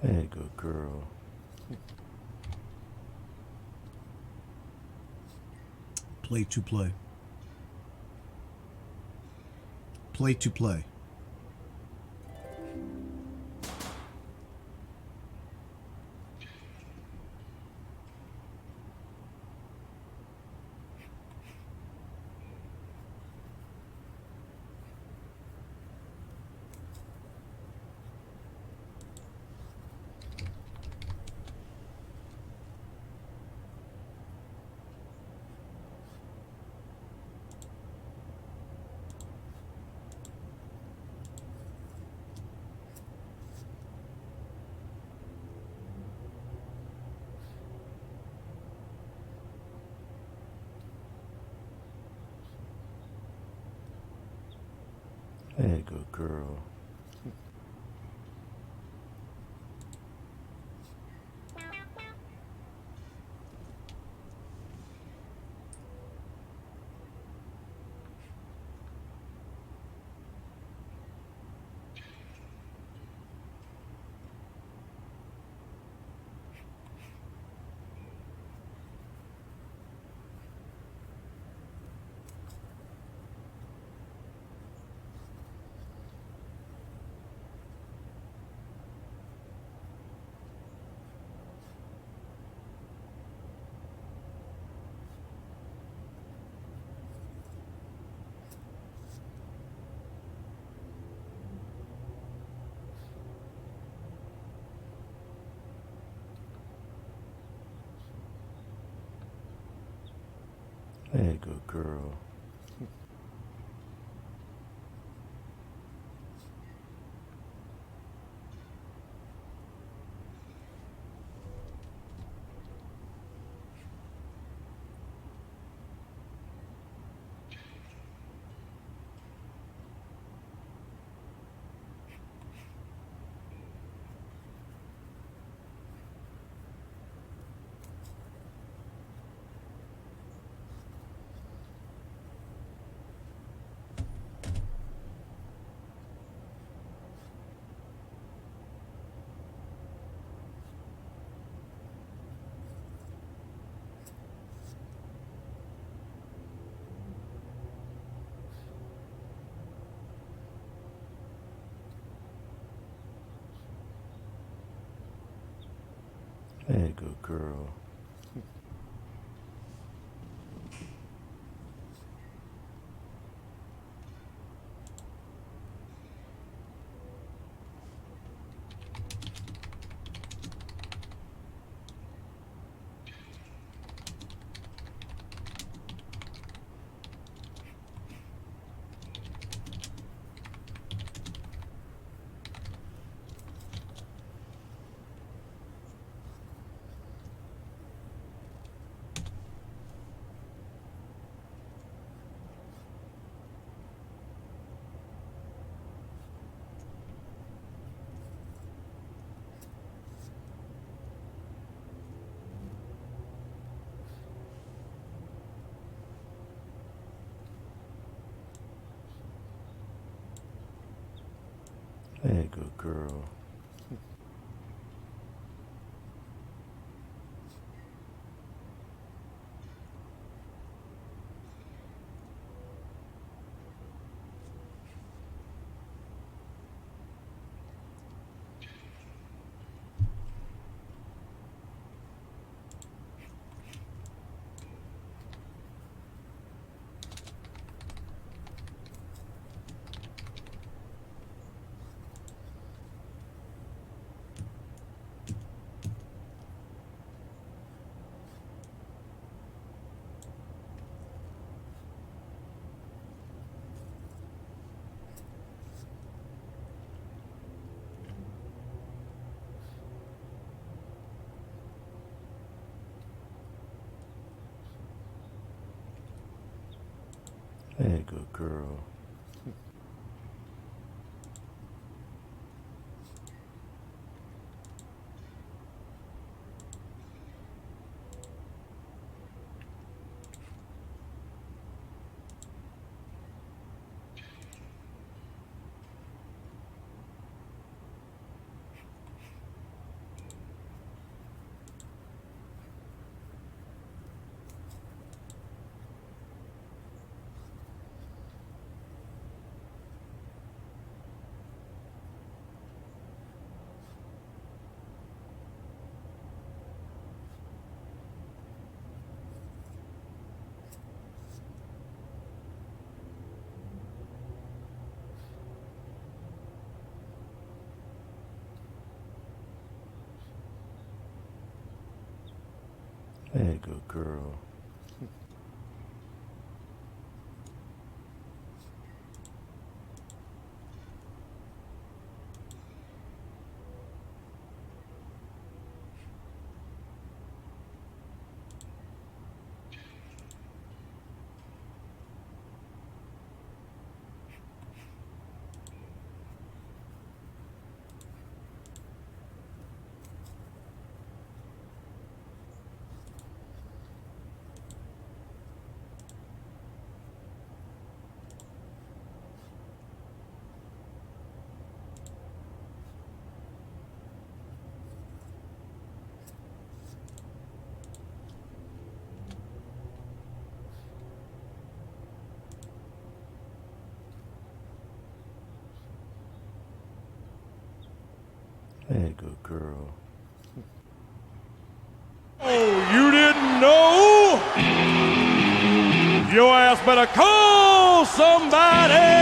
Hey, good girl. Play to play. Play to play. Hey, good girl. Hey, good girl. Hey, good girl. Hey, good girl. Hey, good girl. Hey, good girl. Hey, good girl. Oh, you didn't know? Your ass better call somebody!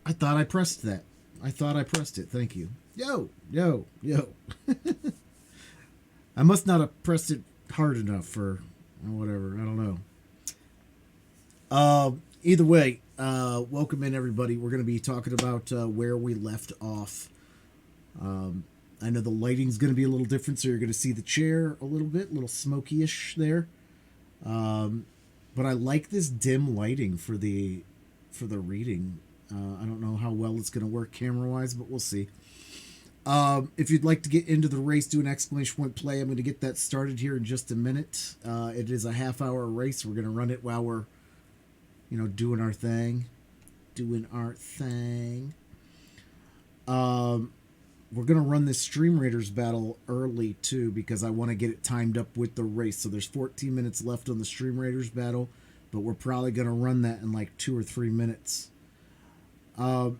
I thought I pressed that. I thought I pressed it. Thank you. Yo, yo, yo. I must not have pressed it hard enough for whatever. I don't know. Either way, welcome in everybody. We're going to be talking about where we left off. I know the lighting's going to be a little different, so you're going to see the chair a little smoky-ish there. But I like this dim lighting for the reading. I don't know how well it's going to work camera-wise, but we'll see. If you'd like to get into the race, do an exclamation point play. I'm going to get that started here in just a minute. It is a half-hour race. We're going to run it while we're, doing our thing. We're going to run this Stream Raiders battle early, too, because I want to get it timed up with the race. So there's 14 minutes left on the Stream Raiders battle, but we're probably going to run that in like 2 or 3 minutes. So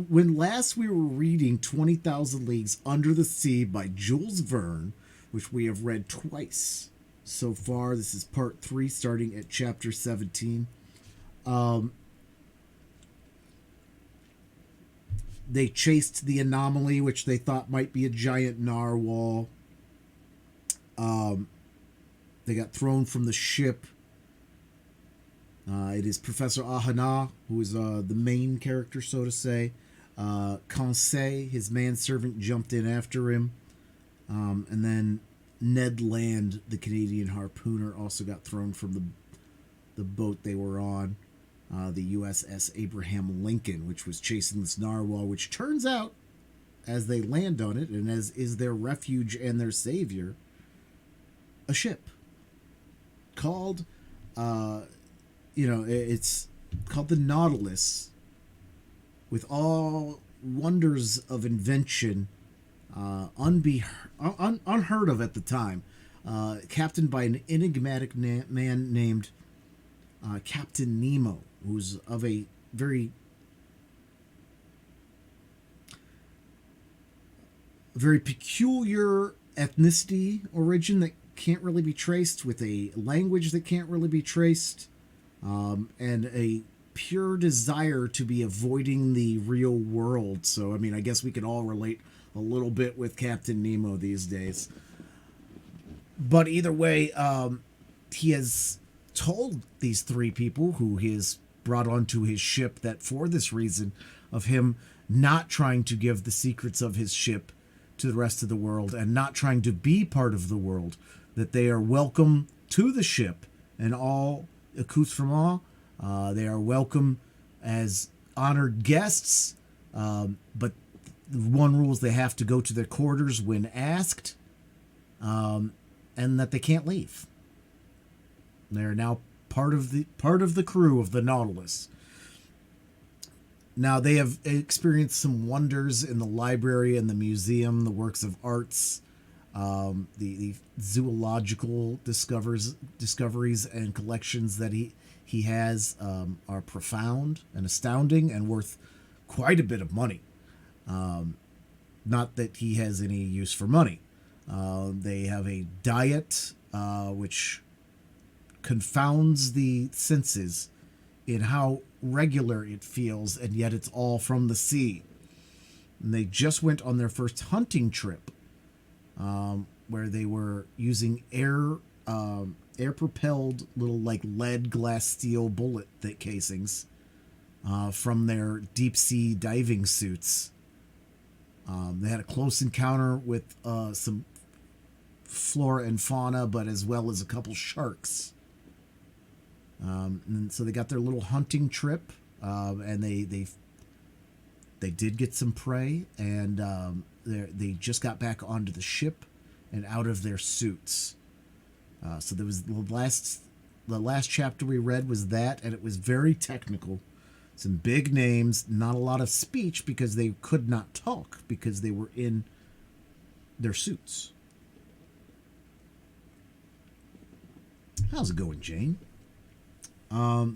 when last we were reading 20,000 Leagues Under the Sea by Jules Verne, which we have read twice so far. This is part 3, starting at chapter 17. They chased the anomaly, which they thought might be a giant narwhal. They got thrown from the ship. It is Professor Ahana, who is the main character, so to say. Conseil, his manservant, jumped in after him. And then Ned Land, the Canadian harpooner, also got thrown from the boat they were on. The USS Abraham Lincoln, which was chasing this narwhal, which turns out, as they land on it, and as is their refuge and their savior, a ship called, it's called the Nautilus, with all wonders of invention, unheard of at the time, captained by an enigmatic man named Captain Nemo, who's of a very peculiar ethnicity origin that can't really be traced, with a language that can't really be traced, and a pure desire to be avoiding the real world. So, I mean, I guess we could all relate a little bit with Captain Nemo these days. But either way, he has told these three people who he has brought onto his ship that for this reason of him not trying to give the secrets of his ship to the rest of the world and not trying to be part of the world, that they are welcome to the ship and all accoutrements. They are welcome as honored guests, but one rule is they have to go to their quarters when asked, and that they can't leave. They are now part of the crew of the Nautilus. Now, they have experienced some wonders in the library and the museum, the works of arts, the zoological discoveries and collections that he has are profound and astounding and worth quite a bit of money. Not that he has any use for money. They have a diet which confounds the senses in how regular it feels, and yet it's all from the sea. And they just went on their first hunting trip, where they were using air propelled little like lead, glass, steel bullet casings from their deep sea diving suits. They had a close encounter with some flora and fauna, but as well as a couple sharks. And so they got their little hunting trip, and they did get some prey, and they just got back onto the ship and out of their suits. So there was the last chapter we read was that, and it was very technical. Some big names, not a lot of speech because they could not talk because they were in their suits. How's it going, Jane?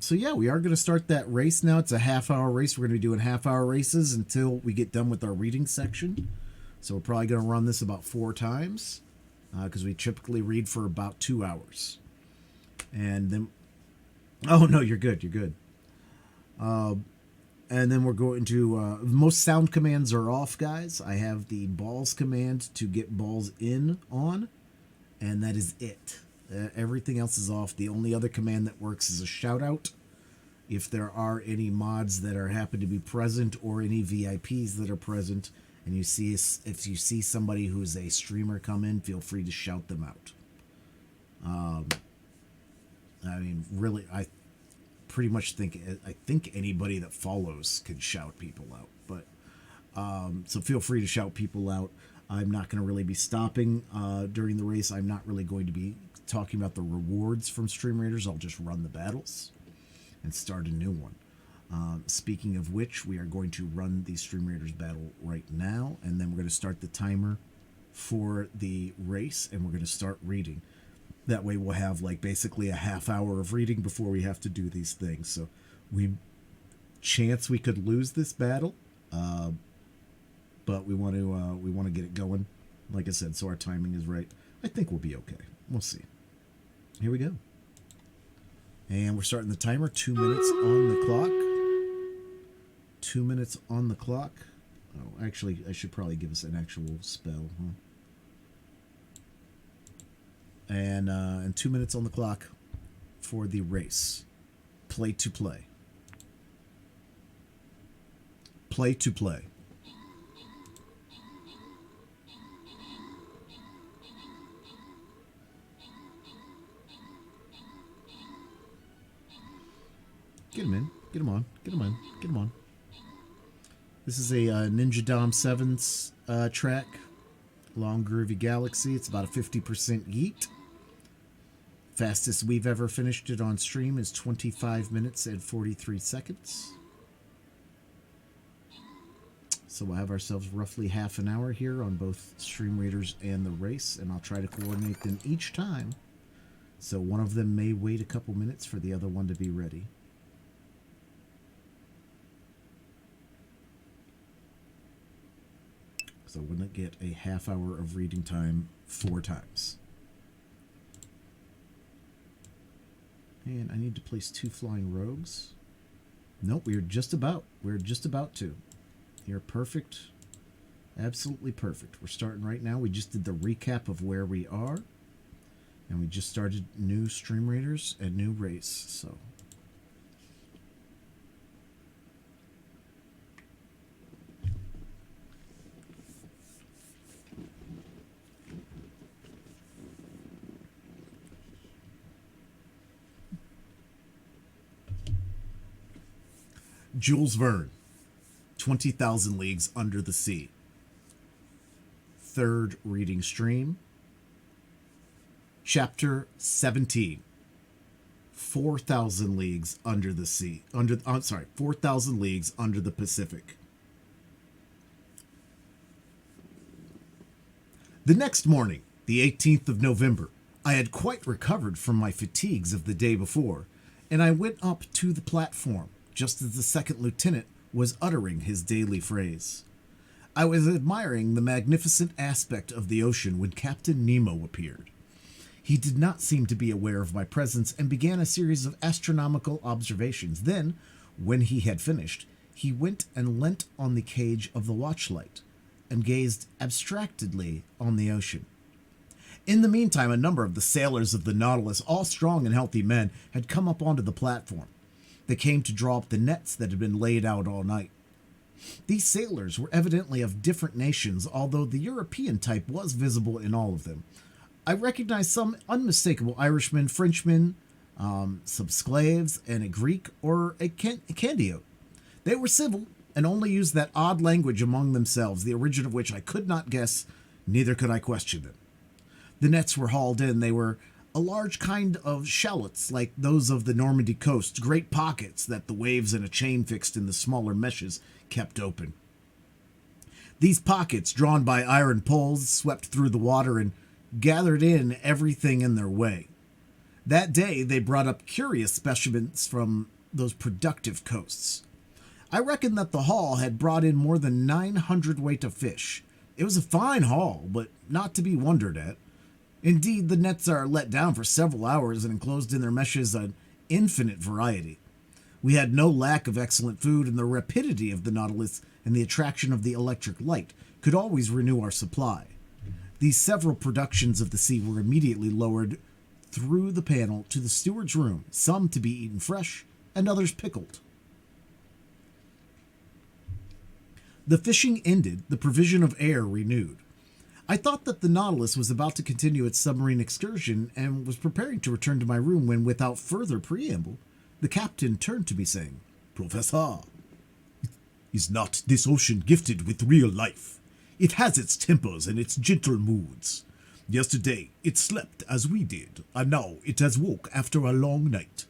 So yeah, we are going to start that race now. It's a half-hour race. We're going to be doing half-hour races until we get done with our reading section. So we're probably going to run this about 4 times because we typically read for about 2 hours. And then, oh no, you're good. You're good. And then we're going to, most sound commands are off, guys. I have the balls command to get balls in on, and that is it. Everything else is off. The only other command that works is a shout out. If there are any mods that are happen to be present or any VIPs that are present, and if you see somebody who's a streamer come in, feel free to shout them out. I mean, really, I pretty much think anybody that follows can shout people out. But so feel free to shout people out. I'm not going to really be stopping during the race. I'm not really going to be talking about the rewards from Stream Raiders. I'll just run the battles and start a new one. Speaking of which, we are going to run the Stream Raiders battle right now, and then we're going to start the timer for the race, and we're going to start reading. That way we'll have like basically a half hour of reading before we have to do these things. So we could lose this battle, but we want to get it going, like I said, so our timing is right. I think we'll be okay. We'll see. Here we go. And we're starting the timer. 2 minutes on the clock. 2 minutes on the clock. Oh, actually, I should probably give us an actual spell, huh? And 2 minutes on the clock for the race. Play to play. Play to play. Get him in. Get him on. Get him in. Get him on. This is a Ninja Dom 7's track. Long Groovy Galaxy. It's about a 50% yeet. Fastest we've ever finished it on stream is 25 minutes and 43 seconds. So we'll have ourselves roughly half an hour here on both Stream Raiders and the race, and I'll try to coordinate them each time. So one of them may wait a couple minutes for the other one to be ready. So we're going to get a half hour of reading time 4 times. And I need to place 2 flying rogues. Nope, we're just about to. You're perfect. Absolutely perfect. We're starting right now. We just did the recap of where we are. And we just started new stream raiders and new race, so... Jules Verne, 20,000 Leagues Under the Sea. Third reading stream. Chapter 17. 4,000 Leagues Under the Sea. 4,000 Leagues Under the Pacific. The next morning, the 18th of November, I had quite recovered from my fatigues of the day before, and I went up to the platform just as the second lieutenant was uttering his daily phrase. I was admiring the magnificent aspect of the ocean when Captain Nemo appeared. He did not seem to be aware of my presence and began a series of astronomical observations. Then, when he had finished, he went and leant on the cage of the watchlight and gazed abstractedly on the ocean. In the meantime, a number of the sailors of the Nautilus, all strong and healthy men, had come up onto the platform. They came to draw up the nets that had been laid out all night. These sailors were evidently of different nations, although the European type was visible in all of them. I recognized some unmistakable Irishmen, Frenchmen, some Sclaves, and a Greek or a Candiote. They were civil and only used that odd language among themselves, the origin of which I could not guess, neither could I question them. The nets were hauled in. They were a large kind of shallots like those of the Normandy coast, great pockets that the waves in a chain fixed in the smaller meshes kept open. These pockets, drawn by iron poles, swept through the water and gathered in everything in their way. That day they brought up curious specimens from those productive coasts. I reckon that the haul had brought in more than 900 weight of fish. It was a fine haul, but not to be wondered at. Indeed, the nets are let down for several hours and enclosed in their meshes an infinite variety. We had no lack of excellent food, and the rapidity of the Nautilus and the attraction of the electric light could always renew our supply. These several productions of the sea were immediately lowered through the panel to the steward's room, some to be eaten fresh and others pickled. The fishing ended, the provision of air renewed. I thought that the Nautilus was about to continue its submarine excursion and was preparing to return to my room when, without further preamble, the captain turned to me saying, "Professor, is not this ocean gifted with real life? It has its tempers and its gentle moods. Yesterday it slept as we did, and now it has woke after a long night.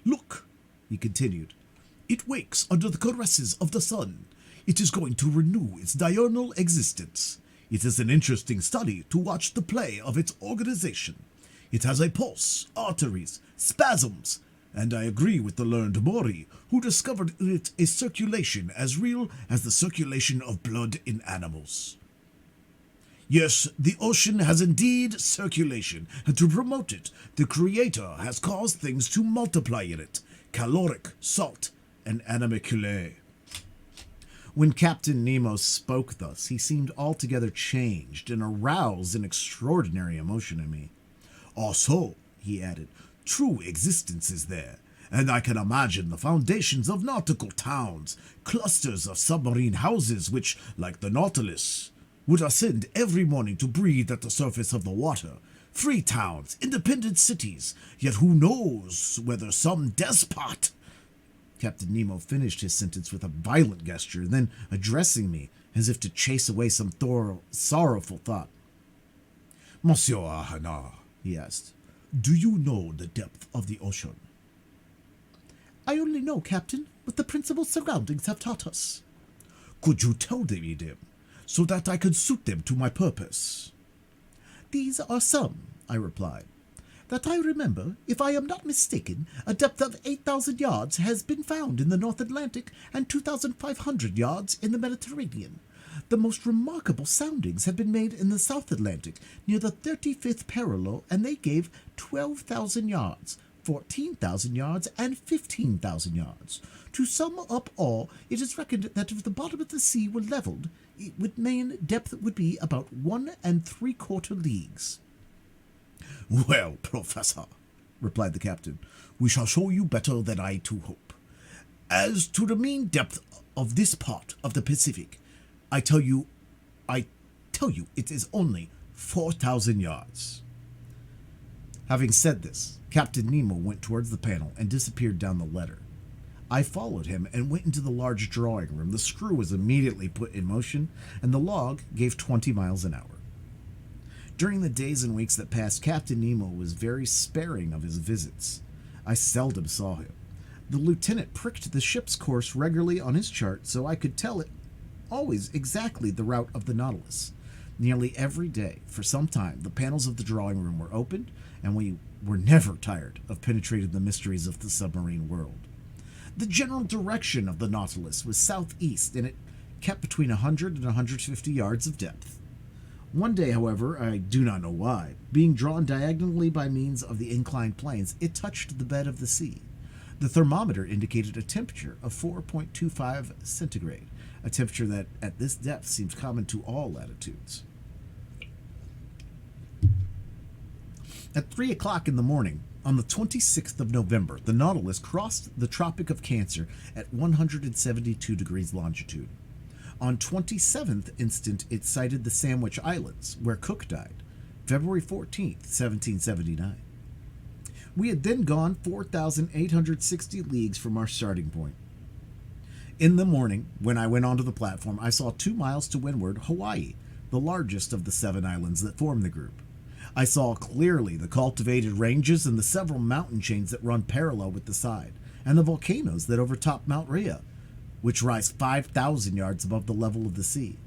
Look," he continued, "it wakes under the caresses of the sun. It is going to renew its diurnal existence. It is an interesting study to watch the play of its organization. It has a pulse, arteries, spasms, and I agree with the learned Maury, who discovered in it a circulation as real as the circulation of blood in animals. Yes, the ocean has indeed circulation, and to promote it, the Creator has caused things to multiply in it, caloric, salt, and animalculae." When Captain Nemo spoke thus, he seemed altogether changed and aroused an extraordinary emotion in me. "Also," he added, "true existence is there, and I can imagine the foundations of nautical towns, clusters of submarine houses which, like the Nautilus, would ascend every morning to breathe at the surface of the water, free towns, independent cities, yet who knows whether some despot—" Captain Nemo finished his sentence with a violent gesture, then addressing me as if to chase away some sorrowful thought. "Monsieur Ahana," he asked, "do you know the depth of the ocean?" "I only know, Captain, what the principal surroundings have taught us." "Could you tell me them, so that I could suit them to my purpose?" "These are some," I replied. "That I remember, if I am not mistaken, a depth of 8,000 yards has been found in the North Atlantic and 2,500 yards in the Mediterranean. The most remarkable soundings have been made in the South Atlantic, near the 35th parallel, and they gave 12,000 yards, 14,000 yards, and 15,000 yards. To sum up all, it is reckoned that if the bottom of the sea were leveled, its main depth would be about 1 3/4 leagues. "Well, Professor," replied the captain, "we shall show you better than I too hope. As to the mean depth of this part of the Pacific, I tell you it is only 4,000 yards. Having said this, Captain Nemo went towards the panel and disappeared down the ladder. I followed him and went into the large drawing room. The screw was immediately put in motion, and the log gave 20 miles an hour. During the days and weeks that passed, Captain Nemo was very sparing of his visits. I seldom saw him. The lieutenant pricked the ship's course regularly on his chart, so I could tell it always exactly the route of the Nautilus. Nearly every day, for some time, the panels of the drawing room were opened, and we were never tired of penetrating the mysteries of the submarine world. The general direction of the Nautilus was southeast, and it kept between 100 and 150 yards of depth. One day, however, I do not know why, being drawn diagonally by means of the inclined planes, it touched the bed of the sea. The thermometer indicated a temperature of 4.25 centigrade, a temperature that at this depth seems common to all latitudes. At 3 o'clock in the morning, on the 26th of November, the Nautilus crossed the Tropic of Cancer at 172 degrees longitude. On 27th instant, it sighted the Sandwich Islands, where Cook died, February 14th, 1779. We had then gone 4,860 leagues from our starting point. In the morning, when I went onto the platform, I saw 2 miles to windward Hawaii, the largest of the 7 islands that form the group. I saw clearly the cultivated ranges and the several mountain chains that run parallel with the side, and the volcanoes that overtop Mount Rhea, which rise 5,000 yards above the level of the sea.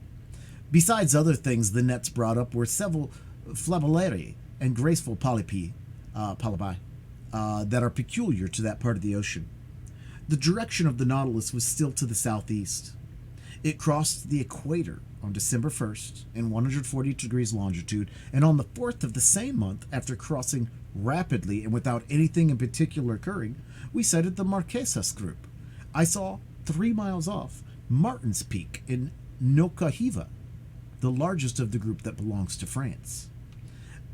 Besides other things, the nets brought up were several flabellari and graceful polypi that are peculiar to that part of the ocean. The direction of the Nautilus was still to the southeast. It crossed the equator on December 1st in 140 degrees longitude, and on the 4th of the same month, after crossing rapidly and without anything in particular occurring, we sighted the Marquesas group. I saw 3 miles off Martin's Peak in Nokahiva, the largest of the group that belongs to France.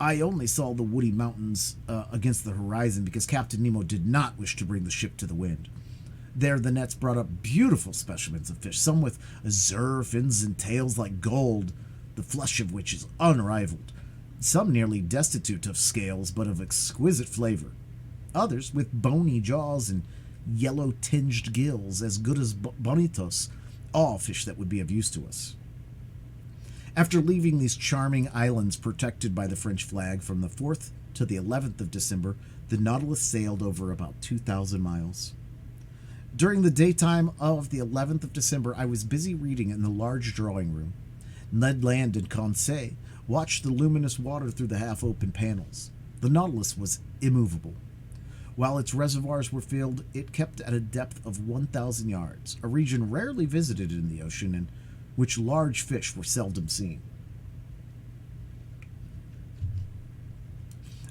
I only saw the woody mountains against the horizon because Captain Nemo did not wish to bring the ship to the wind. There the nets brought up beautiful specimens of fish, some with azure fins and tails like gold, the flesh of which is unrivaled, some nearly destitute of scales but of exquisite flavor, others with bony jaws and yellow-tinged gills as good as bonitos, all fish that would be of use to us. After leaving these charming islands protected by the French flag from the 4th to the 11th of December, the Nautilus sailed over about 2,000 miles. During the daytime of the 11th of December, I was busy reading in the large drawing room. Ned Land and Conseil watched the luminous water through the half-open panels. The Nautilus was immovable. While its reservoirs were filled, it kept at a depth of 1,000 yards, a region rarely visited in the ocean and which large fish were seldom seen.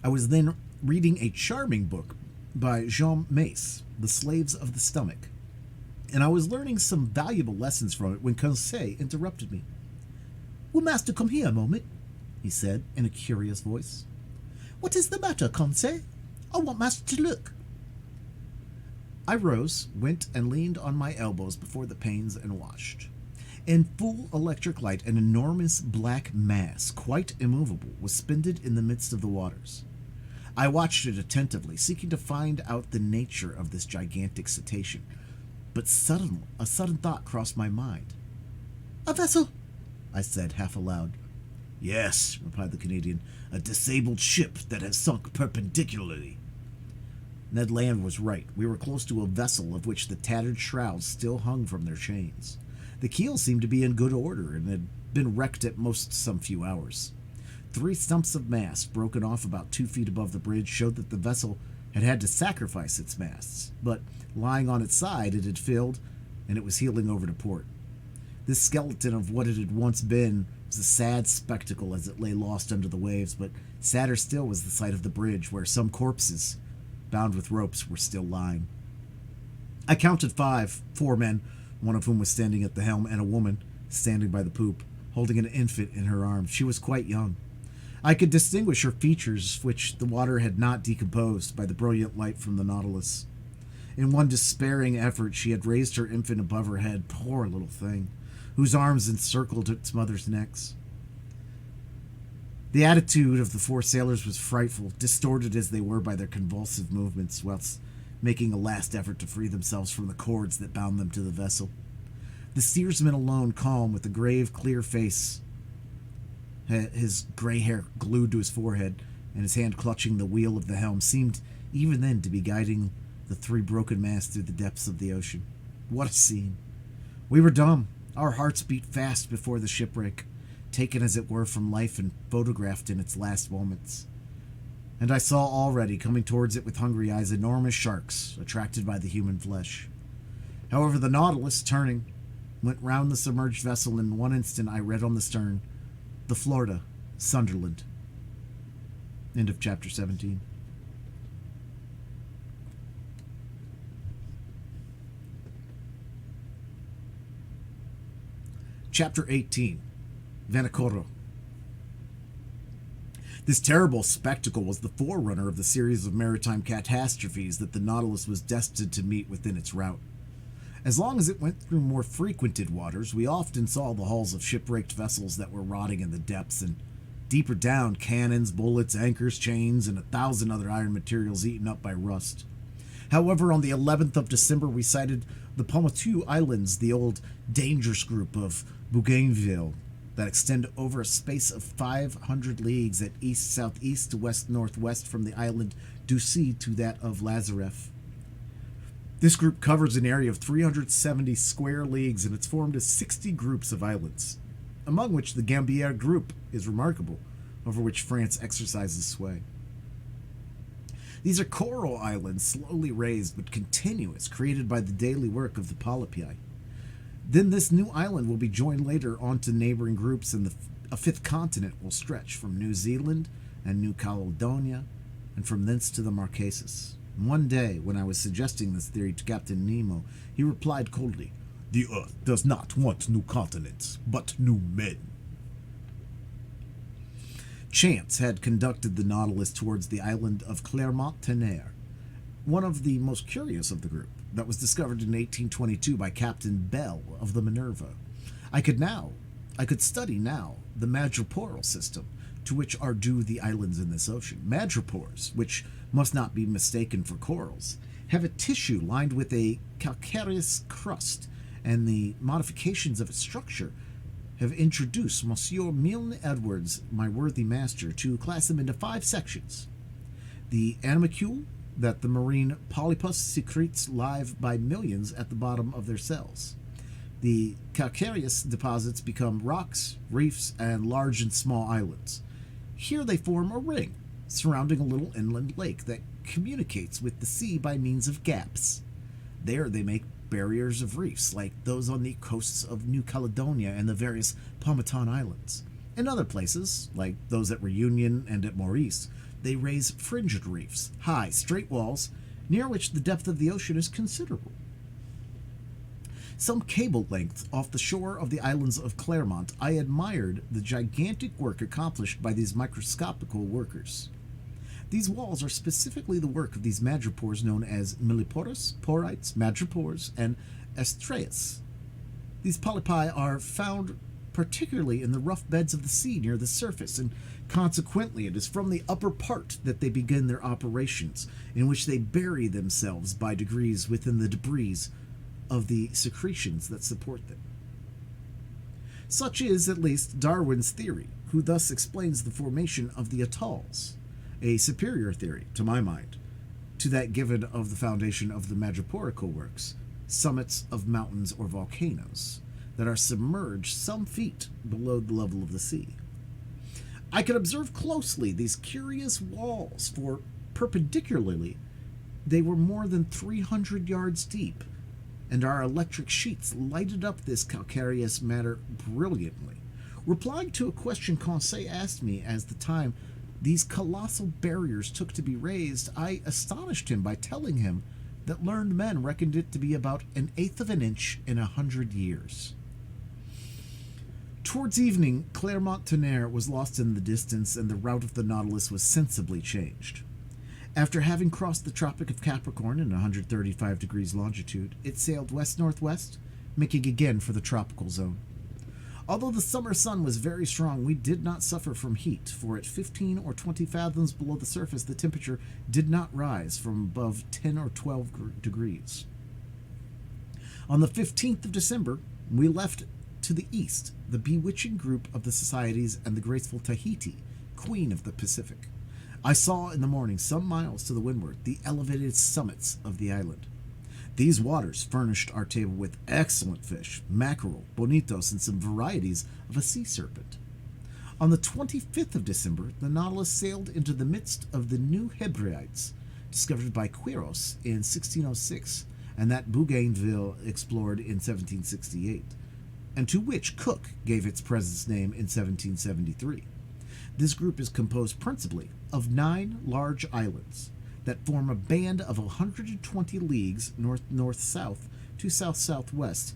I was then reading a charming book by Jean Mace, The Slaves of the Stomach, and I was learning some valuable lessons from it when Conseil interrupted me. "Will master come here a moment?" he said in a curious voice. "What is the matter, Conseil? I want master to look." I rose, went and leaned on my elbows before the panes and watched. In full electric light, an enormous black mass, quite immovable, was suspended in the midst of the waters. I watched it attentively, seeking to find out the nature of this gigantic cetacean, but suddenly a sudden thought crossed my mind. "A vessel," I said, half aloud. "Yes," replied the Canadian, "a disabled ship that has sunk perpendicularly." Ned Land was right. We were close to a vessel of which the tattered shrouds still hung from their chains. The keel seemed to be in good order and had been wrecked at most some few hours. 3 stumps of mast, broken off about 2 feet above the bridge, showed that the vessel had had to sacrifice its masts, but lying on its side it had filled, and it was heeling over to port. This skeleton of what it had once been was a sad spectacle as it lay lost under the waves, but sadder still was the sight of the bridge, where some corpses, bound with ropes, were still lying. I counted 5, 4 men, one of whom was standing at the helm, and a woman standing by the poop, holding an infant in her arms. She was quite young. I could distinguish her features, which the water had not decomposed by the brilliant light from the Nautilus. In one despairing effort, she had raised her infant above her head, poor little thing, whose arms encircled its mother's necks. The attitude of the four sailors was frightful, distorted as they were by their convulsive movements, whilst making a last effort to free themselves from the cords that bound them to the vessel. The steersman alone, calm, with a grave, clear face, his gray hair glued to his forehead, and his hand clutching the wheel of the helm, seemed even then to be guiding the three broken masts through the depths of the ocean. What a scene! We were dumb. Our hearts beat fast before the shipwreck, taken as it were from life and photographed in its last moments. And I saw already, coming towards it with hungry eyes, enormous sharks attracted by the human flesh. However, the Nautilus, turning, went round the submerged vessel, and in one instant I read on the stern, "The Florida, Sunderland." End of chapter 17. Chapter 18. Vanikoro. This terrible spectacle was the forerunner of the series of maritime catastrophes that the Nautilus was destined to meet within its route. As long as it went through more frequented waters, we often saw the hulls of shipwrecked vessels that were rotting in the depths, and deeper down, cannons, bullets, anchors, chains, and 1,000 other iron materials eaten up by rust. However, on the 11th of December, we sighted the Pomotou Islands, the old dangerous group of Bougainville, that extend over a space of 500 leagues at east-southeast to west-northwest from the island Ducie to that of Lazareff. This group covers an area of 370 square leagues, and it's formed as 60 groups of islands, among which the Gambier group is remarkable, over which France exercises sway. These are coral islands, slowly raised but continuous, created by the daily work of the polypi. Then this new island will be joined later onto neighboring groups, and a fifth continent will stretch from New Zealand and New Caledonia, and from thence to the Marquesas. One day, when I was suggesting this theory to Captain Nemo, he replied coldly, "The Earth does not want new continents, but new men." Chance had conducted the Nautilus towards the island of Clermont-Tonnerre, one of the most curious of the group, that was discovered in 1822 by Captain Bell of the Minerva. I could study now the madreporal system to which are due the islands in this ocean. Madrepores, which must not be mistaken for corals, have a tissue lined with a calcareous crust, and the modifications of its structure have introduced Monsieur Milne Edwards, my worthy master, to class them into 5 sections. The animalcule, that the marine polypus secretes live by millions at the bottom of their cells. The calcareous deposits become rocks, reefs, and large and small islands. Here they form a ring surrounding a little inland lake that communicates with the sea by means of gaps. There they make barriers of reefs, like those on the coasts of New Caledonia and the various Pomotou Islands. In other places, like those at Reunion and at Maurice, they raise fringed reefs, high, straight walls, near which the depth of the ocean is considerable. Some cable length off the shore of the islands of Clermont, I admired the gigantic work accomplished by these microscopical workers. These walls are specifically the work of these madrepores known as milliporus, porites, madrepores, and estraeus. These polypi are found particularly in the rough beds of the sea near the surface, and consequently it is from the upper part that they begin their operations, in which they bury themselves by degrees within the debris of the secretions that support them. Such is, at least, Darwin's theory, who thus explains the formation of the atolls, a superior theory, to my mind, to that given of the foundation of the madreporical works, summits of mountains or volcanoes, that are submerged some feet below the level of the sea. I could observe closely these curious walls, for perpendicularly they were more than 300 yards deep, and our electric sheets lighted up this calcareous matter brilliantly. Replying to a question Conseil asked me as the time these colossal barriers took to be raised, I astonished him by telling him that learned men reckoned it to be about 1/8 of an inch in 100 years. Towards evening, Clermont-Tonnerre was lost in the distance, and the route of the Nautilus was sensibly changed. After having crossed the Tropic of Capricorn in 135 degrees longitude, it sailed west-northwest, making again for the tropical zone. Although the summer sun was very strong, we did not suffer from heat, for at 15 or 20 fathoms below the surface, the temperature did not rise from above 10 or 12 degrees. On the 15th of December, we left to the east the bewitching group of the Societies and the graceful Tahiti, Queen of the Pacific. I saw in the morning, some miles to the windward, the elevated summits of the island. These waters furnished our table with excellent fish, mackerel, bonitos, and some varieties of a sea serpent. On the 25th of December, the Nautilus sailed into the midst of the New Hebrides, discovered by Quiros in 1606, and that Bougainville explored in 1768, and to which Cook gave its present name in 1773. This group is composed principally of 9 large islands that form a band of 120 leagues north-north-south to south-southwest,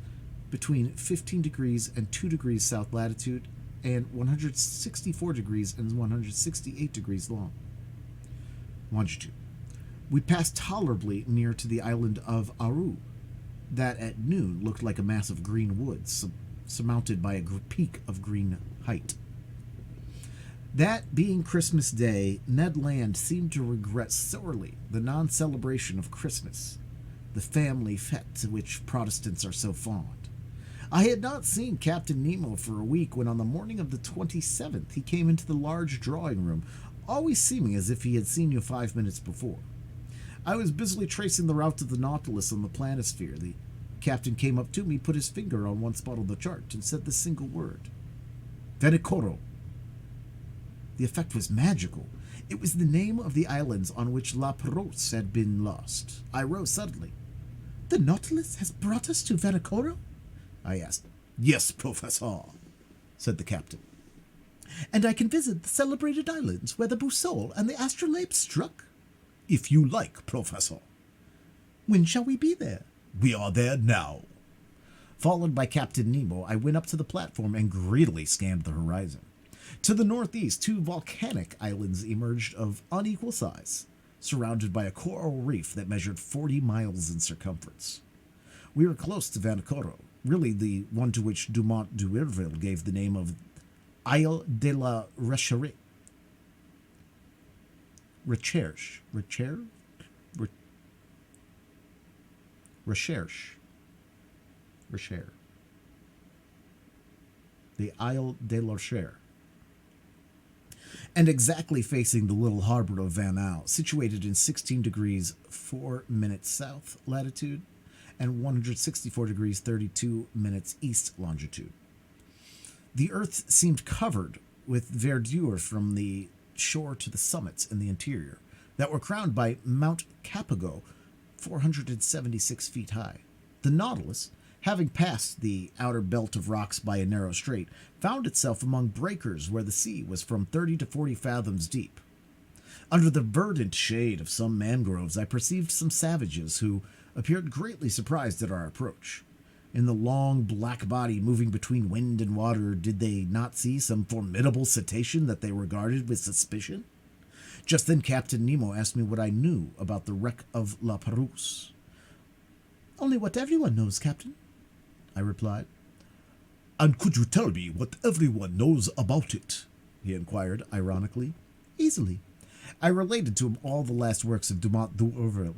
between 15 degrees and 2 degrees south latitude and 164 degrees and 168 degrees longitude. We passed tolerably near to the island of Aru, that at noon looked like a mass of green woods, surmounted by a peak of green height. That being Christmas Day, Ned Land seemed to regret sorely the non-celebration of Christmas, the family fete to which Protestants are so fond. I had not seen Captain Nemo for a week when on the morning of the 27th he came into the large drawing room, always seeming as if he had seen you 5 minutes before. I was busily tracing the route of the Nautilus on the planisphere. The captain came up to me, put his finger on one spot on the chart, and said the single word, Vanikoro. The effect was magical. It was the name of the islands on which La Perouse had been lost. I rose suddenly. The Nautilus has brought us to Vanikoro? I asked. Yes, Professor, said the captain. And I can visit the celebrated islands where the Boussole and the Astrolabe struck? If you like, Professor. When shall we be there? We are there now. Followed by Captain Nemo, I went up to the platform and greedily scanned the horizon. To the northeast, 2 volcanic islands emerged of unequal size, surrounded by a coral reef that measured 40 miles in circumference. We were close to Vanikoro, really the one to which Dumont d'Urville gave the name of Isle de la Recherche. Recherche. The Isle de la Recherche. And exactly facing the little harbor of Van Au, situated in 16 degrees 4 minutes south latitude and 164 degrees 32 minutes east longitude. The earth seemed covered with verdure from the shore to the summits in the interior that were crowned by Mount Capago, 476 feet high. The Nautilus, having passed the outer belt of rocks by a narrow strait, found itself among breakers where the sea was from 30 to 40 fathoms deep. Under the verdant shade of some mangroves, I perceived some savages who appeared greatly surprised at our approach. In the long black body moving between wind and water, did they not see some formidable cetacean that they regarded with suspicion? Just then Captain Nemo asked me what I knew about the wreck of La Perouse. Only what everyone knows, Captain, I replied. And could you tell me what everyone knows about it? He inquired, ironically. Easily. I related to him all the last works of Dumont d'Urville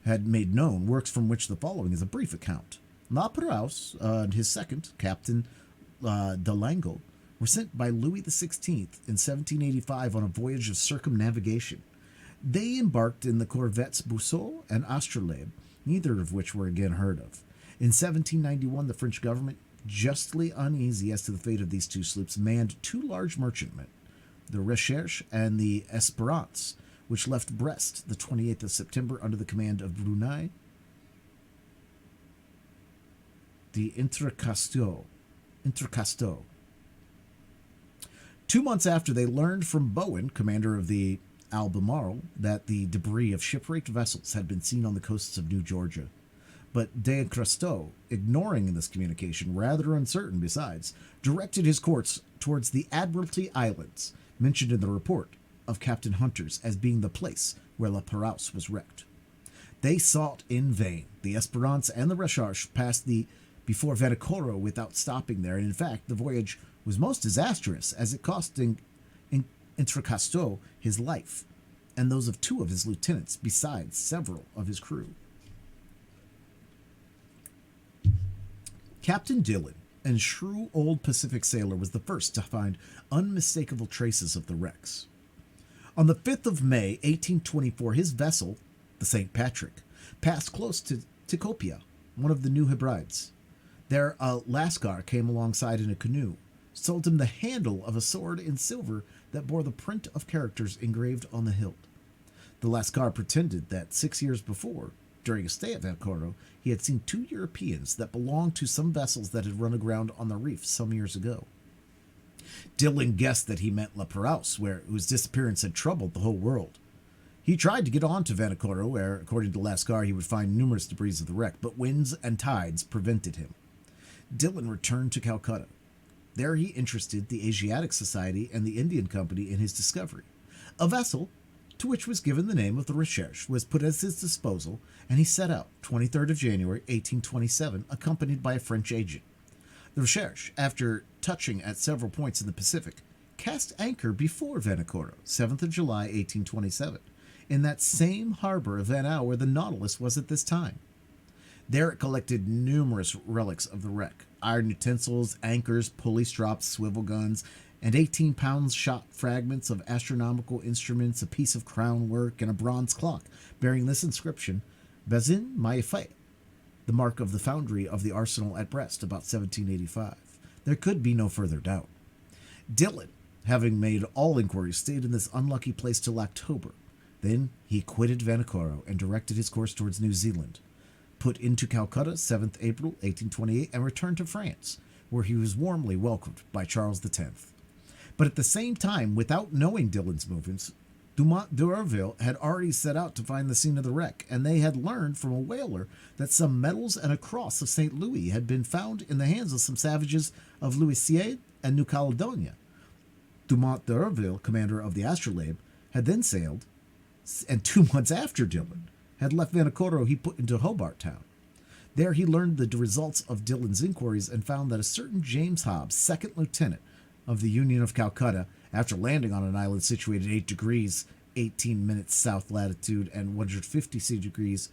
had made known, works from which the following is a brief account. La Perouse and his second, Captain de Langle, were sent by Louis XVI in 1785 on a voyage of circumnavigation. They embarked in the corvettes Boussole and Astrolabe, neither of which were again heard of. In 1791, the French government, justly uneasy as to the fate of these 2 sloops, manned 2 large merchantmen, the Recherche and the Espérance, which left Brest the 28th of September under the command of Brunei the Entrecasteaux. 2 months after, they learned from Bowen, commander of the Albemarle, that the debris of shipwrecked vessels had been seen on the coasts of New Georgia. But de Cresto, ignoring this communication, rather uncertain besides, directed his course towards the Admiralty Islands, mentioned in the report of Captain Hunters as being the place where La Perouse was wrecked. They sought in vain. The Esperance and the Recherche passed before Vanikoro without stopping there, and in fact the voyage was most disastrous, as it cost Entrecasteaux his life, and those of 2 of his lieutenants, besides several of his crew. Captain Dillon, a shrewd old Pacific sailor, was the first to find unmistakable traces of the wrecks. On the 5th of May, 1824, his vessel, the St. Patrick, passed close to Tikopia, one of the New Hebrides. There a Lascar came alongside in a canoe, sold him the handle of a sword in silver that bore the print of characters engraved on the hilt. The Lascar pretended that 6 years before, during a stay at Vanikoro, he had seen 2 Europeans that belonged to some vessels that had run aground on the reef some years ago. Dillon guessed that he meant La Perouse, whose disappearance had troubled the whole world. He tried to get on to Vanikoro, where, according to Lascar, he would find numerous debris of the wreck, but winds and tides prevented him. Dillon returned to Calcutta. There he interested the Asiatic Society and the Indian Company in his discovery. A vessel, to which was given the name of the Recherche, was put at his disposal, and he set out, 23rd of January, 1827, accompanied by a French agent. The Recherche, after touching at several points in the Pacific, cast anchor before Vanikoro, 7th of July, 1827, in that same harbor of Van Au where the Nautilus was at this time. There it collected numerous relics of the wreck: iron utensils, anchors, pulley strops, swivel guns, and 18-pound shot fragments of astronomical instruments, a piece of crown work, and a bronze clock bearing this inscription: Bazin Maifei, the mark of the foundry of the arsenal at Brest, about 1785. There could be no further doubt. Dillon, having made all inquiries, stayed in this unlucky place till October. Then he quitted Vanikoro and directed his course towards New Zealand, put into Calcutta 7th April 1828, and returned to France, where he was warmly welcomed by Charles X. But at the same time, without knowing Dillon's movements, Dumont d'Urville had already set out to find the scene of the wreck, and they had learned from a whaler that some medals and a cross of St. Louis had been found in the hands of some savages of Louisiade and New Caledonia. Dumont d'Urville, commander of the Astrolabe, had then sailed, and 2 months after Dillon had left Vanikoro, he put into Hobart Town. There he learned the results of Dillon's inquiries and found that a certain James Hobbs, 2nd lieutenant of the Union of Calcutta, after landing on an island situated 8 degrees 18 minutes south latitude and 150 degrees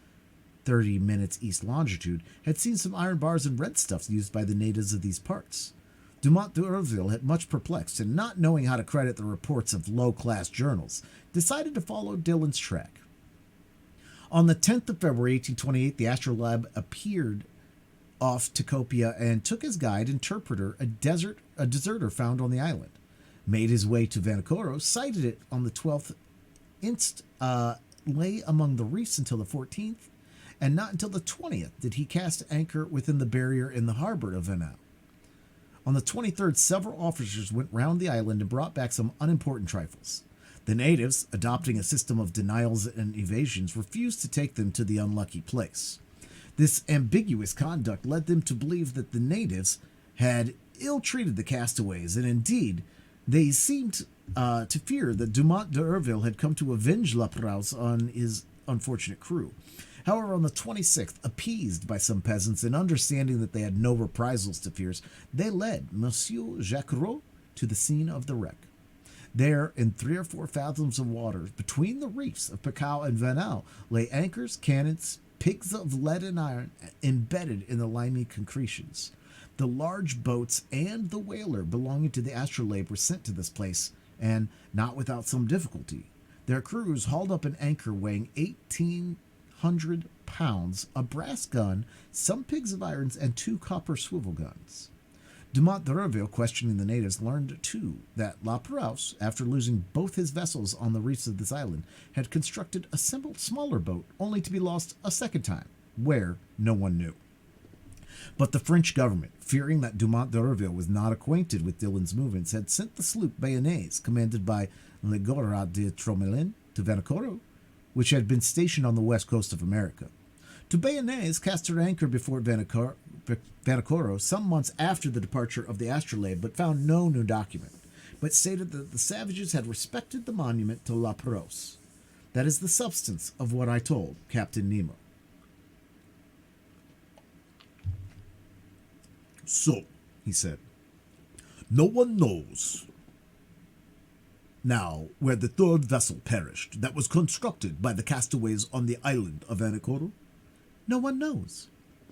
30 minutes east longitude, had seen some iron bars and red stuffs used by the natives of these parts. Dumont d'Urville, had much perplexed, and not knowing how to credit the reports of low-class journals, decided to follow Dillon's track. On the 10th of February 1828, the Astrolabe appeared off Tikopia and took as guide interpreter a deserter found on the island. Made his way to Vanikoro, sighted it on the 12th inst, lay among the reefs until the 14th, and not until the 20th did he cast anchor within the barrier in the harbor of Van Au. On the 23rd, several officers went round the island and brought back some unimportant trifles. The natives, adopting a system of denials and evasions, refused to take them to the unlucky place. This ambiguous conduct led them to believe that the natives had ill-treated the castaways, and indeed, they seemed to fear that Dumont d'Urville had come to avenge La Perouse on his unfortunate crew. However, on the 26th, appeased by some peasants and understanding that they had no reprisals to fear, they led Monsieur Jacquereau to the scene of the wreck. There, in 3 or 4 fathoms of water, between the reefs of Picao and Van Au, lay anchors, cannons, pigs of lead and iron embedded in the limy concretions. The large boats and the whaler belonging to the Astrolabe were sent to this place, and, not without some difficulty, their crews hauled up an anchor weighing 1,800 pounds, a brass gun, some pigs of irons, and 2 copper swivel guns. Dumont d'Urville, questioning the natives, learned, too, that La Perouse, after losing both his vessels on the reefs of this island, had constructed a smaller boat, only to be lost a second time, where no one knew. But the French government, fearing that Dumont d'Urville was not acquainted with Dillon's movements, had sent the sloop Bayonnaise, commanded by Legora de Tromelin, to Vanikoro, which had been stationed on the west coast of America. To Bayonets cast her anchor before Vanicoro some months after the departure of the astrolabe, but found no new document, but stated that the savages had respected the monument to La Perouse. That is the substance of what I told Captain Nemo. So, he said, no one knows now where the third vessel perished that was constructed by the castaways on the island of Vanicoro? No one knows.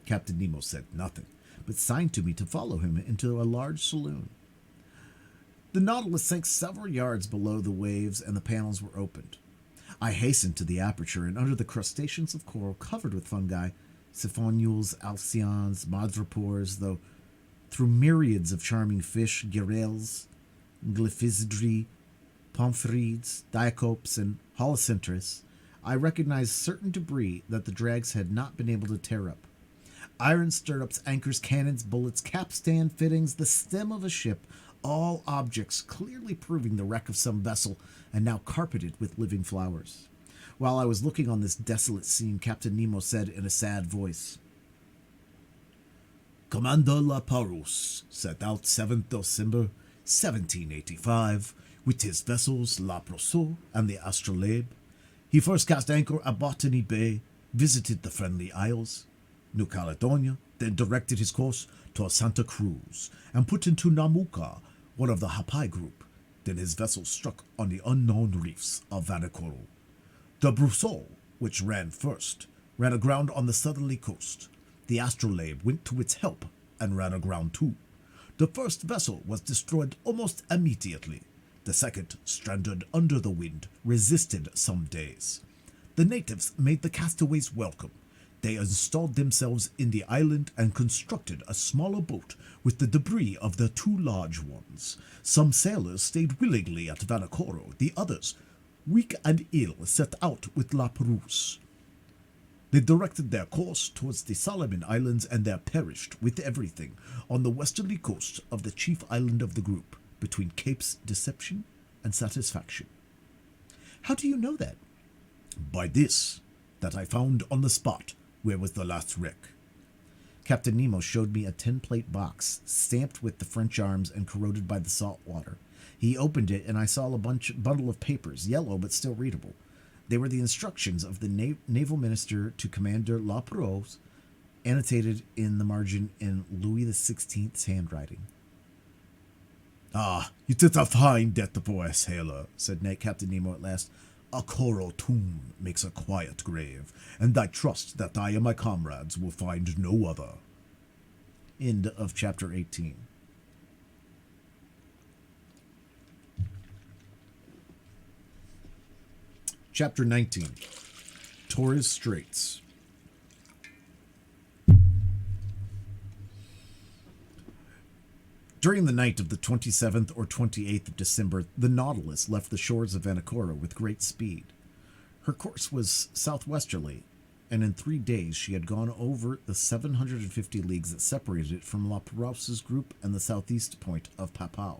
Captain Nemo said nothing, but signed to me to follow him into a large saloon. The Nautilus sank several yards below the waves and the panels were opened. I hastened to the aperture, and under the crustaceans of coral covered with fungi, siphonules, alcyons, madrepores, though through myriads of charming fish, girelles, glyphidri, pomphrides, diacopes, and holocentrus, I recognized certain debris that the drags had not been able to tear up. Iron stirrups, anchors, cannons, bullets, capstan fittings, the stem of a ship, all objects clearly proving the wreck of some vessel and now carpeted with living flowers. While I was looking on this desolate scene, Captain Nemo said in a sad voice, Commander La Perouse set out 7th December, 1785, with his vessels La Proso and the Astrolabe. He first cast anchor at Botany Bay, visited the Friendly Isles, New Caledonia, then directed his course to Santa Cruz, and put into Namuka, one of the Hapai group. Then his vessel struck on the unknown reefs of Vanicoro. The Brousseau, which ran first, ran aground on the southerly coast. The Astrolabe went to its help and ran aground too. The first vessel was destroyed almost immediately. The second, stranded under the wind, resisted some days. The natives made the castaways welcome. They installed themselves in the island and constructed a smaller boat with the debris of the two large ones. Some sailors stayed willingly at Vanicoro. The others, weak and ill, set out with La Perouse. They directed their course towards the Solomon Islands and there perished with everything on the westerly coast of the chief island of the group, between Capes Deception and Satisfaction. How do you know that? By this, that I found on the spot where was the last wreck. Captain Nemo showed me a tin-plate box, stamped with the French arms and corroded by the salt water. He opened it, and I saw a bundle of papers, yellow but still readable. They were the instructions of the naval minister to Commander La Perouse, annotated in the margin in Louis XVI's handwriting. Ah, you did a fine death for a sailor, said Captain Nemo at last. A coral tomb makes a quiet grave, and I trust that I and my comrades will find no other. End of chapter 18. Chapter 19. Torres Straits. During the night of the 27th or 28th of December, the Nautilus left the shores of Vanicoro with great speed. Her course was southwesterly, and in 3 days she had gone over the 750 leagues that separated it from La Perouse's group and the southeast point of Papua.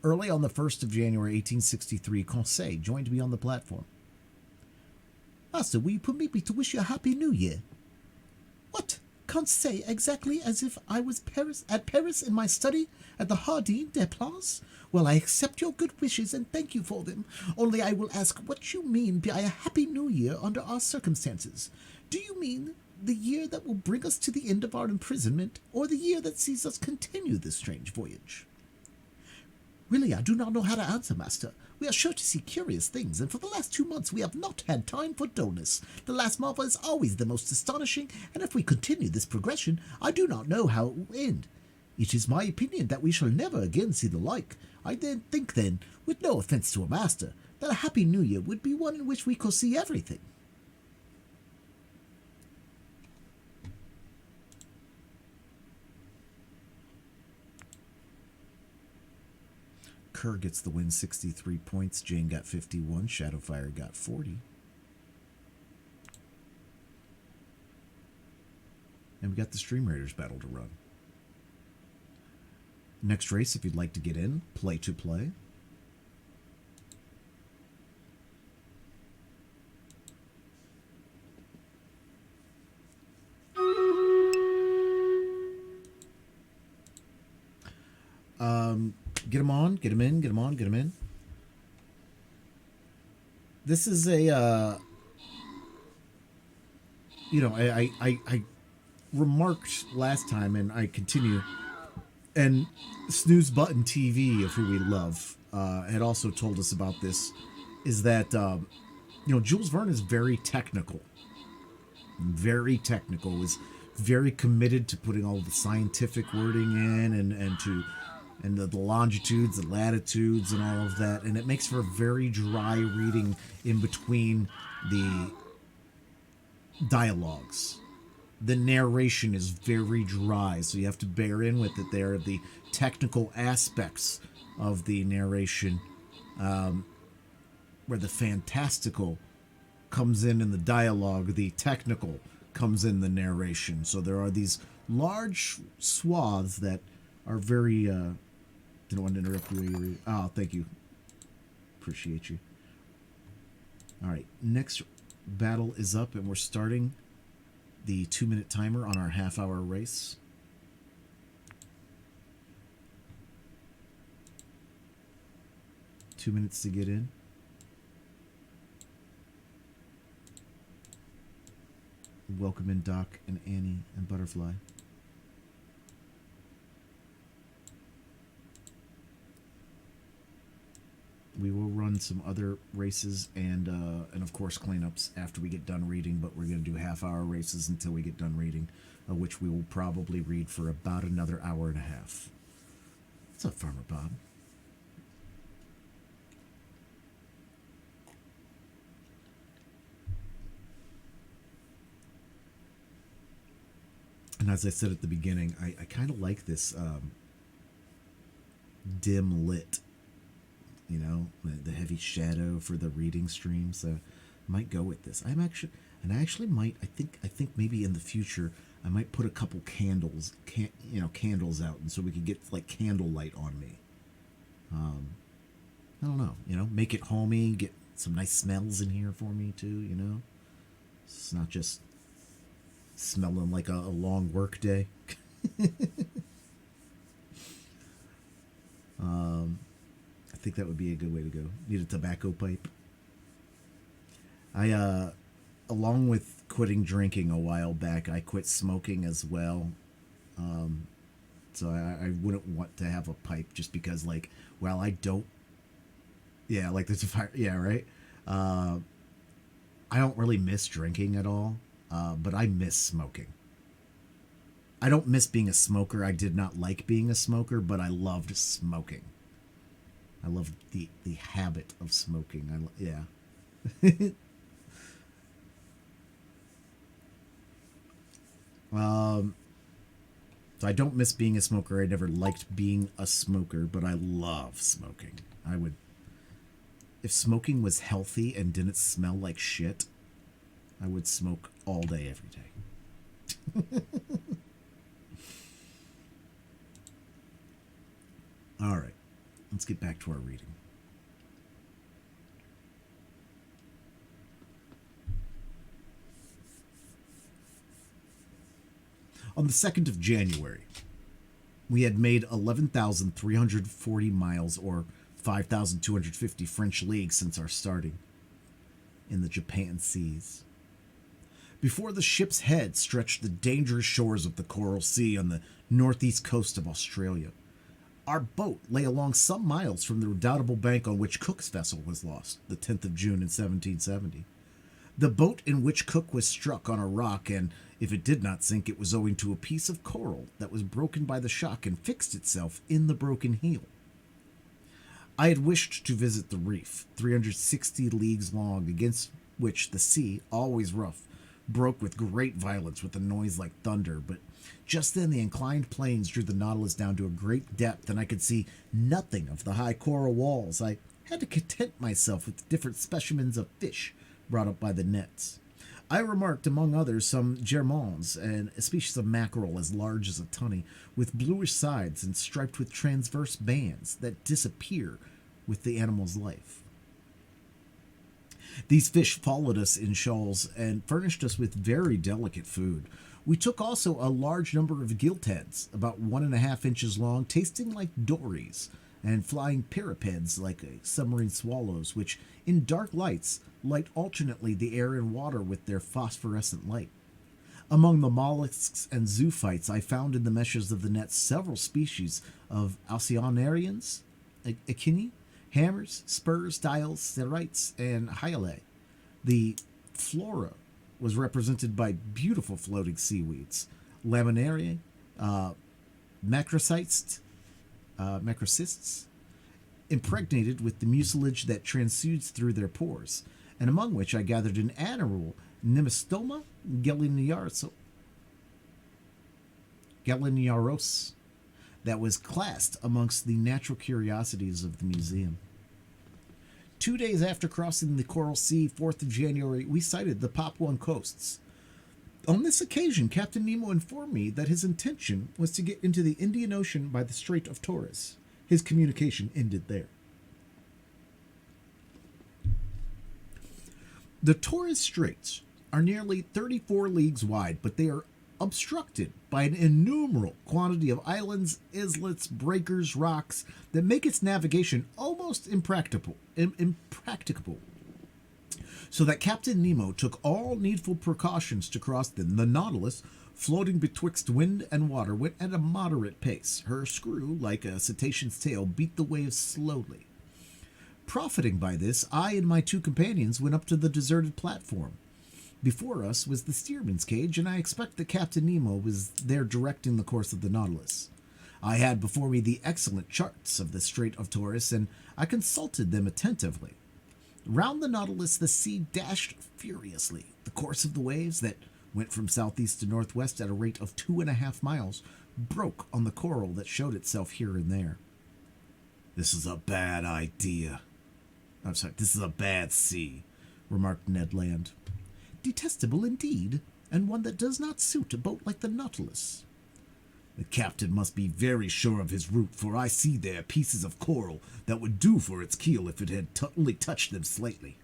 Early on the 1st of January 1863, Conseil joined me on the platform. "Master, will you permit me to wish you a Happy New Year?" "What? Conseil, exactly as if I was at Paris in my study at the Jardin des Plantes? Well, I accept your good wishes and thank you for them. Only I will ask what you mean by a Happy New Year under our circumstances. Do you mean the year that will bring us to the end of our imprisonment, or the year that sees us continue this strange voyage?" "Really, I do not know how to answer, master. We are sure to see curious things, and for the last 2 months we have not had time for dullness. The last marvel is always the most astonishing, and if we continue this progression, I do not know how it will end. It is my opinion that we shall never again see the like. I think, with no offense to a master, that a Happy New Year would be one in which we could see everything." Kerr gets the win, 63 points. Jane got 51. Shadowfire got 40. And we got the Stream Raiders battle to run. Next race, if you'd like to get in, play to play. Get him on. Get him in. Get him on. Get him in. This is a, I remarked last time, and I continue. And Snooze Button TV, of who we love, had also told us about this. Is that Jules Verne is very technical. Very technical. Is very committed to putting all the scientific wording in and the longitudes, the latitudes, and all of that, and it makes for a very dry reading in between the dialogues. The narration is very dry, so you have to bear in with it there. The technical aspects of the narration, where the fantastical comes in the dialogue, the technical comes in the narration. So there are these large swaths that are very... didn't want to interrupt you. Oh, thank you. Appreciate you. All right, next battle is up, and we're starting the 2-minute timer on our half-hour race. Two minutes to get in. Welcome in Doc and Annie and Butterfly. We will run some other races and of course cleanups after we get done reading, but we're going to do half-hour races until we get done reading, which we will probably read for about another hour and a half. What's up, Farmer Bob? And as I said at the beginning, I kind of like this dim lit, the heavy shadow for the reading stream. So I might go with this. I actually might. I think maybe in the future I might put a couple candles out, and so we could get like candlelight on me. I don't know. Make it homey. Get some nice smells in here for me too. It's not just smelling like a long work day. I think that would be a good way to go. Need a tobacco pipe. Along with quitting drinking a while back, I quit smoking as well. So I wouldn't want to have a pipe just because, I don't. Yeah, there's a fire. Yeah, right. I don't really miss drinking at all. But I miss smoking. I don't miss being a smoker. I did not like being a smoker, but I loved smoking. I loved the habit of smoking. Yeah. So I don't miss being a smoker. I never liked being a smoker, but I love smoking. If smoking was healthy and didn't smell like shit, I would smoke all day, every day. All right, let's get back to our reading. On the 2nd of January, we had made 11,340 miles, or 5,250 French leagues, since our starting in the Japan seas. Before the ship's head stretched the dangerous shores of the Coral Sea on the northeast coast of Australia. Our boat lay along some miles from the redoubtable bank on which Cook's vessel was lost, the 10th of June in 1770. The boat in which Cook was struck on a rock, and if it did not sink, it was owing to a piece of coral that was broken by the shock and fixed itself in the broken heel. I had wished to visit the reef, 360 leagues long, against which the sea, always rough, broke with great violence with a noise like thunder, but just then the inclined planes drew the Nautilus down to a great depth, and I could see nothing of the high coral walls. I had to content myself with different specimens of fish brought up by the nets. I remarked, among others, some germans, and a species of mackerel as large as a tunny, with bluish sides and striped with transverse bands that disappear with the animal's life. These fish followed us in shoals and furnished us with very delicate food. We took also a large number of gilt heads, about 1.5 inches long, tasting like dories, and flying parapeds like submarine swallows, which, in dark lights, light alternately the air and water with their phosphorescent light. Among the mollusks and zoophytes, I found in the meshes of the net several species of alcyonarians, echini, hammers, spurs, dials, cerites, and hyalae. The flora was represented by beautiful floating seaweeds, laminaria, macrocysts, impregnated with the mucilage that transsudes through their pores, and among which I gathered an animal Nemestoma gallinaros that was classed amongst the natural curiosities of the museum. 2 days after crossing the Coral Sea, 4th of January, we sighted the Papuan coasts. On this occasion, Captain Nemo informed me that his intention was to get into the Indian Ocean by the Strait of Torres. His communication ended there. The Torres Straits are nearly 34 leagues wide, but they are obstructed by an innumerable quantity of islands, islets, breakers, rocks that make its navigation almost impracticable. So that Captain Nemo took all needful precautions to cross them. The Nautilus, floating betwixt wind and water, went at a moderate pace. Her screw, like a cetacean's tail, beat the waves slowly. Profiting by this, I and my 2 companions went up to the deserted platform. Before us was the steersman's cage, and I expect that Captain Nemo was there directing the course of the Nautilus. I had before me the excellent charts of the Strait of Torres, and I consulted them attentively. Round the Nautilus the sea dashed furiously. The course of the waves, that went from southeast to northwest at a rate of 2.5 miles, broke on the coral that showed itself here and there. This is a bad idea. This is a bad sea, remarked Ned Land. Detestable indeed, and one that does not suit a boat like the Nautilus. The captain must be very sure of his route, for I see there pieces of coral that would do for its keel if it had only touched them slightly.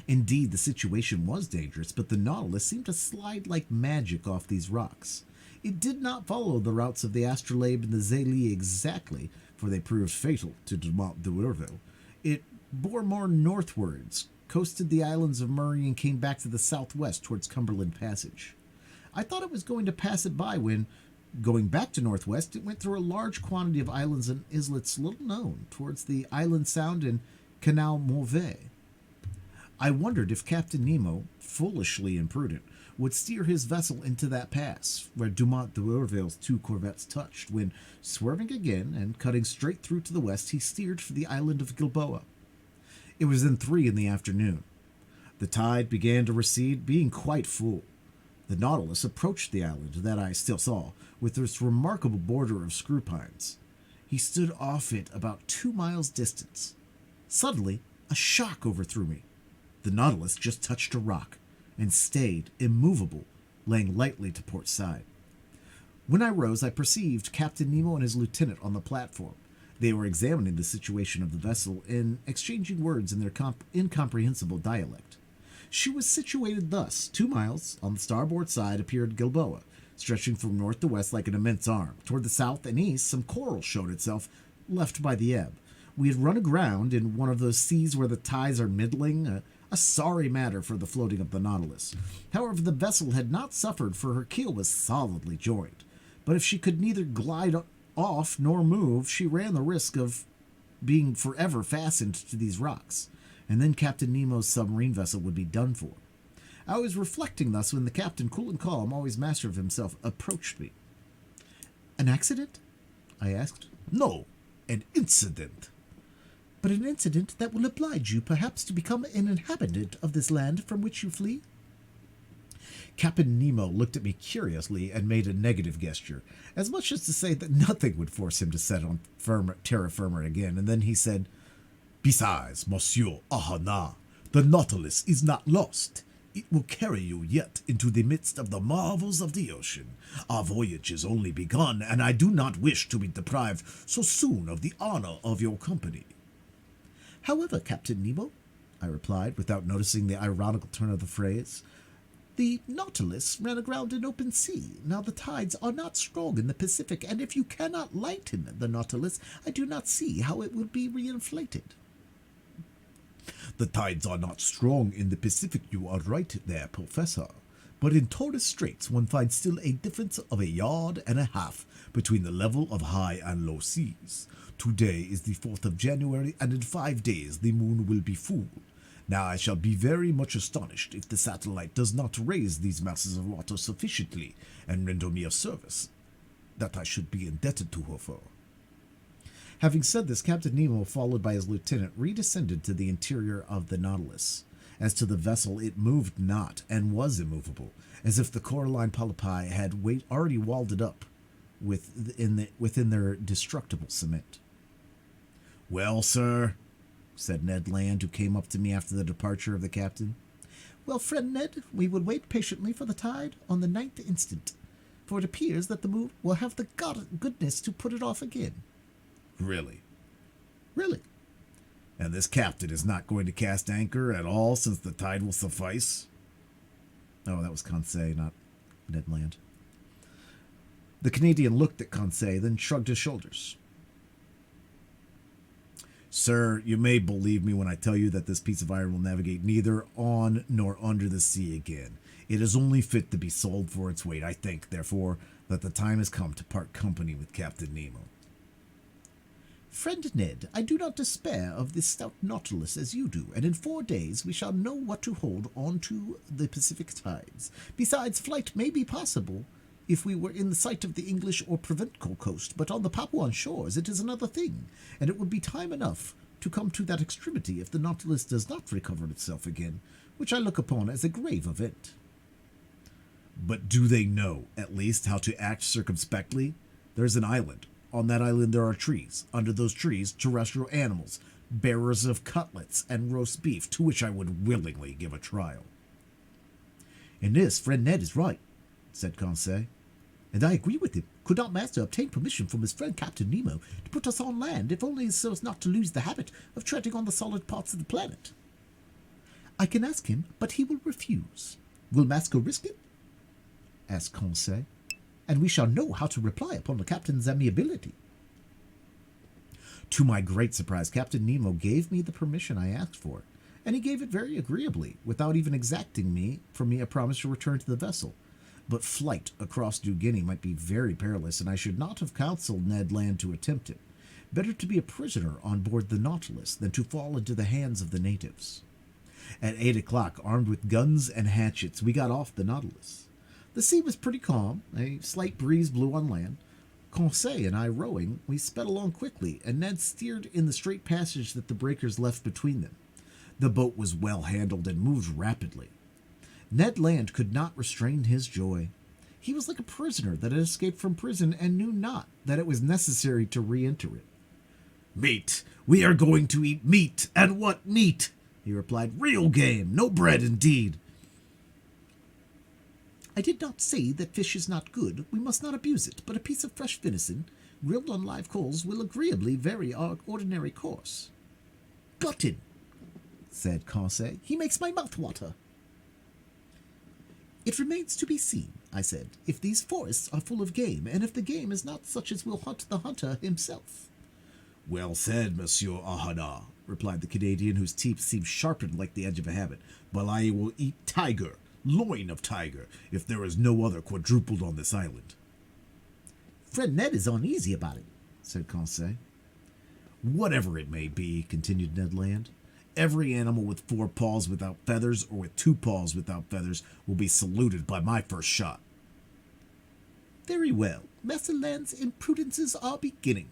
Indeed, the situation was dangerous, but the Nautilus seemed to slide like magic off these rocks. It did not follow the routes of the Astrolabe and the Zélie exactly, for they proved fatal to Dumont d'Urville. It bore more northwards, coasted the islands of Murray, and came back to the southwest towards Cumberland Passage. I thought it was going to pass it by when, going back to northwest, it went through a large quantity of islands and islets little known, towards the Island Sound and Canal Mauvais. I wondered if Captain Nemo, foolishly imprudent, would steer his vessel into that pass, where Dumont d'Urville's 2 corvettes touched, when, swerving again and cutting straight through to the west, he steered for the island of Gilboa. It was then 3 in the afternoon. The tide began to recede, being quite full. The Nautilus approached the island that I still saw, with its remarkable border of screw pines. He stood off it about 2 miles distance. Suddenly, a shock overthrew me. The Nautilus just touched a rock, and stayed immovable, laying lightly to port side. When I rose, I perceived Captain Nemo and his lieutenant on the platform. They were examining the situation of the vessel and exchanging words in their incomprehensible dialect. She was situated thus. 2 miles on the starboard side appeared Gilboa, stretching from north to west like an immense arm. Toward the south and east, some coral showed itself, left by the ebb. We had run aground in one of those seas where the tides are middling, a sorry matter for the floating of the Nautilus. However, the vessel had not suffered, for her keel was solidly joined. But if she could neither glide off nor move, she ran the risk of being forever fastened to these rocks, and then Captain Nemo's submarine vessel would be done for. I was reflecting thus when the captain, cool and calm, always master of himself, approached me. "An accident?" I asked. No, an incident. "But an incident that will oblige you, perhaps, to become an inhabitant of this land from which you flee?" Captain Nemo looked at me curiously and made a negative gesture, as much as to say that nothing would force him to set on terra firma again, and then he said, Besides, Monsieur Ahana, the Nautilus is not lost. It will carry you yet into the midst of the marvels of the ocean. Our voyage is only begun, and I do not wish to be deprived so soon of the honor of your company. "However, Captain Nemo," I replied, without noticing the ironical turn of the phrase, The Nautilus ran aground in open sea. Now the tides are not strong in the Pacific, and if you cannot lighten the Nautilus, I do not see how it will be reinflated. The tides are not strong in the Pacific, you are right there, Professor. But in Torres Straits one finds still a difference of 1.5 yards between the level of high and low seas. Today is the 4th of January, and in 5 days the moon will be full. Now I shall be very much astonished if the satellite does not raise these masses of water sufficiently and render me a service that I should be indebted to her for. Having said this, Captain Nemo, followed by his lieutenant, redescended to the interior of the Nautilus. As to the vessel, it moved not, and was immovable, as if the Coraline polypi had already walled it up within their destructible cement. "Well, sir," said Ned Land, who came up to me after the departure of the captain. "Well, friend Ned, we will wait patiently for the tide on the 9th instant, for it appears that the moon will have the goodness to put it off again." "Really?" "Really." "And this captain is not going to cast anchor at all, since the tide will suffice?" Oh, that was Conseil, not Ned Land. The Canadian looked at Conseil, then shrugged his shoulders. "Sir, you may believe me when I tell you that this piece of iron will navigate neither on nor under the sea again. It is only fit to be sold for its weight. I think, therefore, that the time has come to part company with Captain Nemo." "Friend Ned, I do not despair of this stout Nautilus as you do, and in 4 days we shall know what to hold on to the Pacific tides. Besides, flight may be possible if we were in the sight of the English or Provincial coast, but on the Papuan shores it is another thing, and it would be time enough to come to that extremity if the Nautilus does not recover itself again, which I look upon as a grave event." "But do they know, at least, how to act circumspectly? There's an island. On that island there are trees. Under those trees, terrestrial animals, bearers of cutlets and roast beef, to which I would willingly give a trial." "In this, friend Ned is right," said Conseil, "and I agree with him. Could not master obtain permission from his friend Captain Nemo to put us on land, if only so as not to lose the habit of treading on the solid parts of the planet?" "I can ask him, but he will refuse." "Will Masco risk it?" asked Conseil, "and we shall know how to reply upon the captain's amiability." To my great surprise, Captain Nemo gave me the permission I asked for, and he gave it very agreeably, without even exacting from me a promise to return to the vessel. But flight across New Guinea might be very perilous, and I should not have counseled Ned Land to attempt it. Better to be a prisoner on board the Nautilus than to fall into the hands of the natives. At 8 o'clock, armed with guns and hatchets, we got off the Nautilus. The sea was pretty calm. A slight breeze blew on land. Conseil and I rowing, we sped along quickly, and Ned steered in the straight passage that the breakers left between them. The boat was well handled and moved rapidly. Ned Land could not restrain his joy. He was like a prisoner that had escaped from prison and knew not that it was necessary to re-enter it. "Meat! We are going to eat meat! And what meat?" he replied. "Real game! No bread, indeed!" "I did not say that fish is not good. We must not abuse it, but a piece of fresh venison, grilled on live coals, will agreeably vary our ordinary course." "Glutton," said Conseil. "He makes my mouth water." "It remains to be seen," I said, "if these forests are full of game, and if the game is not such as will hunt the hunter himself." "Well said, Monsieur Ahana," replied the Canadian, whose teeth seemed sharpened like the edge of a habit. "But I will eat tiger, loin of tiger, if there is no other quadrupled on this island." "Friend Ned is uneasy about it," said Conseil. "Whatever it may be," continued Ned Land, "every animal with 4 paws without feathers, or with 2 paws without feathers, will be saluted by my first shot." "Very well. Master Land's imprudences are beginning."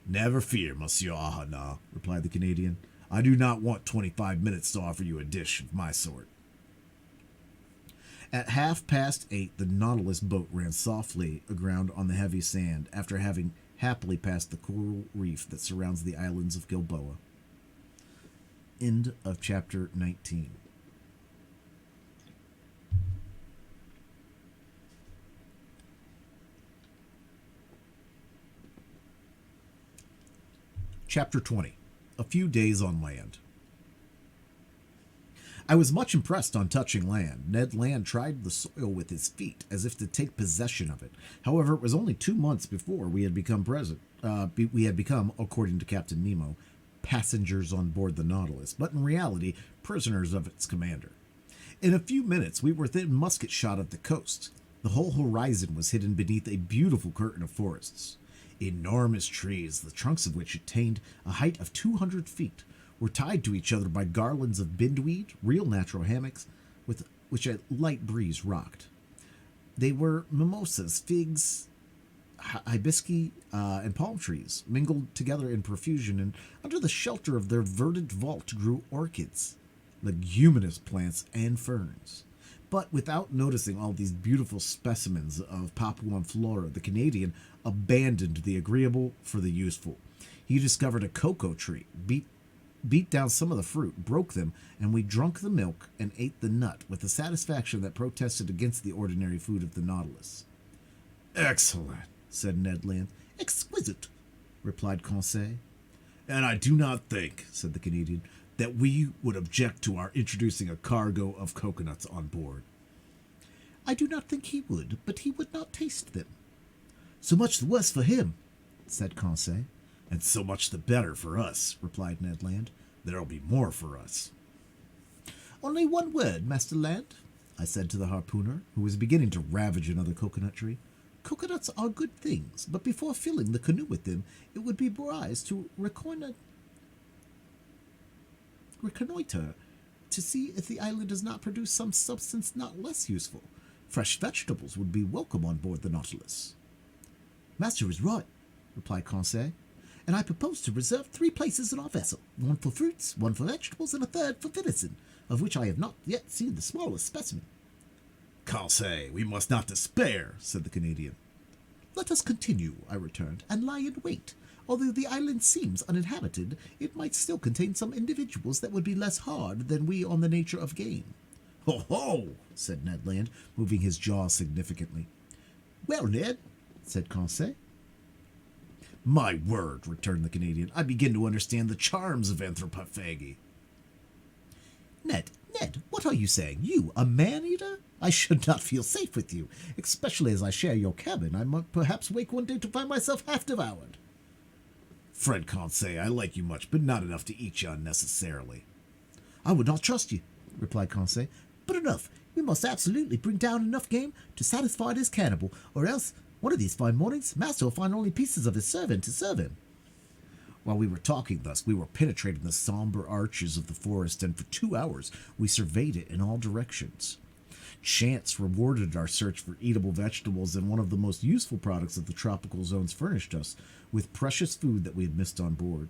"Never fear, Monsieur Ahana," replied the Canadian. "I do not want 25 minutes to offer you a dish of my sort." At 8:30, the Nautilus boat ran softly aground on the heavy sand, after having happily passed the coral reef that surrounds the islands of Gilboa. End of chapter 19. Chapter 20. A few days on land. I was much impressed on touching land. Ned Land tried the soil with his feet, as if to take possession of it. However, it was only 2 months before we had become according to Captain Nemo, passengers on board the Nautilus, but in reality, prisoners of its commander. In a few minutes, we were within musket shot of the coast. The whole horizon was hidden beneath a beautiful curtain of forests. Enormous trees, the trunks of which attained a height of 200 feet, were tied to each other by garlands of bindweed, real natural hammocks, with which a light breeze rocked. They were mimosas, figs, hibiscus, and palm trees, mingled together in profusion, and under the shelter of their verdant vault grew orchids, leguminous plants, and ferns. But without noticing all these beautiful specimens of Papuan flora, the Canadian abandoned the agreeable for the useful. He discovered a cocoa tree, beat down some of the fruit, broke them, and we drank the milk and ate the nut with a satisfaction that protested against the ordinary food of the Nautilus. Excellent, said Ned Land. Exquisite, replied Conseil. and I do not think, said the Canadian, that we would object to our introducing a cargo of coconuts on board. I do not think he would, but he would not taste them. So much the worse for him, said Conseil. And so much the better for us, replied Ned Land. There'll be more for us. Only one word, Master Land, I said to the harpooner, who was beginning to ravage another coconut tree. Coconuts are good things, but before filling the canoe with them, it would be wise to reconnoiter to see if the island does not produce some substance not less useful. Fresh vegetables would be welcome on board the Nautilus. Master is right, replied Conseil, and I propose to reserve 3 places in our vessel, one for fruits, one for vegetables, and a third for venison, of which I have not yet seen the smallest specimen. Conseil, we must not despair, said the Canadian. Let us continue, I returned, and lie in wait. Although the island seems uninhabited, it might still contain some individuals that would be less hard than we on the nature of game. Ho ho, said Ned Land, moving his jaw significantly. Well, Ned, said Conseil. My word, returned the Canadian, I begin to understand the charms of anthropophagy. Ned, what are you saying? You, a man-eater? I should not feel safe with you, especially as I share your cabin. I might perhaps wake one day to find myself half devoured. Friend Conseil, I like you much, but not enough to eat you unnecessarily. I would not trust you, replied Conseil. But enough. We must absolutely bring down enough game to satisfy this cannibal, or else, one of these fine mornings, Master will find only pieces of his servant to serve him. While we were talking thus, we were penetrating the somber arches of the forest, and for 2 hours we surveyed it in all directions. Chance rewarded our search for eatable vegetables, and one of the most useful products of the tropical zones furnished us with precious food that we had missed on board.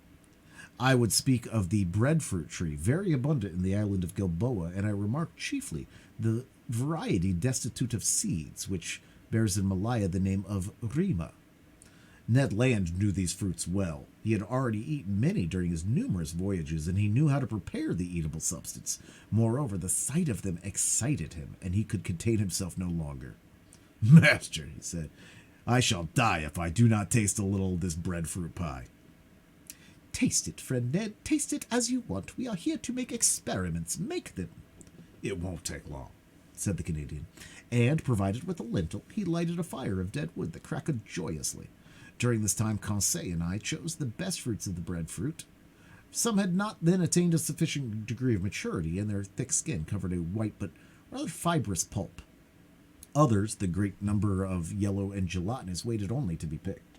I would speak of the breadfruit tree, very abundant in the island of Gilboa, and I remarked chiefly the variety destitute of seeds, which bears in Malaya the name of rima. Ned Land knew these fruits well. He had already eaten many during his numerous voyages, and he knew how to prepare the eatable substance. Moreover, the sight of them excited him, and he could contain himself no longer. Master, he said, I shall die if I do not taste a little of this breadfruit pie. Taste it, friend Ned. Taste it as you want. We are here to make experiments. Make them. It won't take long, said the Canadian, and, provided with a lintel, he lighted a fire of dead wood that crackled joyously. During this time, Conseil and I chose the best fruits of the breadfruit. Some had not then attained a sufficient degree of maturity, and their thick skin covered a white but rather fibrous pulp. Others, the great number of yellow and gelatinous, waited only to be picked.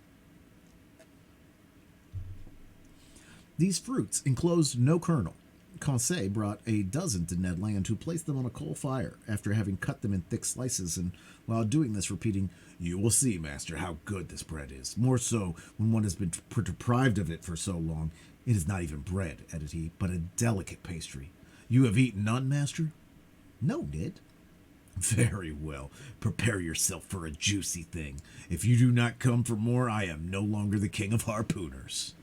These fruits enclosed no kernel. Conseil brought a dozen to Ned Land, who placed them on a coal fire, after having cut them in thick slices, and while doing this repeating, You will see, master, how good this bread is. More so when one has been deprived of it for so long. It is not even bread, added he, but a delicate pastry. You have eaten none, master? No, Ned. Very well. Prepare yourself for a juicy thing. If you do not come for more, I am no longer the king of harpooners.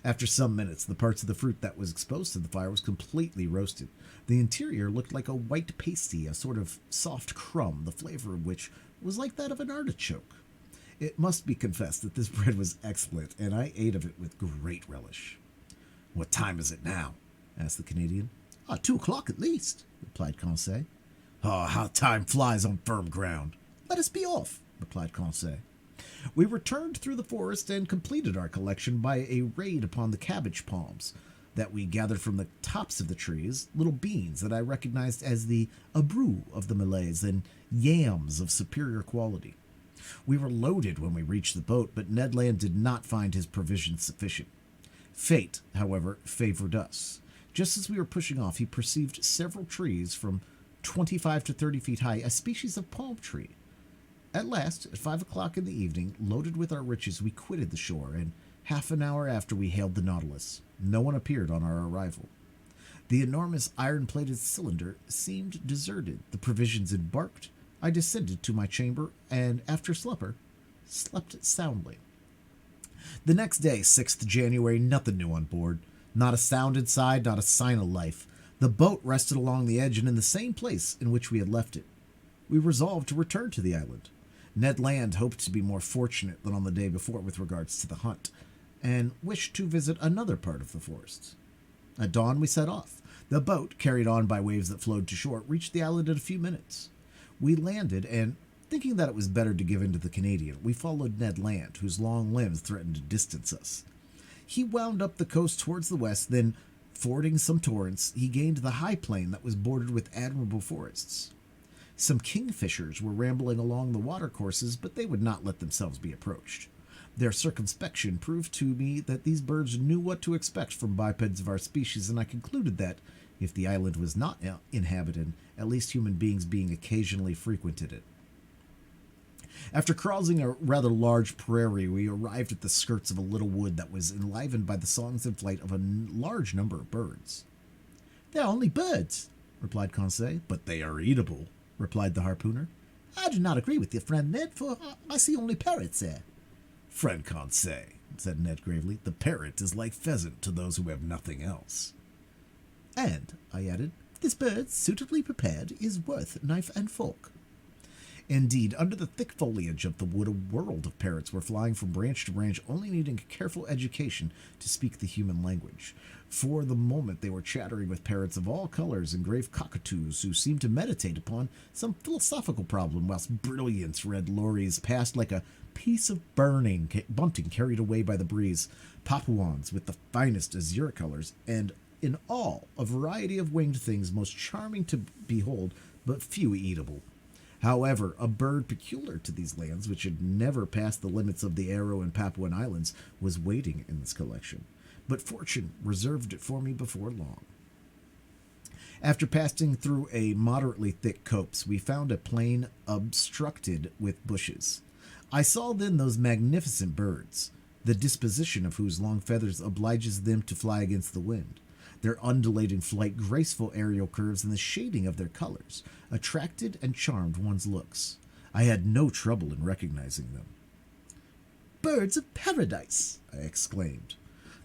After some minutes, the parts of the fruit that was exposed to the fire was completely roasted. The interior looked like a white pasty, a sort of soft crumb, the flavor of which was like that of an artichoke. It must be confessed that this bread was excellent, and I ate of it with great relish. What time is it now? Asked the Canadian. 2 o'clock at least, replied Conseil. Oh, how time flies on firm ground. Let us be off, replied Conseil. We returned through the forest and completed our collection by a raid upon the cabbage palms that we gathered from the tops of the trees, little beans that I recognized as the abrou of the Malays and yams of superior quality. We were loaded when we reached the boat, but Ned Land did not find his provisions sufficient. Fate, however, favored us. Just as we were pushing off, he perceived several trees from 25 to 30 feet high, a species of palm tree. At last, at 5 o'clock in the evening, loaded with our riches, we quitted the shore, and half an hour after we hailed the Nautilus. No one appeared on our arrival. The enormous iron-plated cylinder seemed deserted. The provisions embarked. I descended to my chamber, and after supper, slept soundly. The next day, 6th January, nothing new on board. Not a sound inside, not a sign of life. The boat rested along the edge and in the same place in which we had left it. We resolved to return to the island. Ned Land hoped to be more fortunate than on the day before with regards to the hunt, and wished to visit another part of the forests. At dawn, we set off. The boat, carried on by waves that flowed to shore, reached the island in a few minutes. We landed, and, thinking that it was better to give in to the Canadian, we followed Ned Land, whose long limbs threatened to distance us. He wound up the coast towards the west, then, fording some torrents, he gained the high plain that was bordered with admirable forests. Some kingfishers were rambling along the watercourses, but they would not let themselves be approached. Their circumspection proved to me that these birds knew what to expect from bipeds of our species, and I concluded that, if the island was not inhabited, at least human beings being occasionally frequented it. After crossing a rather large prairie, we arrived at the skirts of a little wood that was enlivened by the songs and flight of a large number of birds. "They are only birds," replied Conseil. But they are eatable, replied the harpooner. "I do not agree with your friend Ned, for I see only parrots there." Friend Conseil, said Ned gravely, the parrot is like pheasant to those who have nothing else. "And," I added, "this bird, suitably prepared, is worth knife and fork." Indeed, under the thick foliage of the wood, a world of parrots were flying from branch to branch, only needing a careful education to speak the human language. For the moment they were chattering with parrots of all colors and grave cockatoos who seemed to meditate upon some philosophical problem, whilst brilliant red lories passed like a piece of bunting carried away by the breeze, Papuans with the finest azure colors, and in all a variety of winged things most charming to behold, but few eatable. However, a bird peculiar to these lands, which had never passed the limits of the Aru and Papuan Islands, was waiting in this collection, but fortune reserved it for me before long. After passing through a moderately thick copse, we found a plain obstructed with bushes. I saw then those magnificent birds, the disposition of whose long feathers obliges them to fly against the wind. Their undulating flight, graceful aerial curves, and the shading of their colors attracted and charmed one's looks. I had no trouble in recognizing them. "Birds of paradise!" I exclaimed.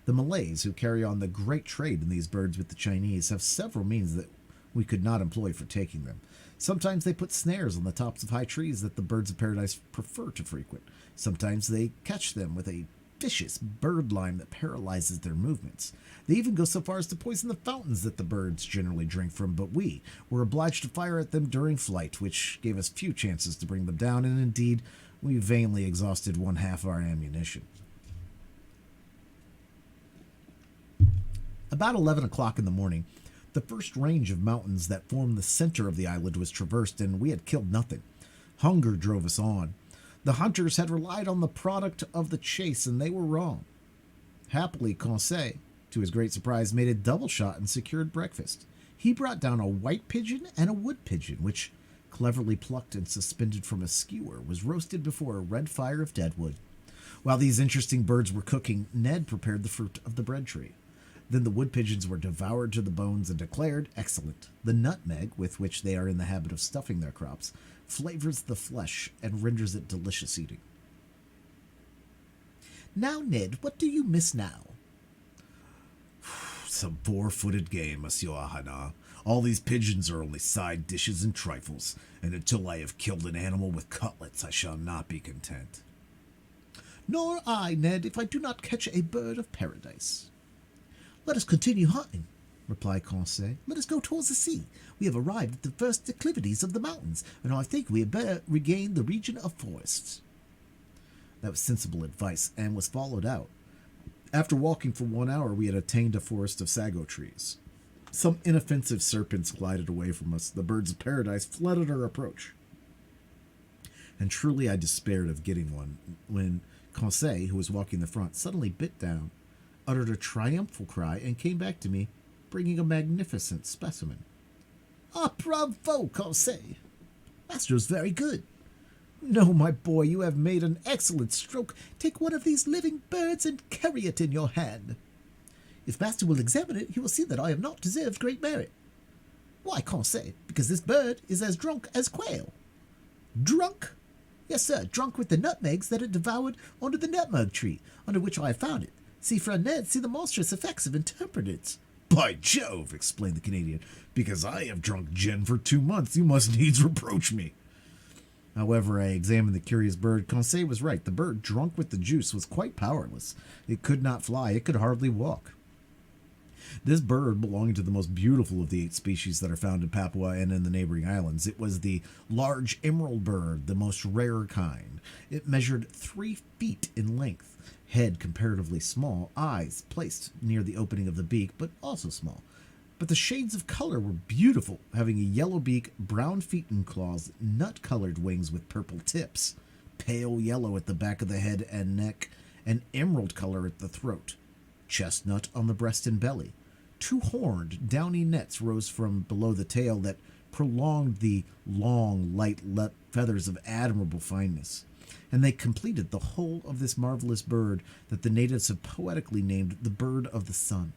The Malays, who carry on the great trade in these birds with the Chinese, have several means that we could not employ for taking them. Sometimes they put snares on the tops of high trees that the birds of paradise prefer to frequent. Sometimes they catch them with a vicious bird lime that paralyzes their movements. They even go so far as to poison the fountains that the birds generally drink from, but we were obliged to fire at them during flight, which gave us few chances to bring them down, and indeed we vainly exhausted one half our ammunition. About 11 o'clock in the morning, the first range of mountains that formed the center of the island was traversed, and we had killed nothing. Hunger drove us on. The hunters had relied on the product of the chase, and they were wrong. Happily, Conseil, to his great surprise, made a double shot and secured breakfast. He brought down a white pigeon and a wood pigeon, which, cleverly plucked and suspended from a skewer, was roasted before a red fire of deadwood. While these interesting birds were cooking, Ned prepared the fruit of the bread tree. Then the wood pigeons were devoured to the bones and declared excellent. The nutmeg, with which they are in the habit of stuffing their crops, flavors the flesh and renders it delicious eating. "Now, Ned, what do you miss now?" Some four-footed game, Monsieur Ahana. All these pigeons are only side dishes and trifles, and until I have killed an animal with cutlets, I shall not be content. "Nor I, Ned, if I do not catch a bird of paradise." "Let us continue hunting," replied Conseil. Let us go towards the sea. We have arrived at the first declivities of the mountains, and I think we had better regain the region of forests. That was sensible advice, and was followed out. After walking for 1 hour, we had attained a forest of sago trees. Some inoffensive serpents glided away from us. The birds of paradise fled at our approach. And truly I despaired of getting one, when Conseil, who was walking the front, suddenly bit down, uttered a triumphal cry, and came back to me, bringing a magnificent specimen. Ah, bravo, Conseil! Master is very good. No, my boy, you have made an excellent stroke. Take one of these living birds and carry it in your hand. If master will examine it, he will see that I have not deserved great merit. Why, Conseil, because this bird is as drunk as quail. Drunk? Yes, sir, drunk with the nutmegs that it devoured under the nutmeg tree, under which I have found it. See, friend Ned, see the monstrous effects of interpreters. By Jove, explained the Canadian, because I have drunk gin for 2 months, you must needs reproach me. However, I examined the curious bird. Conseil was right. The bird, drunk with the juice, was quite powerless. It could not fly. It could hardly walk. This bird belonged to the most beautiful of the 8 species that are found in Papua and in the neighboring islands. It was the large emerald bird, the most rare kind. It measured 3 feet in length, head comparatively small, eyes placed near the opening of the beak, but also small. But the shades of color were beautiful, having a yellow beak, brown feet and claws, nut-colored wings with purple tips, pale yellow at the back of the head and neck, and emerald color at the throat, chestnut on the breast and belly. 2 horned, downy nets rose from below the tail that prolonged the long, light feathers of admirable fineness, and they completed the whole of this marvelous bird that the natives have poetically named the Bird of the Sun.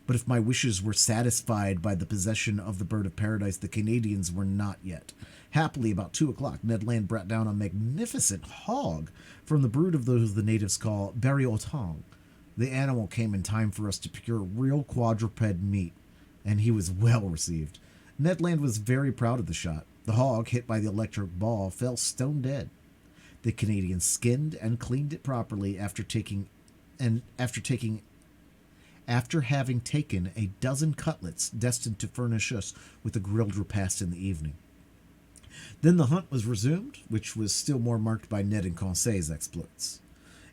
But if my wishes were satisfied by the possession of the bird of paradise, the Canadians were not yet. Happily, about 2 o'clock, Ned Land brought down a magnificent hog from the brood of those the natives call berry-o-tong. The animal came in time for us to procure real quadruped meat, and he was well received. Ned Land was very proud of the shot. The hog, hit by the electric ball, fell stone dead. The Canadians skinned and cleaned it properly after having taken a dozen cutlets destined to furnish us with a grilled repast in the evening. Then the hunt was resumed, which was still more marked by Ned and Conseil's exploits.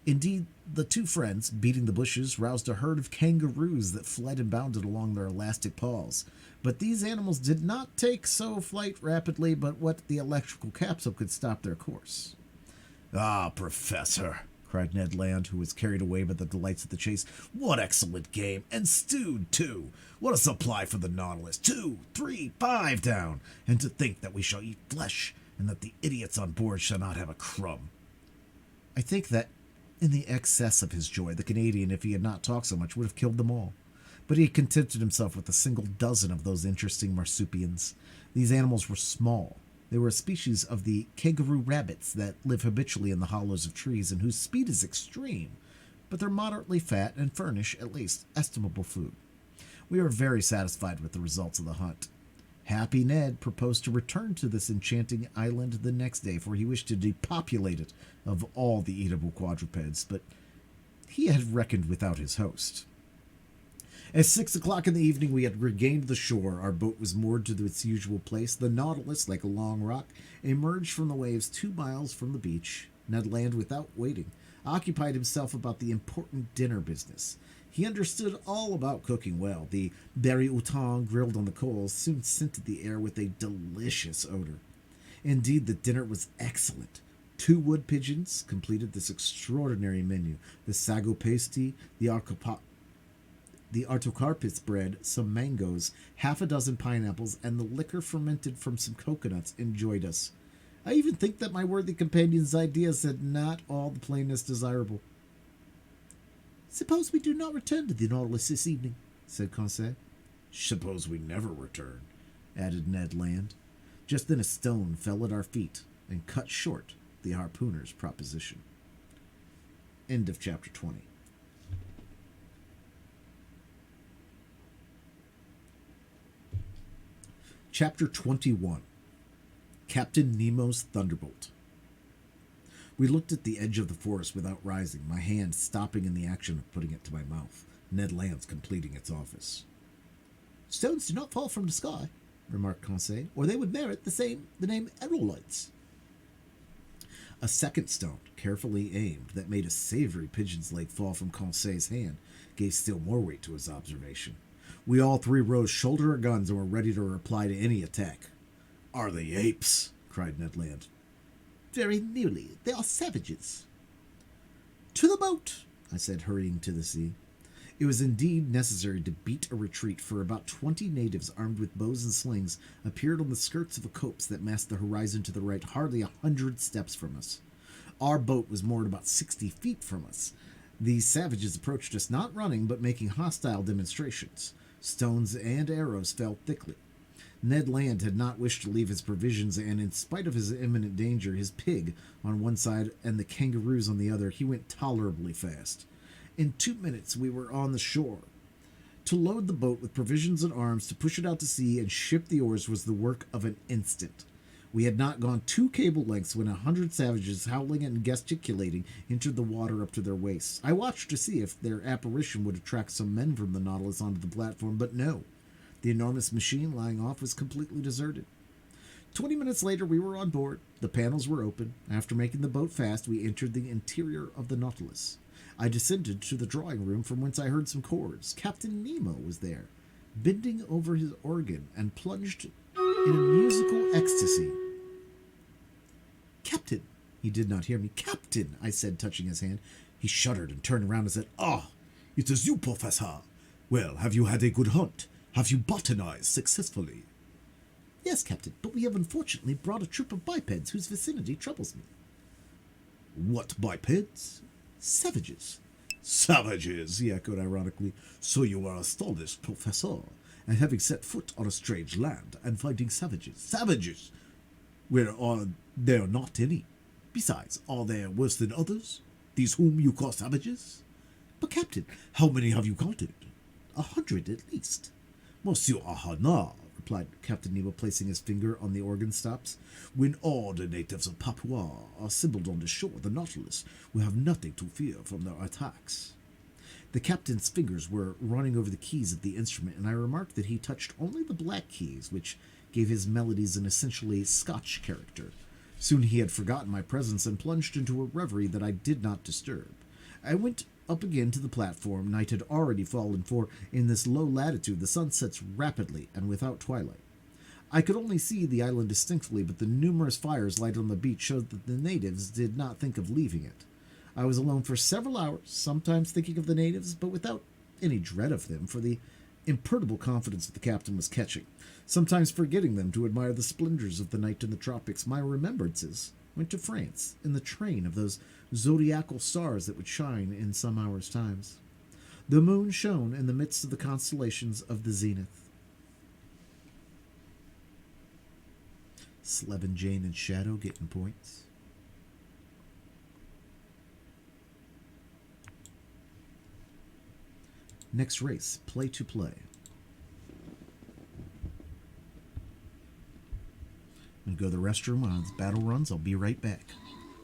Indeed, the 2 friends, beating the bushes, roused a herd of kangaroos that fled and bounded along their elastic paws. But these animals did not take so flight rapidly, but what the electrical capsule could stop their course. Ah, Professor, cried Ned Land, who was carried away by the delights of the chase. What excellent game! And stewed, too! What a supply for the Nautilus! 2, 3, 5 down! And to think that we shall eat flesh, and that the idiots on board shall not have a crumb. I think that, in the excess of his joy, the Canadian, if he had not talked so much, would have killed them all. But he had contented himself with a single dozen of those interesting marsupials. These animals were small. They were a species of the kangaroo rabbits that live habitually in the hollows of trees and whose speed is extreme, but they're moderately fat and furnish, at least, estimable food. We were very satisfied with the results of the hunt. Happy Ned proposed to return to this enchanting island the next day, for he wished to depopulate it of all the eatable quadrupeds, but he had reckoned without his host. At 6 o'clock in the evening, we had regained the shore. Our boat was moored to its usual place. The Nautilus, like a long rock, emerged from the waves 2 miles from the beach. Ned Land, without waiting, occupied himself about the important dinner business. He understood all about cooking well. The berry-outang grilled on the coals soon scented the air with a delicious odor. Indeed, the dinner was excellent. 2 wood pigeons completed this extraordinary menu. The sago pasty, the artocarpus bread, some mangoes, half a dozen pineapples, and the liquor fermented from some coconuts enjoyed us. I even think that my worthy companion's ideas had not all the plainness desirable. Suppose we do not return to the Nautilus this evening, said Conseil. Suppose we never return, added Ned Land. Just then a stone fell at our feet and cut short the harpooner's proposition. End of chapter 20. Chapter 21. Captain Nemo's Thunderbolt. We looked at the edge of the forest without rising, my hand stopping in the action of putting it to my mouth, Ned Land's completing its office. Stones do not fall from the sky, remarked Conseil, or they would merit the name aerolites. A second stone, carefully aimed, that made a savory pigeon's leg fall from Conseil's hand, gave still more weight to his observation. We all three rose, shouldered our guns, and were ready to reply to any attack. Are they apes? Cried Ned Land. Very nearly. They are savages. To the boat, I said, hurrying to the sea. It was indeed necessary to beat a retreat, for about 20 natives armed with bows and slings appeared on the skirts of a copse that masked the horizon to the right, hardly 100 steps from us. Our boat was moored about 60 feet from us. These savages approached us not running, but making hostile demonstrations. Stones and arrows fell thickly. Ned Land had not wished to leave his provisions, and in spite of his imminent danger, his pig on one side and the kangaroos on the other, he went tolerably fast. In 2 minutes we were on the shore. To load the boat with provisions and arms, to push it out to sea, and ship the oars was the work of an instant. We had not gone 2 cable lengths when 100 savages, howling and gesticulating, entered the water up to their waists. I watched to see if their apparition would attract some men from the Nautilus onto the platform, but no. The enormous machine lying off was completely deserted. 20 minutes later we were on board. The panels were open. After making the boat fast, we entered the interior of the Nautilus. I descended to the drawing room, from whence I heard some chords. Captain Nemo was there, bending over his organ and plunged in a musical ecstasy. Captain! He did not hear me. Captain! I said, touching his hand. He shuddered and turned around and said, Ah, it is you, Professor. Well, have you had a good hunt? Have you botanized successfully? Yes, Captain, but we have unfortunately brought a troop of bipeds whose vicinity troubles me. What bipeds? Savages. Savages, he echoed ironically. So you are astonished, Professor, at having set foot on a strange land and finding savages. Savages! Where are there not any? Besides, are there worse than others? These whom you call savages? But, Captain, how many have you counted? 100 at least. Monsieur Ahana, replied Captain Nemo, placing his finger on the organ stops. When all the natives of Papua are assembled on the shore, the Nautilus will have nothing to fear from their attacks. The captain's fingers were running over the keys of the instrument, and I remarked that he touched only the black keys, which gave his melodies an essentially Scotch character. Soon he had forgotten my presence and plunged into a reverie that I did not disturb. I went up again to the platform. Night had already fallen, for in this low latitude the sun sets rapidly and without twilight. I could only see the island distinctly, but the numerous fires lighted on the beach showed that the natives did not think of leaving it. I was alone for several hours, sometimes thinking of the natives, but without any dread of them, for the imperturbable confidence that the captain was catching, sometimes forgetting them to admire the splendors of the night in the tropics. My remembrances went to France in the train of those zodiacal stars that would shine in some hours' times. The moon shone in the midst of the constellations of the zenith. Slevin, Jane, and Shadow getting points. Next race, play to play. I'm going to go to the restroom while it's battle runs. I'll be right back.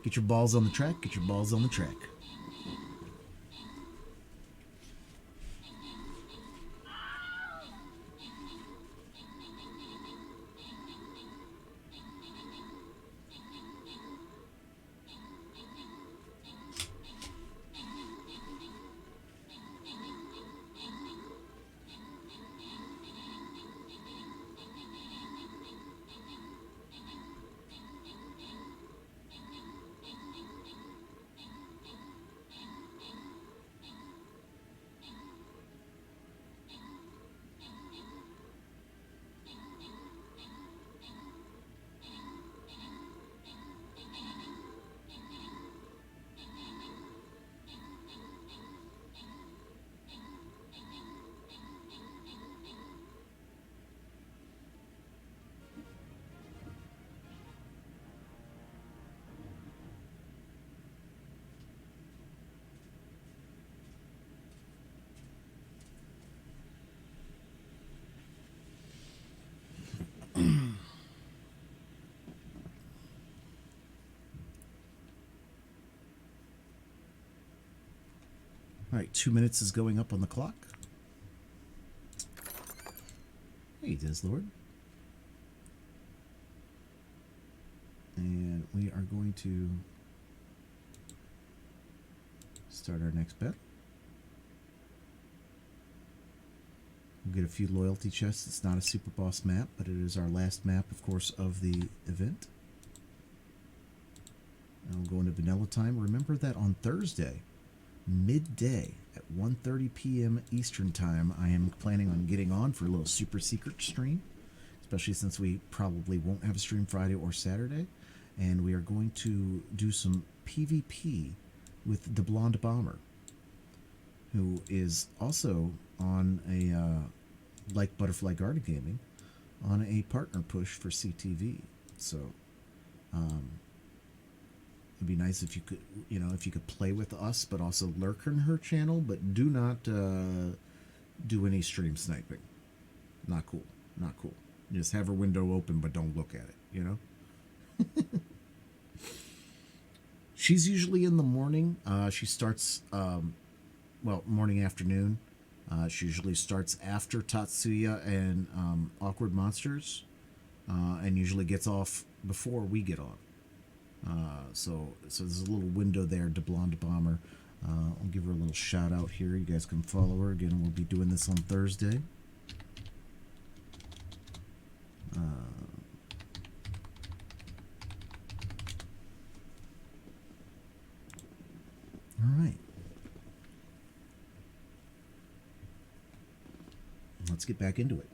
Get your balls on the track. Get your balls on the track. All right, 2 minutes is going up on the clock. Hey, Dislord. And we are going to start our next bet. We'll get a few loyalty chests. It's not a super boss map, but it is our last map, of course, of the event. And we'll go into vanilla time. Remember that on Thursday, midday at 1:30 p.m. Eastern time, I am planning on getting on for a little super secret stream, especially since we probably won't have a stream Friday or Saturday. And we are going to do some PvP with the Blonde Bomber, who is also on a, like Butterfly Garden Gaming, on a partner push for CTV. So, it'd be nice if you could, if you could play with us, but also lurk in her channel, but do not do any stream sniping. Not cool. Not cool. Just have her window open, but don't look at it, She's usually in the morning. She starts, morning, afternoon. She usually starts after Tatsuya and Awkward Monsters, and usually gets off before we get on. So there's a little window there to Blonde Bomber. I'll give her a little shout out here. You guys can follow her. Again, we'll be doing this on Thursday. All right. Let's get back into it.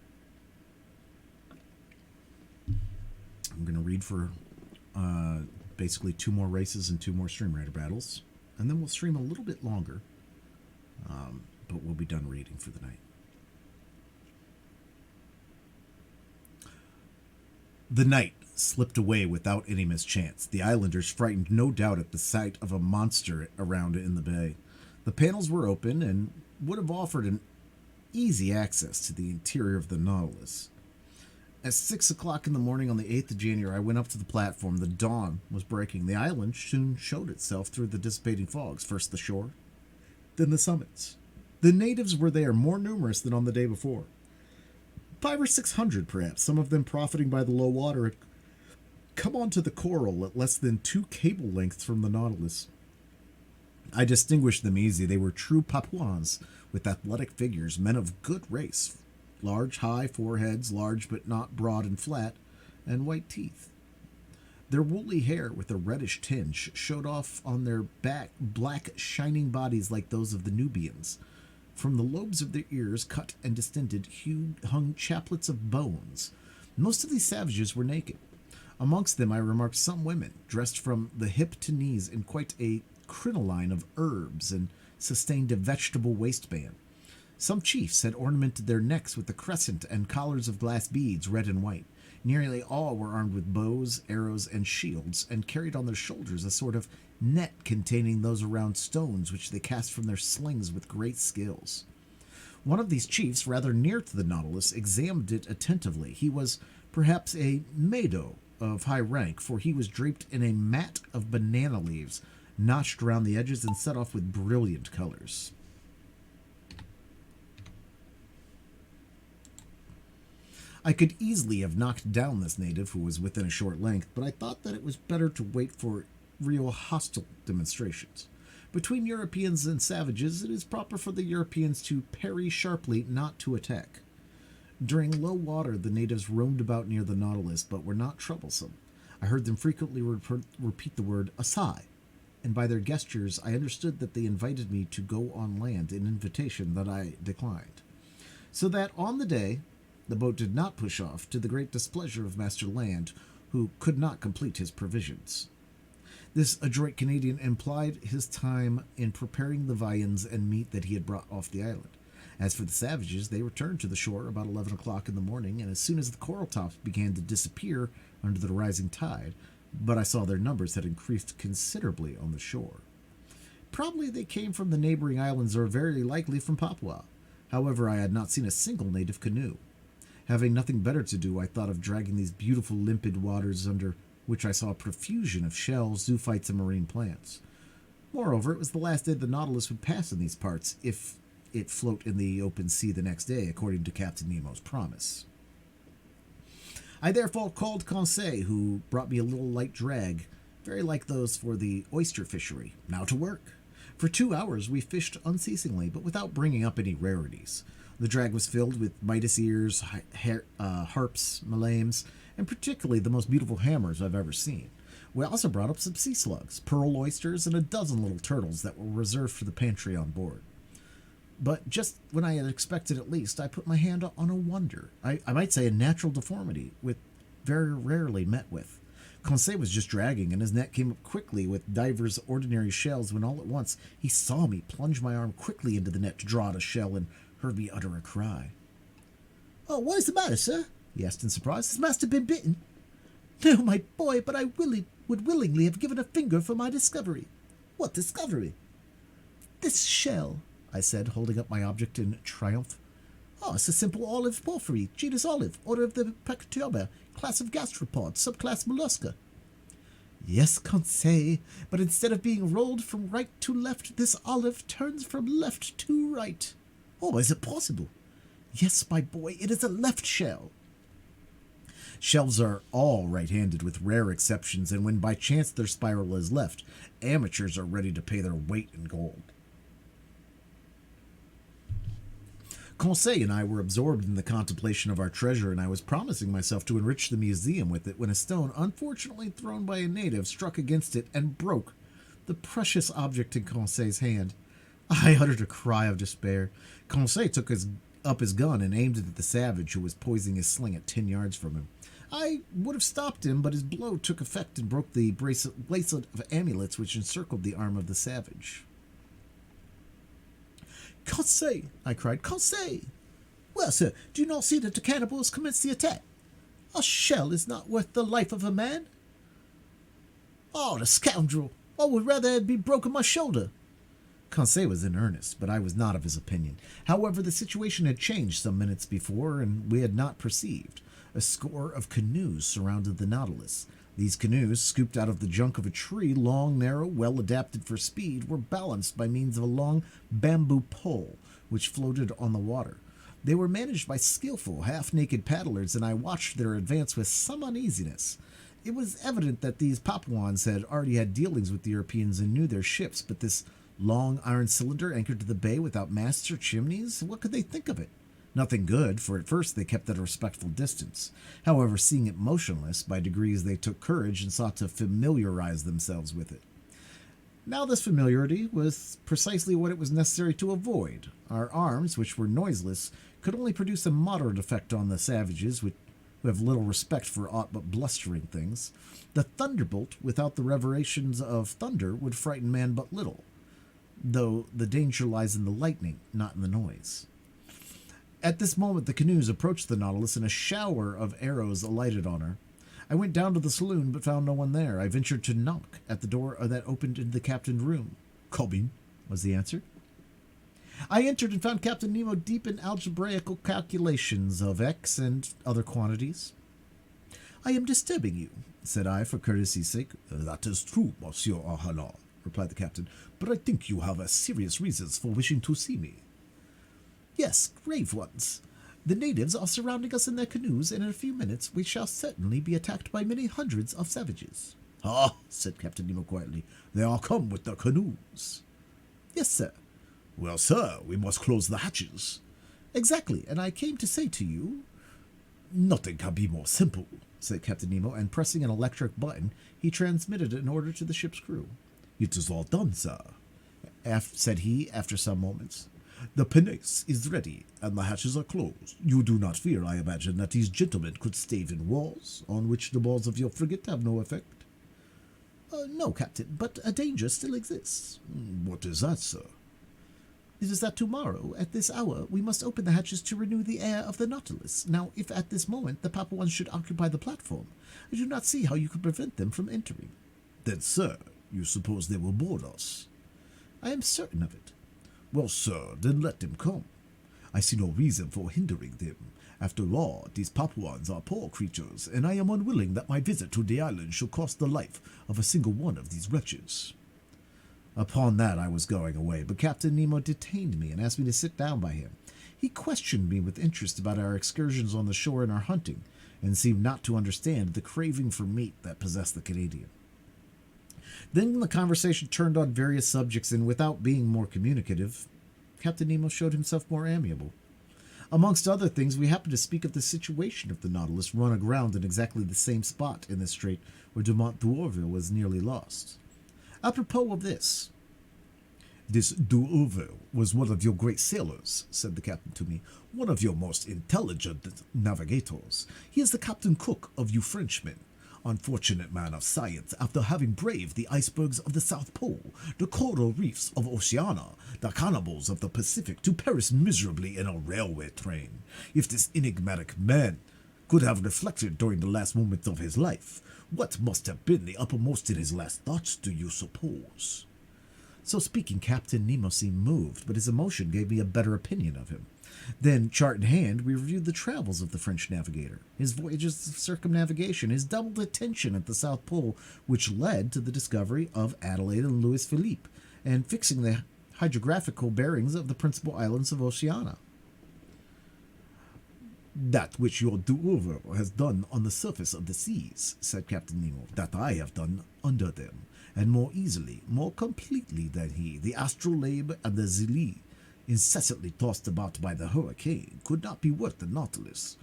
I'm going to read for basically 2 more races and 2 more Stream Rider battles. And then we'll stream a little bit longer. But we'll be done reading for the night. The night slipped away without any mischance. The islanders frightened no doubt at the sight of a monster around in the bay. The panels were open and would have offered an easy access to the interior of the Nautilus. At 6 o'clock in the morning on the 8th of January, I went up to the platform. The dawn was breaking. The island soon showed itself through the dissipating fogs. First the shore, then the summits. The natives were there, more numerous than on the day before. 500 or 600, perhaps, some of them profiting by the low water, had come onto the coral at less than 2 cable lengths from the Nautilus. I distinguished them easy. They were true Papuans, with athletic figures, men of good race, large, high foreheads, large but not broad and flat, and white teeth. Their woolly hair, with a reddish tinge, showed off on their back black, shining bodies like those of the Nubians. From the lobes of their ears, cut and distended, hung chaplets of bones. Most of these savages were naked. Amongst them I remarked some women, dressed from the hip to knees in quite a crinoline of herbs, and sustained a vegetable waistband. Some chiefs had ornamented their necks with a crescent and collars of glass beads, red and white. Nearly all were armed with bows, arrows, and shields, and carried on their shoulders a sort of net containing those round stones which they cast from their slings with great skills. One of these chiefs, rather near to the Nautilus, examined it attentively. He was perhaps a Mado of high rank, for he was draped in a mat of banana leaves, notched around the edges and set off with brilliant colors. I could easily have knocked down this native who was within a short length, but I thought that it was better to wait for real hostile demonstrations. Between Europeans and savages, it is proper for the Europeans to parry sharply, not to attack. During low water, the natives roamed about near the Nautilus, but were not troublesome. I heard them frequently repeat the word "Asai," and by their gestures I understood that they invited me to go on land, an invitation that I declined. So that on the day, the boat did not push off, to the great displeasure of Master Land, who could not complete his provisions. This adroit Canadian employed his time in preparing the viands and meat that he had brought off the island. As for the savages, they returned to the shore about 11 o'clock in the morning, and as soon as the coral tops began to disappear under the rising tide, but I saw their numbers had increased considerably on the shore. Probably they came from the neighboring islands, or very likely from Papua. However, I had not seen a single native canoe. Having nothing better to do, I thought of dragging these beautiful limpid waters, under which I saw a profusion of shells, zoophytes, and marine plants. Moreover, it was the last day the Nautilus would pass in these parts, if it float in the open sea the next day, according to Captain Nemo's promise. I therefore called Conseil, who brought me a little light drag, very like those for the oyster fishery. Now to work. For 2 hours we fished unceasingly, but without bringing up any rarities. The drag was filled with Midas ears, harps, malames, and particularly the most beautiful hammers I've ever seen. We also brought up some sea slugs, pearl oysters, and a dozen little turtles that were reserved for the pantry on board. But just when I had expected at least, I put my hand on a wonder. I might say a natural deformity, with very rarely met with. Conseil was just dragging, and his net came up quickly with divers ordinary shells when all at once he saw me plunge my arm quickly into the net to draw out a shell and heard me utter a cry. "Oh, what is the matter, sir?" he asked in surprise. "Has master been bitten?" "No, my boy, but I would willingly have given a finger for my discovery." "What discovery?" "This shell," I said, holding up my object in triumph. "Oh, it's a simple olive porphyry, genus olive, order of the Pachyturba, class of gastropods, subclass mollusca." "Yes, Conseil, but instead of being rolled from right to left, this olive turns from left to right." "Oh, is it possible?" "Yes, my boy, it is a left shell." Shells are all right-handed with rare exceptions, and when by chance their spiral is left, amateurs are ready to pay their weight in gold. Conseil and I were absorbed in the contemplation of our treasure, and I was promising myself to enrich the museum with it when a stone, unfortunately thrown by a native, struck against it and broke the precious object in Conseil's hand. I uttered a cry of despair. Conseil took up his gun and aimed it at the savage who was poising his sling at 10 yards from him. I would have stopped him, but his blow took effect and broke the bracelet of amulets which encircled the arm of the savage. "Conseil!" I cried. "Conseil!" "Well, sir, do you not see that the cannibals commenced the attack? A shell is not worth the life of a man." "Oh, the scoundrel! I would rather it had been broken my shoulder." Conseil was in earnest, but I was not of his opinion. However, the situation had changed some minutes before, and we had not perceived. A score of canoes surrounded the Nautilus. These canoes, scooped out of the junk of a tree, long, narrow, well adapted for speed, were balanced by means of a long bamboo pole, which floated on the water. They were managed by skillful, half-naked paddlers, and I watched their advance with some uneasiness. It was evident that these Papuans had already had dealings with the Europeans and knew their ships, but this long iron cylinder anchored to the bay without masts or chimneys, what could they think of it? Nothing good, for at first they kept at a respectful distance. However, seeing it motionless, by degrees they took courage and sought to familiarize themselves with it. Now this familiarity was precisely what it was necessary to avoid. Our arms, which were noiseless, could only produce a moderate effect on the savages, who have little respect for aught but blustering things. The thunderbolt, without the reverberations of thunder, would frighten man but little, though the danger lies in the lightning, not in the noise. At this moment the canoes approached the Nautilus, and a shower of arrows alighted on her. I went down to the saloon, but found no one there. I ventured to knock at the door that opened into the captain's room. "Coming," was the answer. I entered and found Captain Nemo deep in algebraical calculations of x and other quantities. "I am disturbing you," said I, for courtesy's sake. "That is true, Monsieur Arhala," replied the captain, "but I think you have serious reasons for wishing to see me." "Yes, grave ones. The natives are surrounding us in their canoes, and in a few minutes we shall certainly be attacked by many hundreds of savages." "Ah," said Captain Nemo quietly, "they are come with the canoes." "Yes, sir." "Well, sir, we must close the hatches." "Exactly, and I came to say to you—" "Nothing can be more simple," said Captain Nemo, and pressing an electric button, he transmitted an order to the ship's crew. "It is all done, sir," said he after some moments. "The pinnace is ready, and the hatches are closed. You do not fear, I imagine, that these gentlemen could stave in walls, on which the balls of your frigate have no effect?" "No, Captain, but a danger still exists." "What is that, sir?" "It is that tomorrow, at this hour, we must open the hatches to renew the air of the Nautilus. Now, if at this moment the Papuans should occupy the platform, I do not see how you could prevent them from entering." "Then, sir, you suppose they will board us?" "I am certain of it." "Well, sir, then let them come. I see no reason for hindering them. After all, these Papuans are poor creatures, and I am unwilling that my visit to the island should cost the life of a single one of these wretches." Upon that I was going away, but Captain Nemo detained me and asked me to sit down by him. He questioned me with interest about our excursions on the shore and our hunting, and seemed not to understand the craving for meat that possessed the Canadian. Then the conversation turned on various subjects, and without being more communicative, Captain Nemo showed himself more amiable. Amongst other things, we happened to speak of the situation of the Nautilus run aground in exactly the same spot in the strait where Dumont d'Urville was nearly lost. Apropos of this, "This d'Urville was one of your great sailors," said the captain to me, "one of your most intelligent navigators. He is the Captain Cook of you Frenchmen. Unfortunate man of science, after having braved the icebergs of the South Pole, the coral reefs of Oceania, the cannibals of the Pacific, to perish miserably in a railway train. If this enigmatic man could have reflected during the last moments of his life, what must have been the uppermost in his last thoughts, do you suppose?" So speaking, Captain Nemo seemed moved, but his emotion gave me a better opinion of him. Then, chart in hand, we reviewed the travels of the French navigator, his voyages of circumnavigation, his double detention at the South Pole, which led to the discovery of Adelaide and Louis Philippe, and fixing the hydrographical bearings of the principal islands of Oceania. "That which your d'Urville has done on the surface of the seas," said Captain Nemo, "that I have done under them, and more easily, more completely than he. The Astrolabe and the Zélie, incessantly tossed about by the hurricane, could not be worth the Nautilus.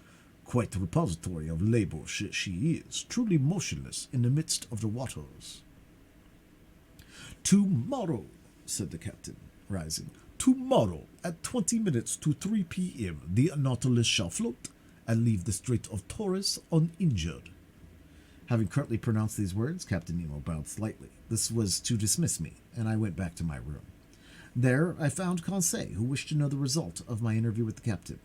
Quite a repository of labor she is, truly motionless in the midst of the waters." "Tomorrow," said the captain, rising, "Tomorrow, at 20 minutes to 3 p.m., the Nautilus shall float and leave the Strait of Torres uninjured." Having curtly pronounced these words, Captain Nemo bowed slightly. This was to dismiss me, and I went back to my room. There I found Conseil, who wished to know the result of my interview with the captain.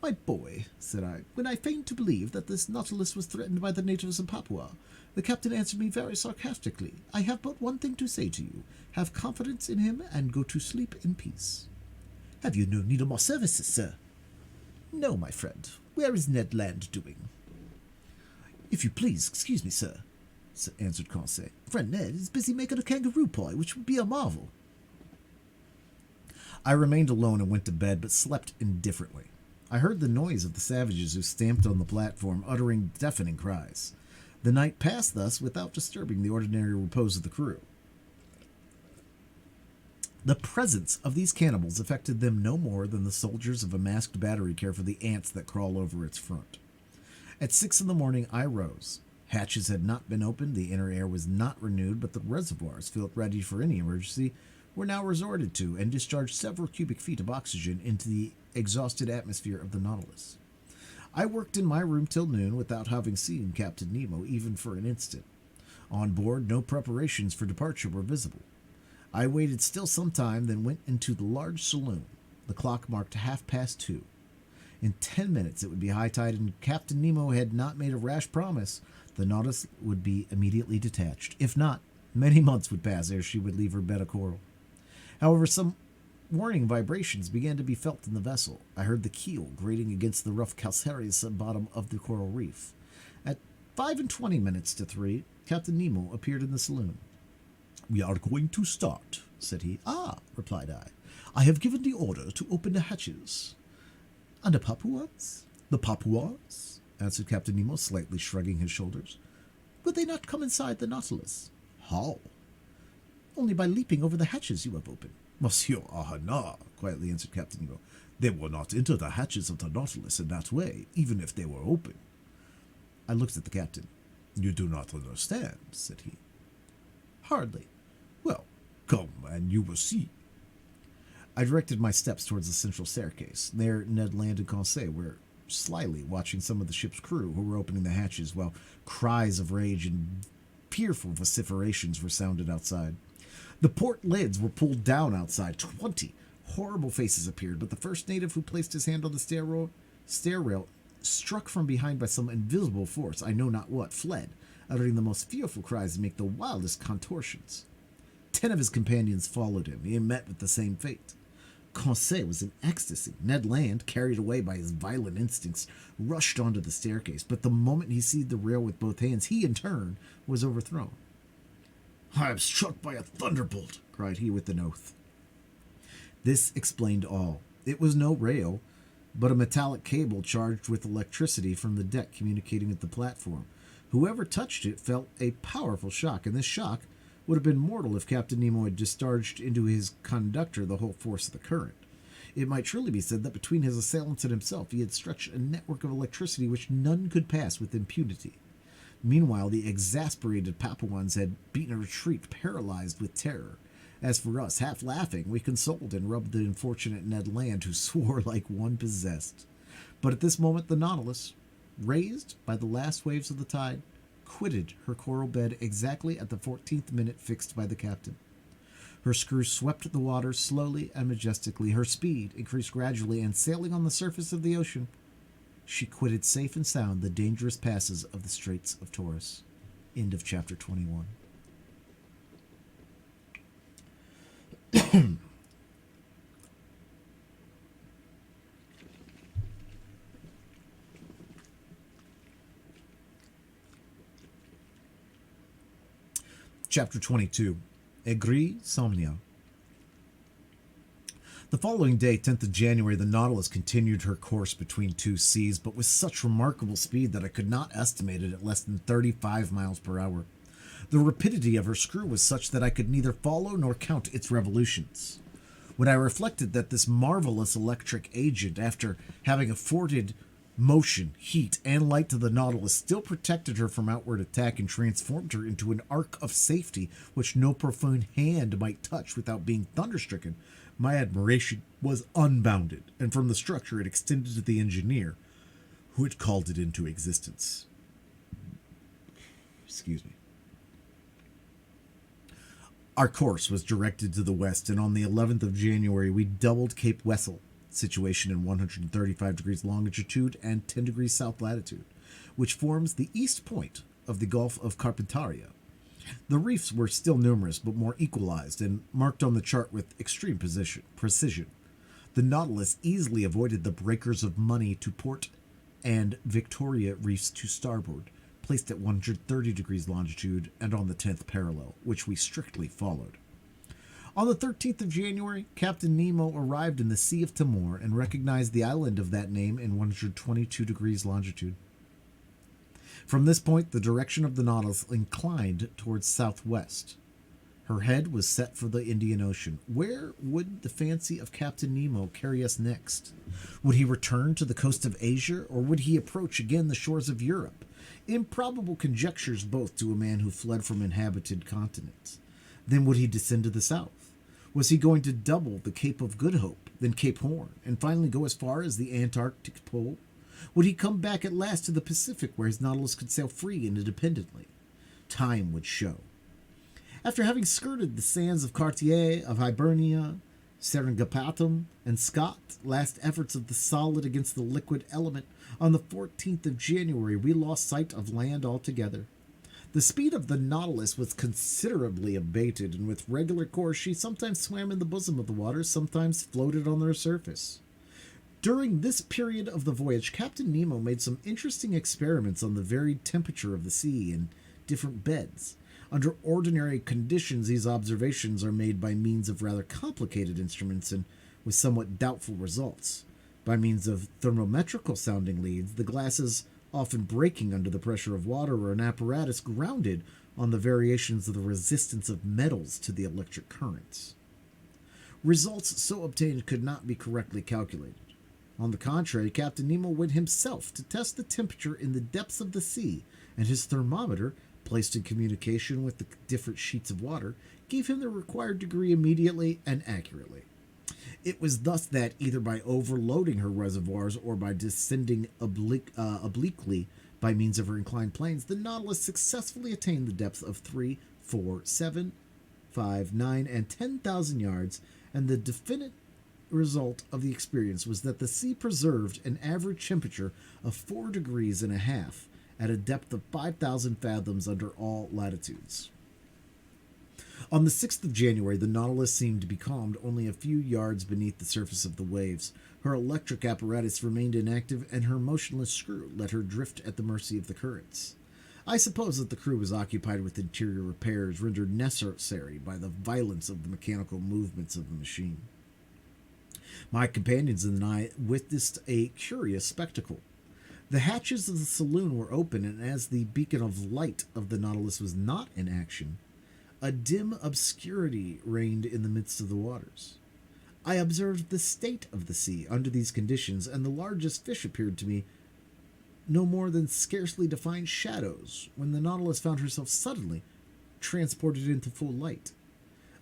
"My boy," said I, "when I feigned to believe that this Nautilus was threatened by the natives of Papua, the captain answered me very sarcastically, 'I have but one thing to say to you. Have confidence in him and go to sleep in peace.' Have you no need of more services, sir?" "No, my friend. Where is Ned Land doing?" "If you please, excuse me, sir," answered Conseil. "Friend Ned is busy making a kangaroo pie, which would be a marvel." I remained alone and went to bed, but slept indifferently. I heard the noise of the savages who stamped on the platform, uttering deafening cries. The night passed thus without disturbing the ordinary repose of the crew. The presence of these cannibals affected them no more than the soldiers of a masked battery care for the ants that crawl over its front. At 6 a.m, I rose. Hatches had not been opened, the inner air was not renewed, but the reservoirs, filled ready for any emergency, were now resorted to, and discharged several cubic feet of oxygen into the exhausted atmosphere of the Nautilus. I worked in my room till noon without having seen Captain Nemo even for an instant. On board, no preparations for departure were visible. I waited still some time, then went into the large saloon. The clock marked 2:30. In 10 minutes it would be high tide, and Captain Nemo had not made a rash promise. The Nautilus would be immediately detached. If not, many months would pass ere she would leave her bed of coral. However, some warning vibrations began to be felt in the vessel. I heard the keel grating against the rough calcareous bottom of the coral reef. At 5:20 to 3, Captain Nemo appeared in the saloon. "We are going to start," said he. "Ah," replied I. "I have given the order to open the hatches." "And the Papuans?" "The Papuans?" answered Captain Nemo, slightly shrugging his shoulders. "Would they not come inside the Nautilus?" "How?" "Only by leaping over the hatches you have opened." "Monsieur Ahanah," quietly answered Captain Nemo, "they will not enter the hatches of the Nautilus in that way, even if they were open." I looked at the captain. "You do not understand," said he. "Hardly." "Well, come and you will see." I directed my steps towards the central staircase. There Ned Land and Conseil were slyly watching some of the ship's crew who were opening the hatches, while cries of rage and fearful vociferations were sounded outside. The port lids were pulled down outside. 20 horrible faces appeared, but the first native who placed his hand on the stair rail, struck from behind by some invisible force, I know not what, fled, uttering the most fearful cries and making the wildest contortions. 10 of his companions followed him. He met with the same fate. Conseil was in ecstasy. Ned Land, carried away by his violent instincts, rushed onto the staircase, but the moment he seized the rail with both hands, he, in turn, was overthrown. "I am struck by a thunderbolt," cried he with an oath. This explained all. It was no rail, but a metallic cable charged with electricity from the deck communicating with the platform. Whoever touched it felt a powerful shock, and this shock would have been mortal if Captain Nemo had discharged into his conductor the whole force of the current. It might truly be said that between his assailants and himself, he had stretched a network of electricity which none could pass with impunity. Meanwhile, the exasperated Papuans had beaten a retreat, paralyzed with terror. As for us, half laughing, we consoled and rubbed the unfortunate Ned Land, who swore like one possessed. But at this moment, the Nautilus, raised by the last waves of the tide, quitted her coral bed exactly at the 14th minute fixed by the captain. Her screws swept the water slowly and majestically. Her speed increased gradually, and sailing on the surface of the ocean, she quitted safe and sound the dangerous passes of the Straits of Taurus. End of chapter 21. Chapter 22. Aigri Somnia. The following day, 10th of January, the Nautilus continued her course between two seas, but with such remarkable speed that I could not estimate it at less than 35 miles per hour. The rapidity of her screw was such that I could neither follow nor count its revolutions. When I reflected that this marvelous electric agent, after having afforded motion, heat, and light to the Nautilus, still protected her from outward attack and transformed her into an ark of safety which no profane hand might touch without being thunderstricken, my admiration was unbounded, and from the structure it extended to the engineer who had called it into existence. Excuse me. Our course was directed to the west, and on the 11th of January we doubled Cape Wessel, situation in 135 degrees longitude and 10 degrees south latitude, which forms the east point of the Gulf of Carpentaria. The reefs were still numerous, but more equalized and marked on the chart with extreme precision. The Nautilus easily avoided the breakers of Money to port and Victoria reefs to starboard, placed at 130 degrees longitude and on the 10th parallel, which we strictly followed. On the 13th of January, Captain Nemo arrived in the Sea of Timor and recognized the island of that name in 122 degrees longitude. From this point, the direction of the Nautilus inclined towards southwest. Her head was set for the Indian Ocean. Where would the fancy of Captain Nemo carry us next? Would he return to the coast of Asia, or would he approach again the shores of Europe? Improbable conjectures both to a man who fled from inhabited continents. Then would he descend to the south? Was he going to double the Cape of Good Hope, then Cape Horn, and finally go as far as the Antarctic Pole? Would he come back at last to the Pacific, where his Nautilus could sail free and independently? Time would show. After having skirted the sands of Cartier, of Hibernia, Seringapatam, and Scott, last efforts of the solid against the liquid element, on the 14th of January we lost sight of land altogether. The speed of the Nautilus was considerably abated, and with regular course she sometimes swam in the bosom of the water, sometimes floated on their surface. During this period of the voyage, Captain Nemo made some interesting experiments on the varied temperature of the sea in different beds. Under ordinary conditions, these observations are made by means of rather complicated instruments and with somewhat doubtful results. By means of thermometrical sounding leads, the glasses often breaking under the pressure of water, or an apparatus grounded on the variations of the resistance of metals to the electric currents. Results so obtained could not be correctly calculated. On the contrary, Captain Nemo went himself to test the temperature in the depths of the sea, and his thermometer, placed in communication with the different sheets of water, gave him the required degree immediately and accurately. It was thus that, either by overloading her reservoirs or by descending obliquely by means of her inclined planes, the Nautilus successfully attained the depth of 3, 4, 7, 5, 9, and 10,000 yards, and the definite result of the experience was that the sea preserved an average temperature of 4 degrees and a half at a depth of 5,000 fathoms under all latitudes. On the 6th of January, the Nautilus seemed becalmed only a few yards beneath the surface of the waves. Her electric apparatus remained inactive, and her motionless screw let her drift at the mercy of the currents. I suppose that the crew was occupied with interior repairs rendered necessary by the violence of the mechanical movements of the machine. My companions and I witnessed a curious spectacle. The hatches of the saloon were open, and as the beacon of light of the Nautilus was not in action, a dim obscurity reigned in the midst of the waters. I observed the state of the sea under these conditions, and the largest fish appeared to me no more than scarcely defined shadows when the Nautilus found herself suddenly transported into full light.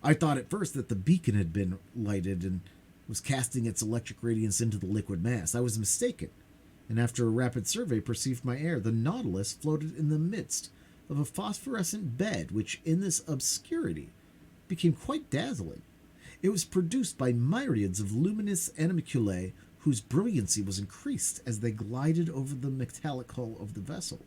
I thought at first that the beacon had been lighted and was casting its electric radiance into the liquid mass. I was mistaken, and after a rapid survey perceived my error. The Nautilus floated in the midst of a phosphorescent bed, which in this obscurity became quite dazzling. It was produced by myriads of luminous animalculae whose brilliancy was increased as they glided over the metallic hull of the vessel.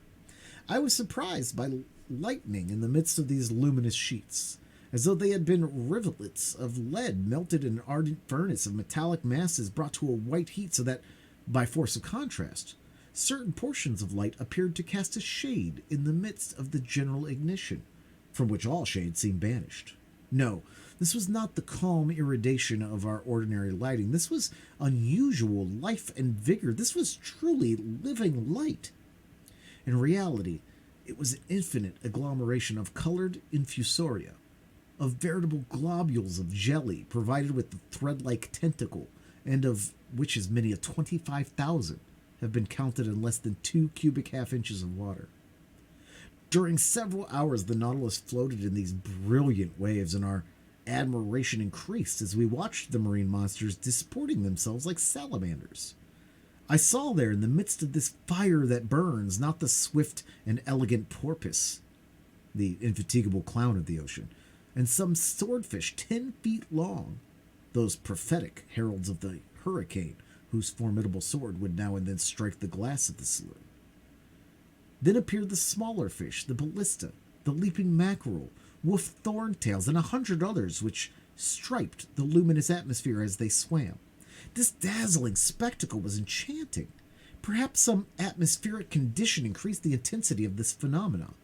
I was surprised by lightning in the midst of these luminous sheets, as though they had been rivulets of lead melted in an ardent furnace of metallic masses brought to a white heat, so that, by force of contrast, certain portions of light appeared to cast a shade in the midst of the general ignition, from which all shade seemed banished. No, this was not the calm iridation of our ordinary lighting. This was unusual life and vigor. This was truly living light. In reality, it was an infinite agglomeration of colored infusoria, of veritable globules of jelly provided with the thread-like tentacle, and of which as many as 25,000 have been counted in less than 2 cubic half-inches of water. During several hours, the Nautilus floated in these brilliant waves, and our admiration increased as we watched the marine monsters disporting themselves like salamanders. I saw there, in the midst of this fire that burns, not the swift and elegant porpoise, the indefatigable clown of the ocean, and some swordfish 10 feet long, those prophetic heralds of the hurricane, whose formidable sword would now and then strike the glass of the saloon. Then appeared the smaller fish, the ballista, the leaping mackerel, wolf thorntails, and 100 others which striped the luminous atmosphere as they swam. This dazzling spectacle was enchanting. Perhaps some atmospheric condition increased the intensity of this phenomenon.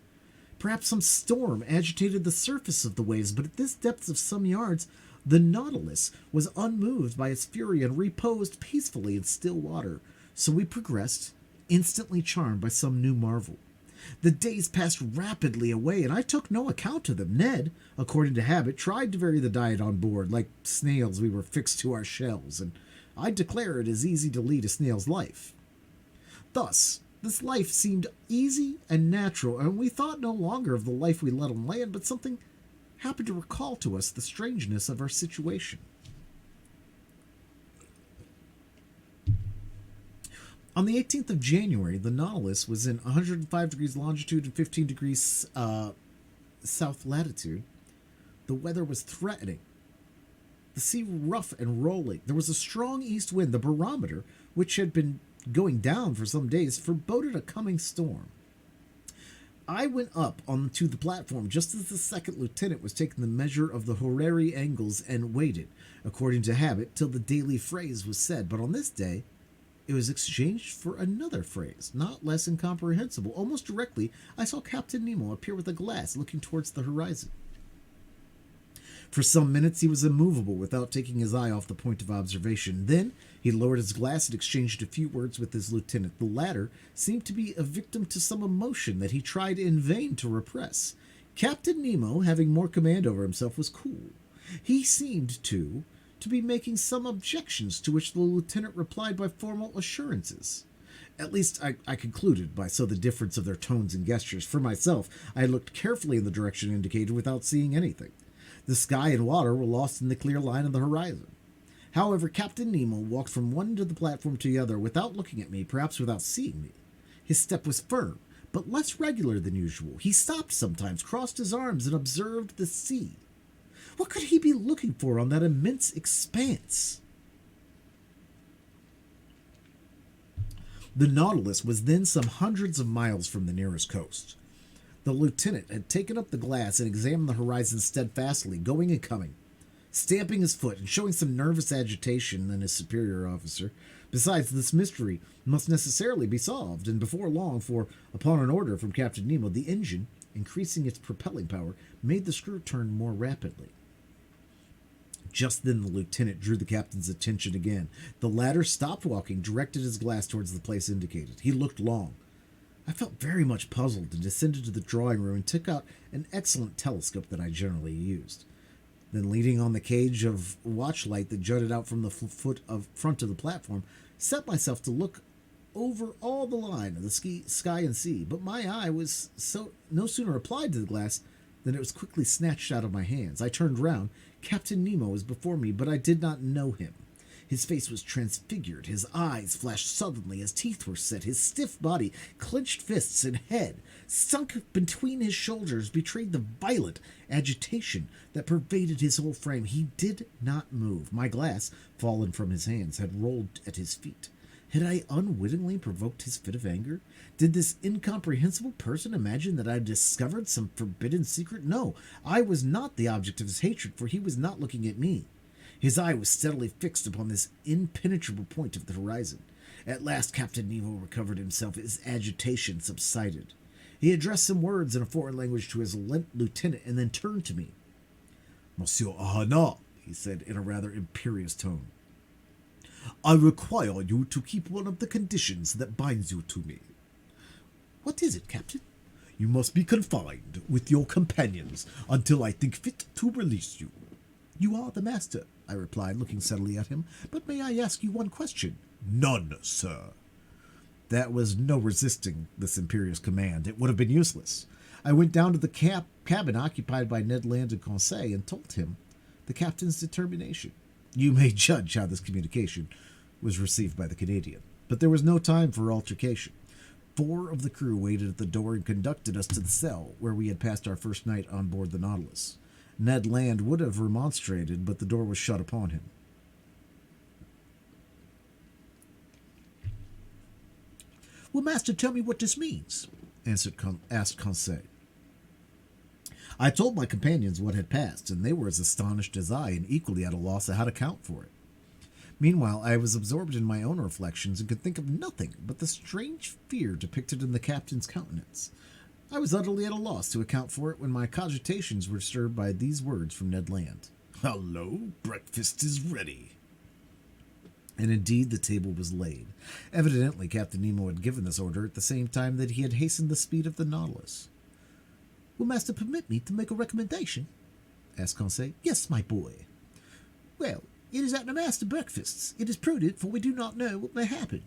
Perhaps some storm agitated the surface of the waves, but at this depth of some yards, the Nautilus was unmoved by its fury and reposed peacefully in still water. So we progressed, instantly charmed by some new marvel. The days passed rapidly away, and I took no account of them. Ned, according to habit, tried to vary the diet on board. Like snails, we were fixed to our shells, and I declare it is easy to lead a snail's life. Thus, this life seemed easy and natural, and we thought no longer of the life we led on land, but something happened to recall to us the strangeness of our situation. On the 18th of January, the Nautilus was in 105 degrees longitude and 15 degrees south latitude. The weather was threatening. The sea rough and rolling. There was a strong east wind. The barometer, which had been going down for some days, foreboded a coming storm. I went up onto the platform just as the second lieutenant was taking the measure of the horary angles and waited, according to habit, till the daily phrase was said. But on this day, it was exchanged for another phrase, not less incomprehensible. Almost directly, I saw Captain Nemo appear with a glass, looking towards the horizon. For some minutes he was immovable, without taking his eye off the point of observation. Then he lowered his glass and exchanged a few words with his lieutenant. The latter seemed to be a victim to some emotion that he tried in vain to repress. Captain Nemo, having more command over himself, was cool. He seemed, too, to be making some objections, to which the lieutenant replied by formal assurances. At least I concluded by so the difference of their tones and gestures. For myself, I had looked carefully in the direction indicated without seeing anything. The sky and water were lost in the clear line of the horizon. However, Captain Nemo walked from one end of the platform to the other without looking at me, perhaps without seeing me. His step was firm, but less regular than usual. He stopped sometimes, crossed his arms, and observed the sea. What could he be looking for on that immense expanse? The Nautilus was then some hundreds of miles from the nearest coast. The lieutenant had taken up the glass and examined the horizon steadfastly, going and coming, stamping his foot and showing some nervous agitation in his superior officer. Besides, this mystery must necessarily be solved, and before long, for upon an order from Captain Nemo, the engine, increasing its propelling power, made the screw turn more rapidly. Just then the lieutenant drew the captain's attention again. The latter stopped walking, directed his glass towards the place indicated. He looked long. I felt very much puzzled and descended to the drawing room and took out an excellent telescope that I generally used. Then, leaning on the cage of watchlight that jutted out from the front of the platform, set myself to look over all the line of the sky and sea. But my eye was no sooner applied to the glass than it was quickly snatched out of my hands. I turned round. Captain Nemo was before me, but I did not know him. His face was transfigured, his eyes flashed suddenly, his teeth were set, his stiff body, clenched fists, and head sunk between his shoulders betrayed the violent agitation that pervaded his whole frame. He did not move. My glass, fallen from his hands, had rolled at his feet. Had I unwittingly provoked his fit of anger? Did this incomprehensible person imagine that I had discovered some forbidden secret? No, I was not the object of his hatred, for he was not looking at me. His eye was steadily fixed upon this impenetrable point of the horizon. At last Captain Nemo recovered himself. His agitation subsided. He addressed some words in a foreign language to his lieutenant and then turned to me. Monsieur Ahana, he said in a rather imperious tone, I require you to keep one of the conditions that binds you to me. What is it, Captain? You must be confined with your companions until I think fit to release you. You are the master, I replied, looking steadily at him. But may I ask you one question? None, sir. That was no resisting this imperious command. It would have been useless. I went down to the cabin occupied by Ned Land and Conseil and told him the captain's determination. You may judge how this communication was received by the Canadian. But there was no time for altercation. 4 of the crew waited at the door and conducted us to the cell where we had passed our first night on board the Nautilus. Ned Land would have remonstrated, but the door was shut upon him. Will master tell me what this means? Asked Conseil. I told my companions what had passed, and they were as astonished as I, and equally at a loss of how to account for it. Meanwhile, I was absorbed in my own reflections and could think of nothing but the strange fear depicted in the captain's countenance. I was utterly at a loss to account for it when my cogitations were disturbed by these words from Ned Land. Hello, breakfast is ready. And indeed the table was laid. Evidently Captain Nemo had given this order at the same time that he had hastened the speed of the Nautilus. Will master permit me to make a recommendation? Asked Conseil. Yes, my boy. Well, it is at the master breakfasts. It is prudent, for we do not know what may happen.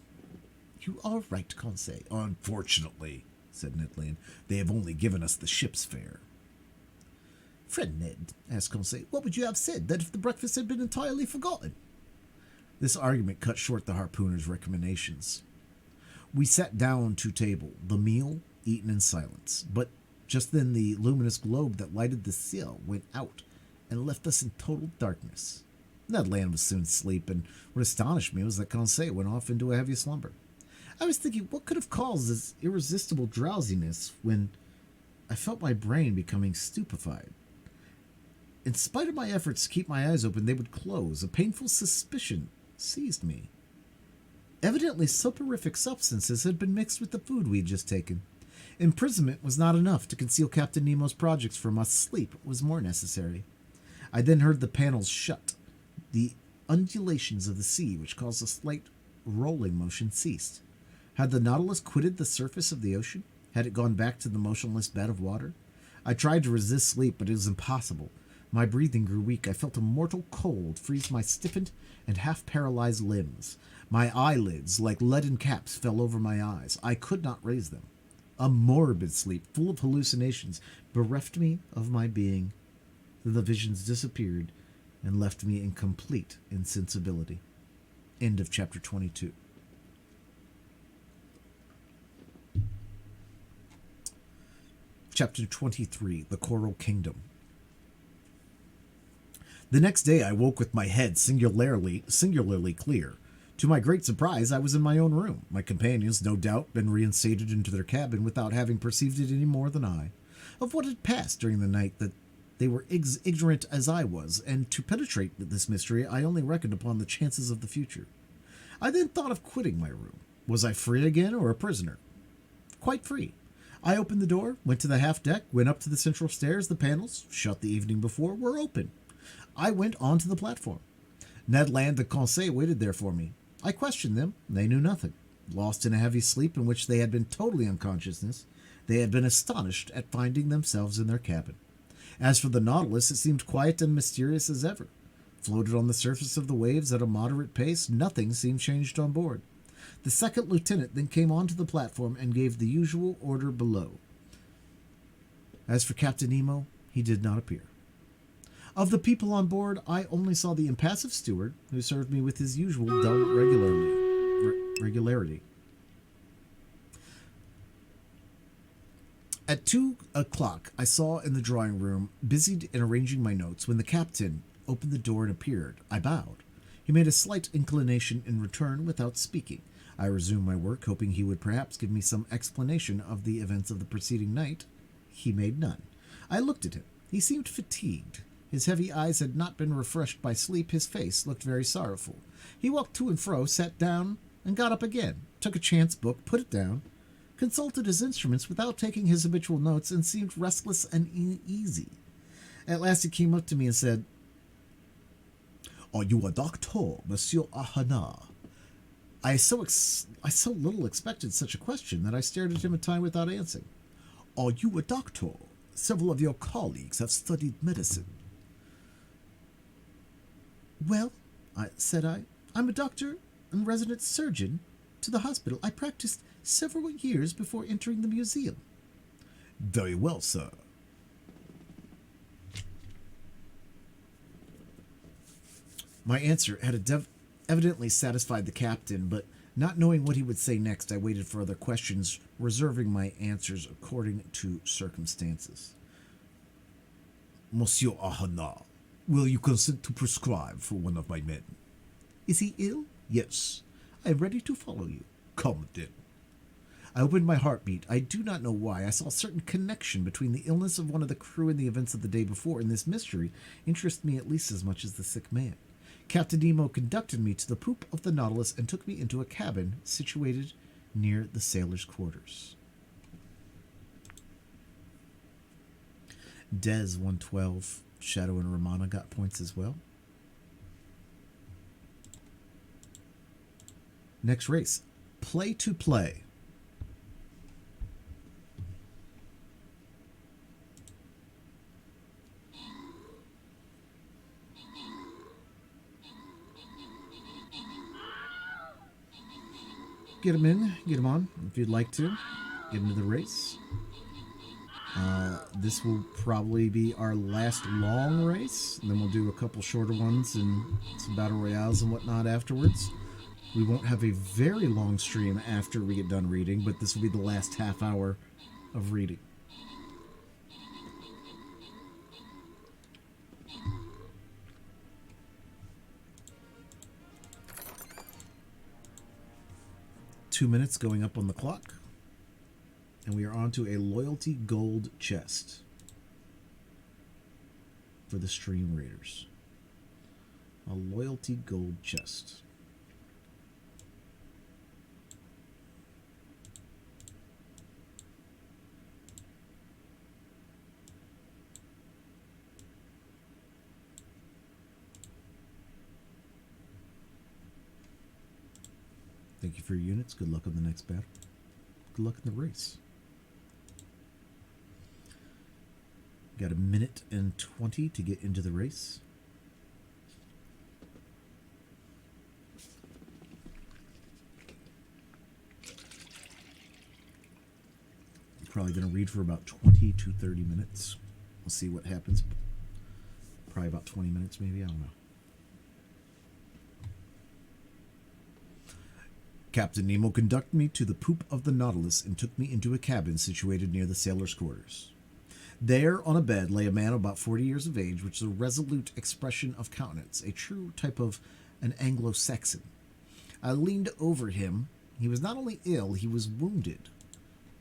You are right, Conseil. Unfortunately, said Ned Land, they have only given us the ship's fare. Friend Ned, asked Conseil, what would you have said that if the breakfast had been entirely forgotten? This argument cut short the harpooner's recommendations. We sat down to table, the meal eaten in silence, but just then the luminous globe that lighted the sill went out and left us in total darkness. Ned Land was soon asleep, and what astonished me was that Conseil went off into a heavy slumber. I was thinking what could have caused this irresistible drowsiness when I felt my brain becoming stupefied. In spite of my efforts to keep my eyes open, they would close. A painful suspicion seized me. Evidently, soporific substances had been mixed with the food we had just taken. Imprisonment was not enough to conceal Captain Nemo's projects from us. Sleep was more necessary. I then heard the panels shut. The undulations of the sea, which caused a slight rolling motion, ceased. Had the Nautilus quitted the surface of the ocean? Had it gone back to the motionless bed of water? I tried to resist sleep, but it was impossible. My breathing grew weak. I felt a mortal cold freeze my stiffened and half-paralyzed limbs. My eyelids, like leaden caps, fell over my eyes. I could not raise them. A morbid sleep, full of hallucinations, bereft me of my being. Then the visions disappeared and left me in complete insensibility. End of chapter 22. Chapter 23, The Coral Kingdom. The next day I woke with my head singularly clear. To my great surprise, I was in my own room. My companions, no doubt, been reinstated into their cabin without having perceived it any more than I. Of what had passed during the night, that they were ignorant as I was, and to penetrate this mystery I only reckoned upon the chances of the future. I then thought of quitting my room. Was I free again, or a prisoner? Quite free. I opened the door, went to the half-deck, went up to the central stairs. The panels, shut the evening before, were open. I went onto the platform. Ned Land and Conseil waited there for me. I questioned them. They knew nothing. Lost in a heavy sleep in which they had been totally unconsciousness, they had been astonished at finding themselves in their cabin. As for the Nautilus, it seemed quiet and mysterious as ever. Floated on the surface of the waves at a moderate pace, nothing seemed changed on board. The second lieutenant then came onto the platform and gave the usual order below. As for Captain Nemo, he did not appear. Of the people on board, I only saw the impassive steward, who served me with his usual dull regularity. At 2 o'clock, I saw in the drawing room, busied in arranging my notes, when the captain opened the door and appeared. I bowed. He made a slight inclination in return without speaking. I resumed my work, hoping he would perhaps give me some explanation of the events of the preceding night. He made none. I looked at him. He seemed fatigued. His heavy eyes had not been refreshed by sleep. His face looked very sorrowful. He walked to and fro, sat down, and got up again, took a chance book, put it down, consulted his instruments without taking his habitual notes, and seemed restless and uneasy. At last he came up to me and said, "Are you a doctor, Monsieur Ahana?" I so little expected such a question that I stared at him a time without answering. "Are you a doctor? Several of your colleagues have studied medicine." "Well," said I, "I'm a doctor and resident surgeon to the hospital. I practiced several years before entering the museum." "Very well, sir." My answer had evidently satisfied the captain, but not knowing what he would say next, I waited for other questions, reserving my answers according to circumstances. "Monsieur Ahana, will you consent to prescribe for one of my men?" "Is he ill?" "Yes." "I am ready to follow you." "Come then." I opened my heartbeat. I do not know why. I saw a certain connection between the illness of one of the crew and the events of the day before, and this mystery interested me at least as much as the sick man. Captain Nemo conducted me to the poop of the Nautilus and took me into a cabin situated near the sailors' quarters. Des 112, Shadow and Romana got points as well. Next race, play to play. Get them in, get them on, if you'd like to. Get into the race. This will probably be our last long race, and then we'll do a couple shorter ones and some battle royales and whatnot afterwards. We won't have a very long stream after we get done reading, but this will be the last half hour of reading. Two minutes going up on the clock, and we are on to a loyalty gold chest for the stream raiders. A loyalty gold chest. Thank you for your units. Good luck on the next battle. Good luck in the race. Got a minute and 20 to get into the race. Probably going to read for about 20 to 30 minutes. We'll see what happens. Probably about 20 minutes maybe. I don't know. Captain Nemo conducted me to the poop of the Nautilus and took me into a cabin situated near the sailors' quarters. There, on a bed, lay a man about 40 years of age, with a resolute expression of countenance, a true type of an Anglo-Saxon. I leaned over him. He was not only ill, he was wounded.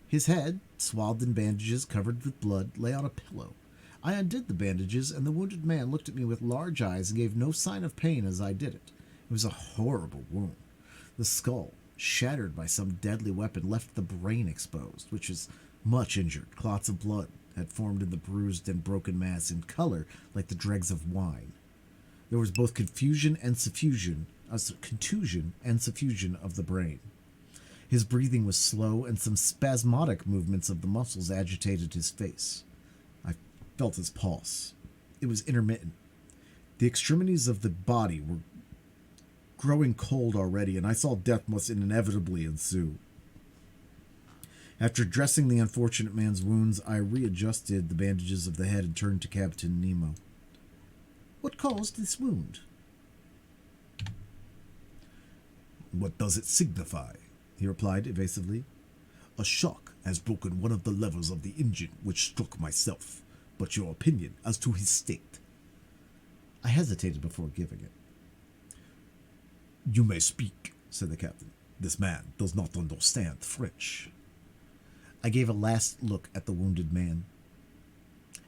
His head, swathed in bandages covered with blood, lay on a pillow. I undid the bandages, and the wounded man looked at me with large eyes and gave no sign of pain as I did it. It was a horrible wound. The skull, shattered by some deadly weapon, left the brain exposed, which is much injured. Clots of blood had formed in the bruised and broken mass in color like the dregs of wine. There was both contusion and suffusion of the brain. His breathing was slow, and some spasmodic movements of the muscles agitated his face. I felt his pulse. It was intermittent. The extremities of the body were growing cold already, and I saw death must inevitably ensue. After dressing the unfortunate man's wounds, I readjusted the bandages of the head and turned to Captain Nemo. "What caused this wound?" "What does it signify?" he replied evasively. "A shock has broken one of the levers of the engine which struck myself, but your opinion as to his state?" I hesitated before giving it. "You may speak," said the captain. "This man does not understand French." I gave a last look at the wounded man.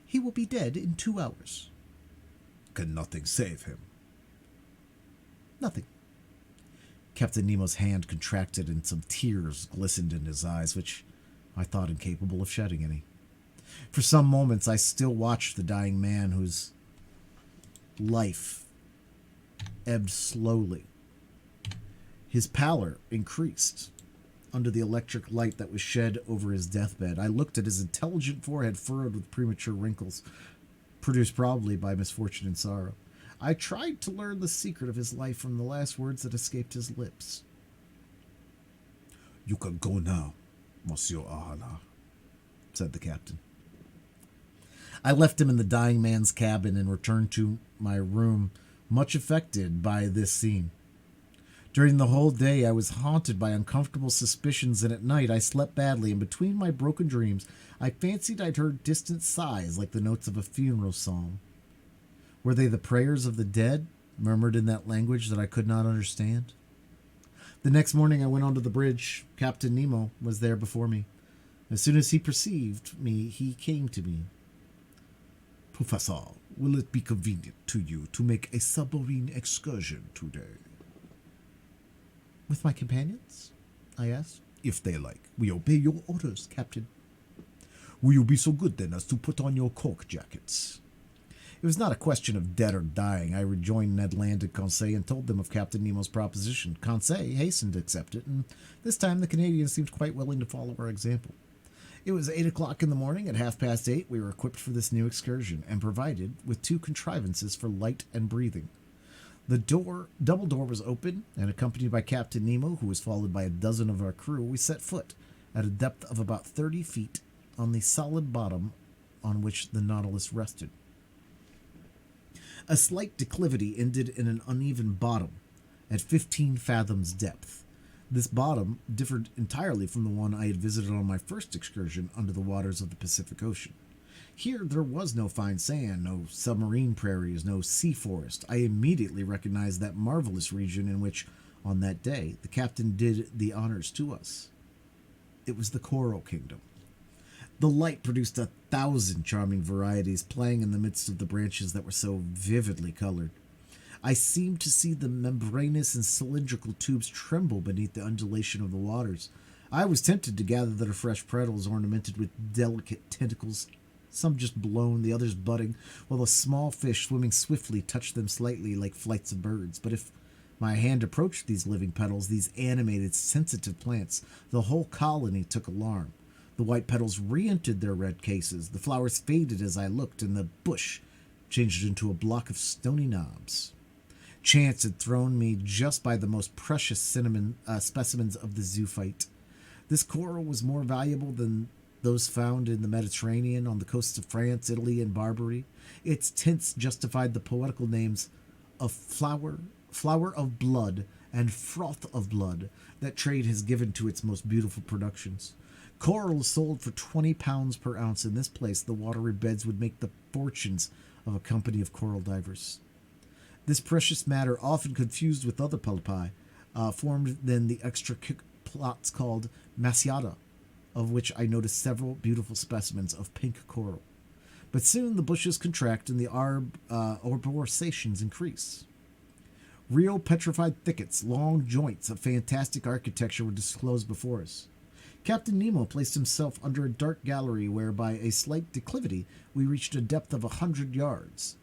"He will be dead in 2 hours." "Can nothing save him?" "Nothing." Captain Nemo's hand contracted and some tears glistened in his eyes, which I thought incapable of shedding any. For some moments I still watched the dying man, whose life ebbed slowly. His pallor increased under the electric light that was shed over his deathbed. I looked at his intelligent forehead furrowed with premature wrinkles, produced probably by misfortune and sorrow. I tried to learn the secret of his life from the last words that escaped his lips. "You can go now, Monsieur Ahana," said the captain. I left him in the dying man's cabin and returned to my room, much affected by this scene. During the whole day I was haunted by uncomfortable suspicions, and at night I slept badly, and between my broken dreams I fancied I'd heard distant sighs like the notes of a funeral psalm. Were they the prayers of the dead, murmured in that language that I could not understand? The next morning I went onto the bridge. Captain Nemo was there before me. As soon as he perceived me, he came to me. "Professor, will it be convenient to you to make a submarine excursion today?" "With my companions?" I asked. "If they like. We obey your orders, Captain." "Will you be so good then as to put on your cork jackets?" It was not a question of dead or dying. I rejoined Ned Land and Conseil and told them of Captain Nemo's proposition. Conseil hastened to accept it, and this time the Canadians seemed quite willing to follow our example. It was 8 o'clock in the morning. At 8:30, we were equipped for this new excursion and provided with 2 contrivances for light and breathing. The double door was open, and accompanied by Captain Nemo, who was followed by a dozen of our crew, we set foot at a depth of about 30 feet on the solid bottom on which the Nautilus rested. A slight declivity ended in an uneven bottom at 15 fathoms depth. This bottom differed entirely from the one I had visited on my first excursion under the waters of the Pacific Ocean. Here there was no fine sand, no submarine prairies, no sea forest. I immediately recognized that marvelous region in which, on that day, the captain did the honors to us. It was the Coral Kingdom. The light produced 1,000 charming varieties, playing in the midst of the branches that were so vividly colored. I seemed to see the membranous and cylindrical tubes tremble beneath the undulation of the waters. I was tempted to gather their fresh petals ornamented with delicate tentacles, some just blown, the others budding, while a small fish swimming swiftly touched them slightly like flights of birds. But if my hand approached these living petals, these animated, sensitive plants, the whole colony took alarm. The white petals re-entered their red cases, the flowers faded as I looked, and the bush changed into a block of stony knobs. Chance had thrown me just by the most precious specimens of the zoophyte. This coral was more valuable than those found in the Mediterranean, on the coasts of France, Italy, and Barbary. Its tints justified the poetical names of flower of blood, and froth of blood that trade has given to its most beautiful productions. Coral is sold for 20 pounds per ounce. In this place, the watery beds would make the fortunes of a company of coral divers. This precious matter, often confused with other polypi, formed then the extra plots called Maciata, of which I noticed several beautiful specimens of pink coral. But soon the bushes contract and the arborizations increase. Real petrified thickets, long joints of fantastic architecture were disclosed before us. Captain Nemo placed himself under a dark gallery where, by a slight declivity, we reached a depth of 100 yards.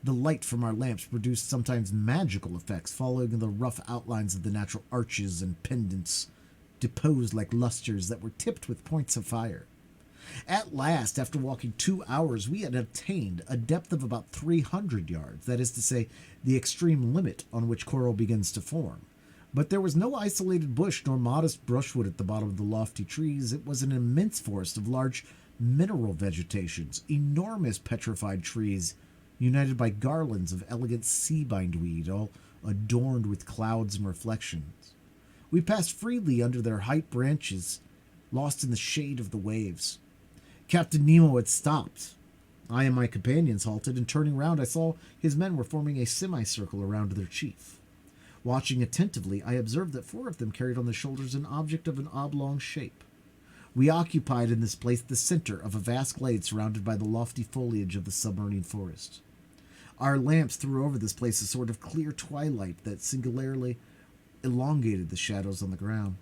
The light from our lamps produced sometimes magical effects, following the rough outlines of the natural arches and pendants, deposed like lustres that were tipped with points of fire. At last, after walking 2 hours, we had attained a depth of about 300 yards, that is to say, the extreme limit on which coral begins to form. But there was no isolated bush nor modest brushwood at the bottom of the lofty trees. It was an immense forest of large mineral vegetations, enormous petrified trees, united by garlands of elegant sea bindweed, all adorned with clouds and reflections. We passed freely under their height branches, lost in the shade of the waves. Captain Nemo had stopped. I and my companions halted, and turning round I saw his men were forming a semicircle around their chief. Watching attentively, I observed that 4 of them carried on their shoulders an object of an oblong shape. We occupied in this place the center of a vast glade surrounded by the lofty foliage of the submarine forest. Our lamps threw over this place a sort of clear twilight that singularly elongated the shadows on the ground.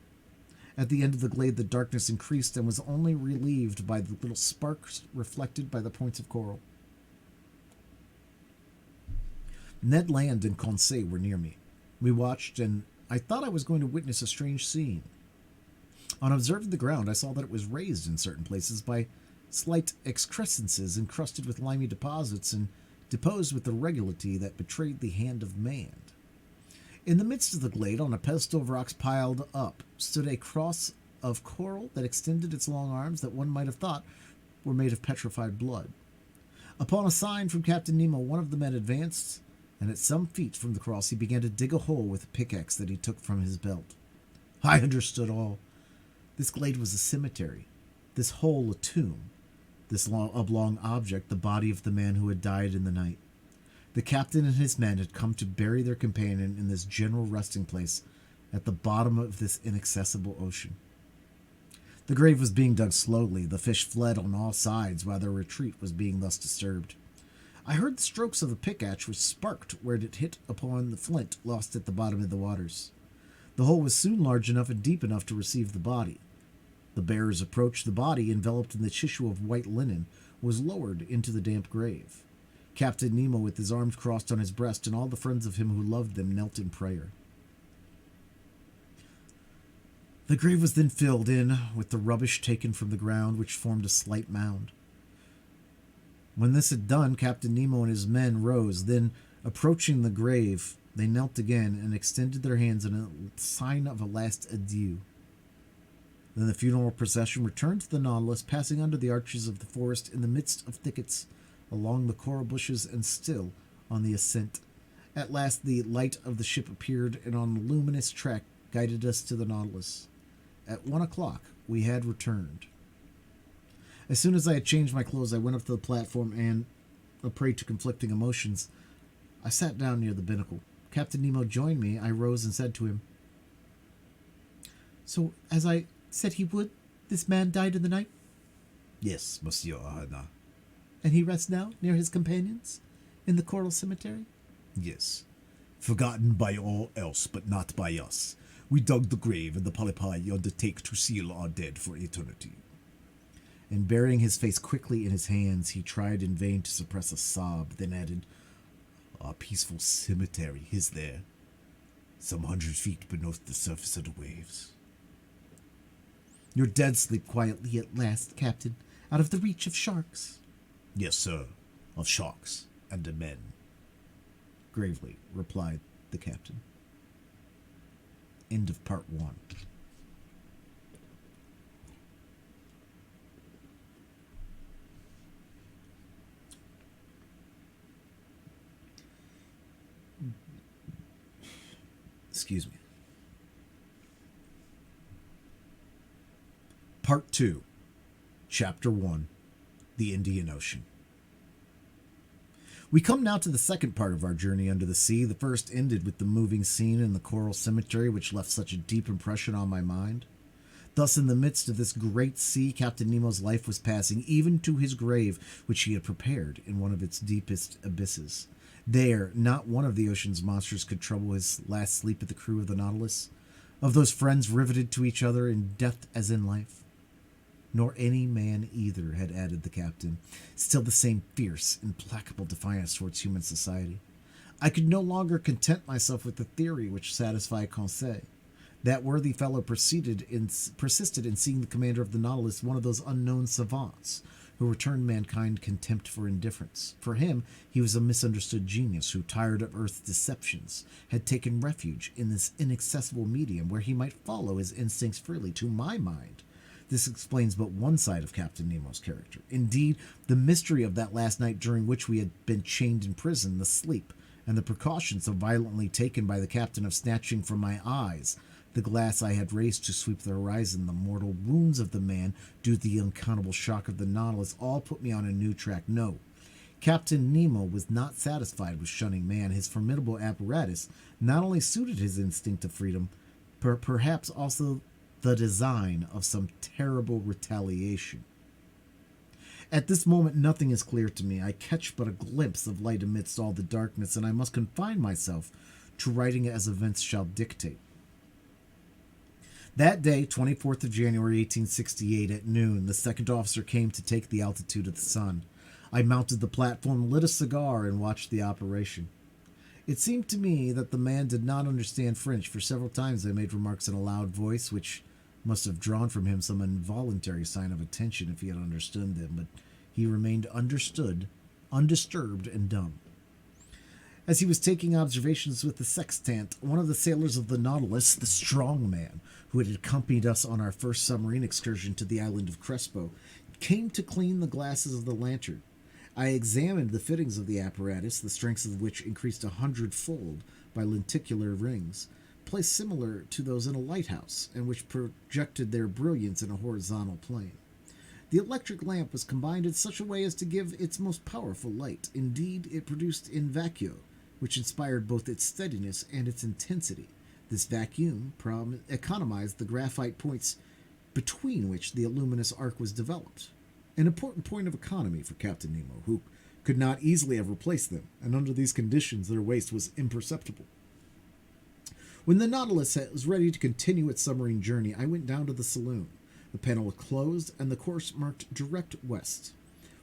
At the end of the glade the darkness increased and was only relieved by the little sparks reflected by the points of coral. Ned Land and Conseil were near me. We watched, and I thought I was going to witness a strange scene. On observing the ground, I saw that it was raised in certain places by slight excrescences encrusted with limy deposits and deposed with a regularity that betrayed the hand of man. In the midst of the glade, on a pedestal of rocks piled up, stood a cross of coral that extended its long arms that one might have thought were made of petrified blood. Upon a sign from Captain Nemo, one of the men advanced, and at some feet from the cross he began to dig a hole with a pickaxe that he took from his belt. I understood all. This glade was a cemetery, this hole a tomb, this oblong object the body of the man who had died in the night. The captain and his men had come to bury their companion in this general resting place at the bottom of this inaccessible ocean. The grave was being dug slowly. The fish fled on all sides while their retreat was being thus disturbed. I heard the strokes of the pickaxe which sparked where it hit upon the flint lost at the bottom of the waters. The hole was soon large enough and deep enough to receive the body. The bearers approached. The body, enveloped in the tissue of white linen, was lowered into the damp grave. Captain Nemo, with his arms crossed on his breast, and all the friends of him who loved them, knelt in prayer. The grave was then filled in with the rubbish taken from the ground, which formed a slight mound. When this had done, Captain Nemo and his men rose. Then, approaching the grave, they knelt again and extended their hands in a sign of a last adieu. Then the funeral procession returned to the Nautilus, passing under the arches of the forest in the midst of thickets, along the coral bushes, and still on the ascent. At last the light of the ship appeared, and on a luminous track guided us to the Nautilus. At 1 o'clock we had returned. As soon as I had changed my clothes, I went up to the platform and, a prey to conflicting emotions, I sat down near the binnacle. Captain Nemo joined me. I rose and said to him, "So, as I said he would, this man died in the night?" Yes, Monsieur Arana. "And he rests now, near his companions, in the coral cemetery?" Yes. Forgotten by all else, but not by us. We dug the grave, and the polypi undertake to seal our dead for eternity. And burying his face quickly in his hands, he tried in vain to suppress a sob, then added, "Our peaceful cemetery is there, some 100 feet beneath the surface of the waves." "Your dead sleep quietly at last, Captain, out of the reach of sharks." "Yes, sir, of sharks and the men," gravely replied the captain. End of part 1. Excuse me. Part 2, Chapter 1, The Indian Ocean. We come now to the second part of our journey under the sea. The first ended with the moving scene in the coral cemetery, which left such a deep impression on my mind. Thus, in the midst of this great sea, Captain Nemo's life was passing, even to his grave, which he had prepared in one of its deepest abysses. There, not one of the ocean's monsters could trouble his last sleep at the crew of the Nautilus. of those friends riveted to each other in death as in life? Nor any man either, had added the captain, still the same fierce, implacable defiance towards human society. I could no longer content myself with the theory which satisfied Conseil. That worthy fellow persisted in seeing the commander of the Nautilus one of those unknown savants who returned mankind contempt for indifference. For him, he was a misunderstood genius who, tired of Earth's deceptions, had taken refuge in this inaccessible medium where he might follow his instincts freely. To my mind, this explains but one side of Captain Nemo's character. Indeed, the mystery of that last night during which we had been chained in prison, the sleep, and the precaution so violently taken by the captain of snatching from my eyes the glass I had raised to sweep the horizon, the mortal wounds of the man due to the uncountable shock of the Nautilus, all put me on a new track. No, Captain Nemo was not satisfied with shunning man. His formidable apparatus not only suited his instinct of freedom, but perhaps also the design of some terrible retaliation. At this moment, nothing is clear to me. I catch but a glimpse of light amidst all the darkness, and I must confine myself to writing it as events shall dictate. That day, 24th of January, 1868, at noon, the second officer came to take the altitude of the sun. I mounted the platform, lit a cigar, and watched the operation. It seemed to me that the man did not understand French, for several times I made remarks in a loud voice, which must have drawn from him some involuntary sign of attention if he had understood them, but he remained undisturbed, and dumb. As he was taking observations with the sextant, one of the sailors of the Nautilus, the strong man, who had accompanied us on our first submarine excursion to the island of Crespo, came to clean the glasses of the lantern. I examined the fittings of the apparatus, the strength of which increased 100-fold by lenticular rings, placed similar to those in a lighthouse, and which projected their brilliance in a horizontal plane. The electric lamp was combined in such a way as to give its most powerful light. Indeed, it produced in vacuo, which inspired both its steadiness and its intensity. This vacuum economized the graphite points between which the luminous arc was developed. An important point of economy for Captain Nemo, who could not easily have replaced them, and under these conditions their waste was imperceptible. When the Nautilus was ready to continue its submarine journey, I went down to the saloon. The panel was closed, and the course marked direct west.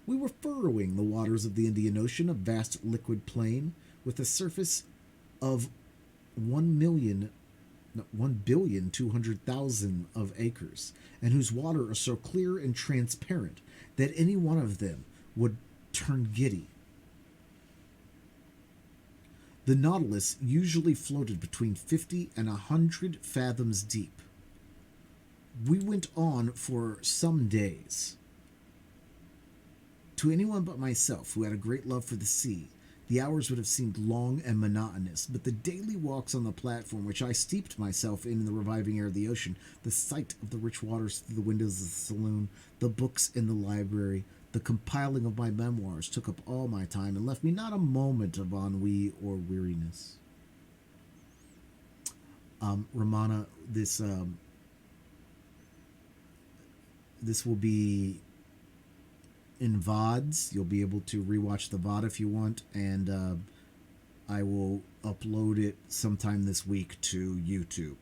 We were furrowing the waters of the Indian Ocean, a vast liquid plain with a surface of 1,200,000 of acres, and whose water are so clear and transparent that any one of them would turn giddy. The Nautilus usually floated between 50 and 100 fathoms deep. We went on for some days. To anyone but myself, who had a great love for the sea, the hours would have seemed long and monotonous, but the daily walks on the platform, which I steeped myself in the reviving air of the ocean, the sight of the rich waters through the windows of the saloon, the books in the library, the compiling of my memoirs took up all my time and left me not a moment of ennui or weariness. Romana, this will be in VODs. You'll be able to rewatch the VOD if you want, and I will upload it sometime this week to YouTube,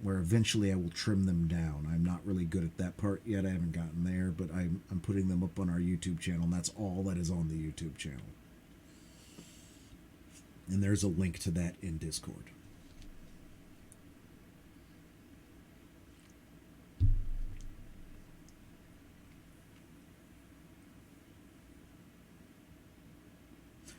where eventually I will trim them down. I'm not really good at that part yet. I haven't gotten there, but I'm putting them up on our YouTube channel, and that's all that is on the YouTube channel. And there's a link to that in Discord.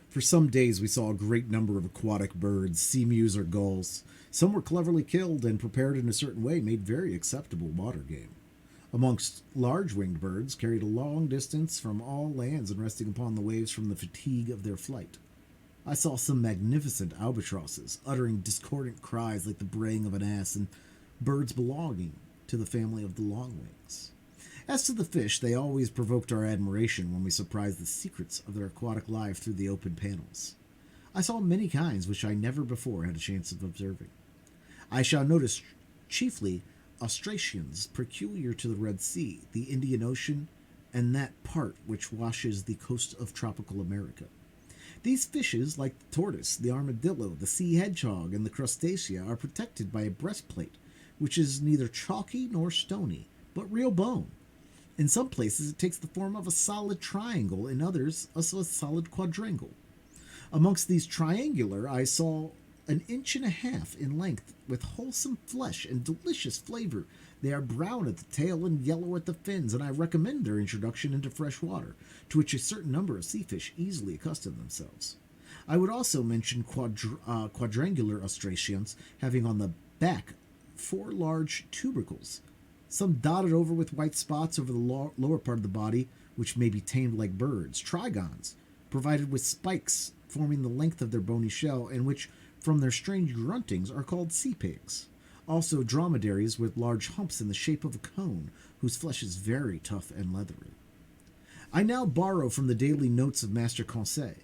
For some days we saw a great number of aquatic birds, seamews or gulls. Some were cleverly killed and prepared in a certain way made very acceptable water game. Amongst large-winged birds carried a long distance from all lands and resting upon the waves from the fatigue of their flight. I saw some magnificent albatrosses, uttering discordant cries like the braying of an ass, and birds belonging to the family of the longwings. As to the fish, they always provoked our admiration when we surprised the secrets of their aquatic life through the open panels. I saw many kinds which I never before had a chance of observing. I shall notice chiefly Austrasians peculiar to the Red Sea, the Indian Ocean, and that part which washes the coast of tropical America. These fishes, like the tortoise, the armadillo, the sea hedgehog, and the crustacea, are protected by a breastplate, which is neither chalky nor stony, but real bone. In some places, it takes the form of a solid triangle, in others, a solid quadrangle. Amongst these triangular, I saw an inch and a half in length, with wholesome flesh and delicious flavor. They are brown at the tail and yellow at the fins, and I recommend their introduction into fresh water, to which a certain number of sea fish easily accustom themselves. I would also mention quadrangular crustaceans, having on the back 4 large tubercles, some dotted over with white spots over the lower part of the body, which may be tamed like birds. Trigons, provided with spikes forming the length of their bony shell, and which, from their strange gruntings, are called sea pigs. Also dromedaries with large humps in the shape of a cone, whose flesh is very tough and leathery. I now borrow from the daily notes of Master Conseil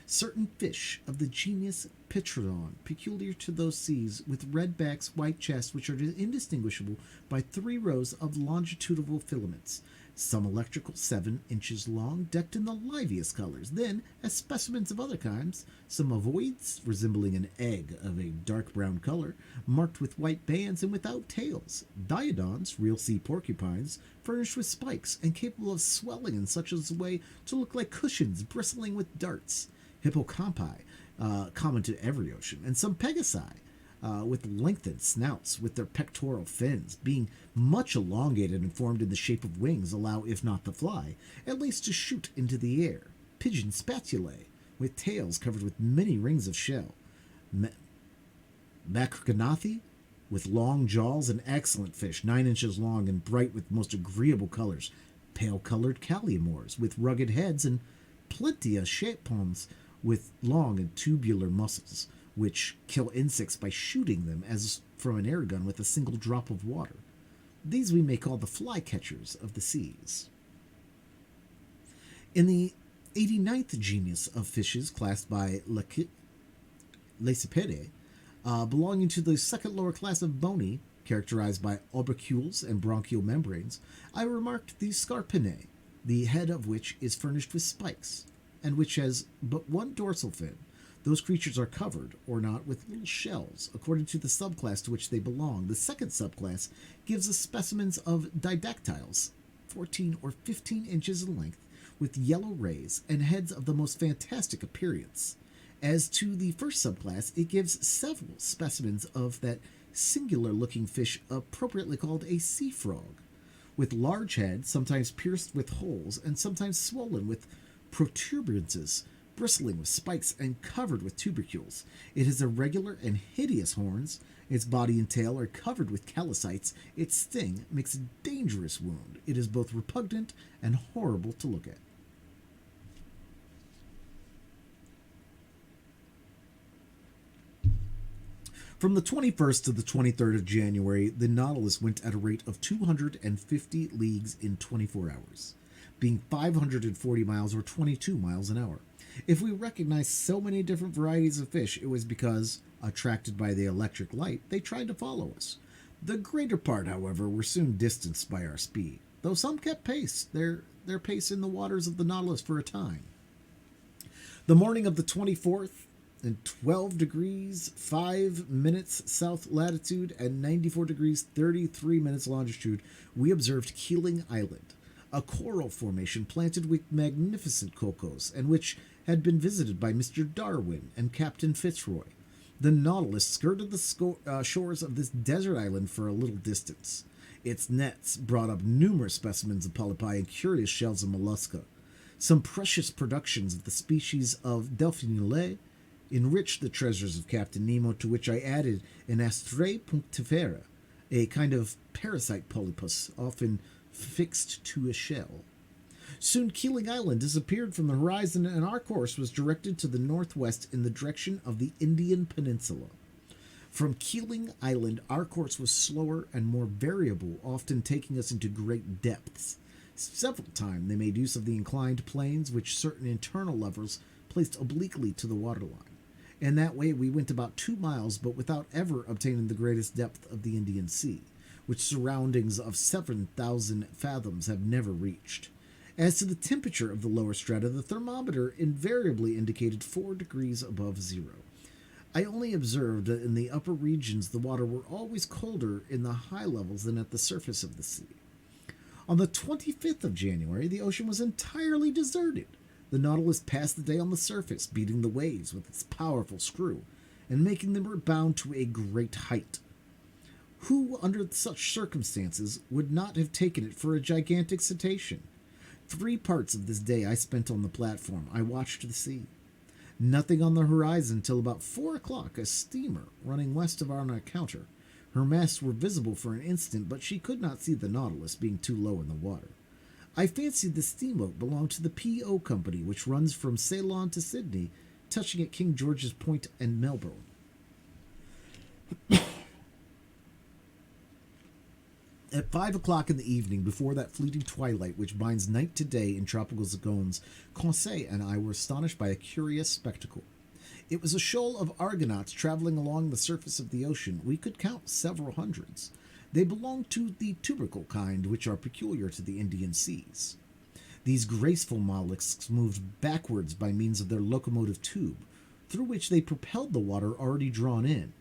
certain fish of the genus Pitrodon, peculiar to those seas, with red backs, white chests, which are indistinguishable by 3 rows of longitudinal filaments, some electrical 7 inches long, decked in the liveliest colors. Then, as specimens of other kinds, some ovoids, resembling an egg of a dark brown color, marked with white bands and without tails. Diodons, real sea porcupines, furnished with spikes and capable of swelling in such a way to look like cushions bristling with darts. Hippocampi, common to every ocean, and some pegasi, with lengthened snouts, with their pectoral fins, being much elongated and formed in the shape of wings, allow, if not to fly, at least to shoot into the air. Pigeon spatulae, with tails covered with many rings of shell. Macrognathi, with long jaws, and excellent fish, 9 inches long and bright with most agreeable colors. Pale-colored calliamores, with rugged heads, and plenty of chapons, with long and tubular muscles, which kill insects by shooting them as from an air gun with a single drop of water. These we may call the flycatchers of the seas. In the 89th genus of fishes, classed by Lacipede, belonging to the second lower class of bony, characterized by opercules and bronchial membranes, I remarked the Scarpinae, the head of which is furnished with spikes, and which has but 1 dorsal fin. Those creatures are covered, or not, with little shells, according to the subclass to which they belong. The second subclass gives us specimens of didactyls, 14 or 15 inches in length, with yellow rays and heads of the most fantastic appearance. As to the first subclass, it gives several specimens of that singular-looking fish appropriately called a sea frog, with large head, sometimes pierced with holes, and sometimes swollen with protuberances, bristling with spikes and covered with tubercles. It has irregular and hideous horns. Its body and tail are covered with calicites. Its sting makes a dangerous wound. It is both repugnant and horrible to look at. From the 21st to the 23rd of January, the Nautilus went at a rate of 250 leagues in 24 hours, being 540 miles or 22 miles an hour. If we recognized so many different varieties of fish, it was because, attracted by the electric light, they tried to follow us. The greater part, however, were soon distanced by our speed, though some kept pace, their pace in the waters of the Nautilus for a time. The morning of the 24th, in 12 degrees 5 minutes south latitude and 94 degrees 33 minutes longitude, we observed Keeling Island, a coral formation planted with magnificent cocos, and which had been visited by Mr. Darwin and Captain Fitzroy. The Nautilus skirted the shores of this desert island for a little distance. Its nets brought up numerous specimens of polypi and curious shells of mollusca. Some precious productions of the species of Delphinulae enriched the treasures of Captain Nemo, to which I added an Astraea punctifera, a kind of parasite polypus, often fixed to a shell. Soon Keeling Island disappeared from the horizon, and our course was directed to the northwest in the direction of the Indian Peninsula. From Keeling Island, our course was slower and more variable, often taking us into great depths. Several times they made use of the inclined planes, which certain internal levels placed obliquely to the waterline. In that way we went about 2 miles, but without ever obtaining the greatest depth of the Indian Sea, which surroundings of 7,000 fathoms have never reached. As to the temperature of the lower strata, the thermometer invariably indicated 4 degrees above zero. I only observed that in the upper regions the water were always colder in the high levels than at the surface of the sea. On the 25th of January, the ocean was entirely deserted. The Nautilus passed the day on the surface, beating the waves with its powerful screw, and making them rebound to a great height. Who, under such circumstances, would not have taken it for a gigantic cetacean? 3 parts of this day I spent on the platform. I watched the sea. Nothing on the horizon till about 4 o'clock. A steamer running west of our encounter. Her masts were visible for an instant, but she could not see the Nautilus, being too low in the water. I fancied the steamboat belonged to the P.O. Company, which runs from Ceylon to Sydney, touching at King George's Point and Melbourne. At 5 o'clock in the evening, before that fleeting twilight which binds night to day in tropical zones, Conseil and I were astonished by a curious spectacle. It was a shoal of Argonauts traveling along the surface of the ocean. We could count several hundreds. They belonged to the tubercle kind, which are peculiar to the Indian seas. These graceful mollusks moved backwards by means of their locomotive tube, through which they propelled the water already drawn in.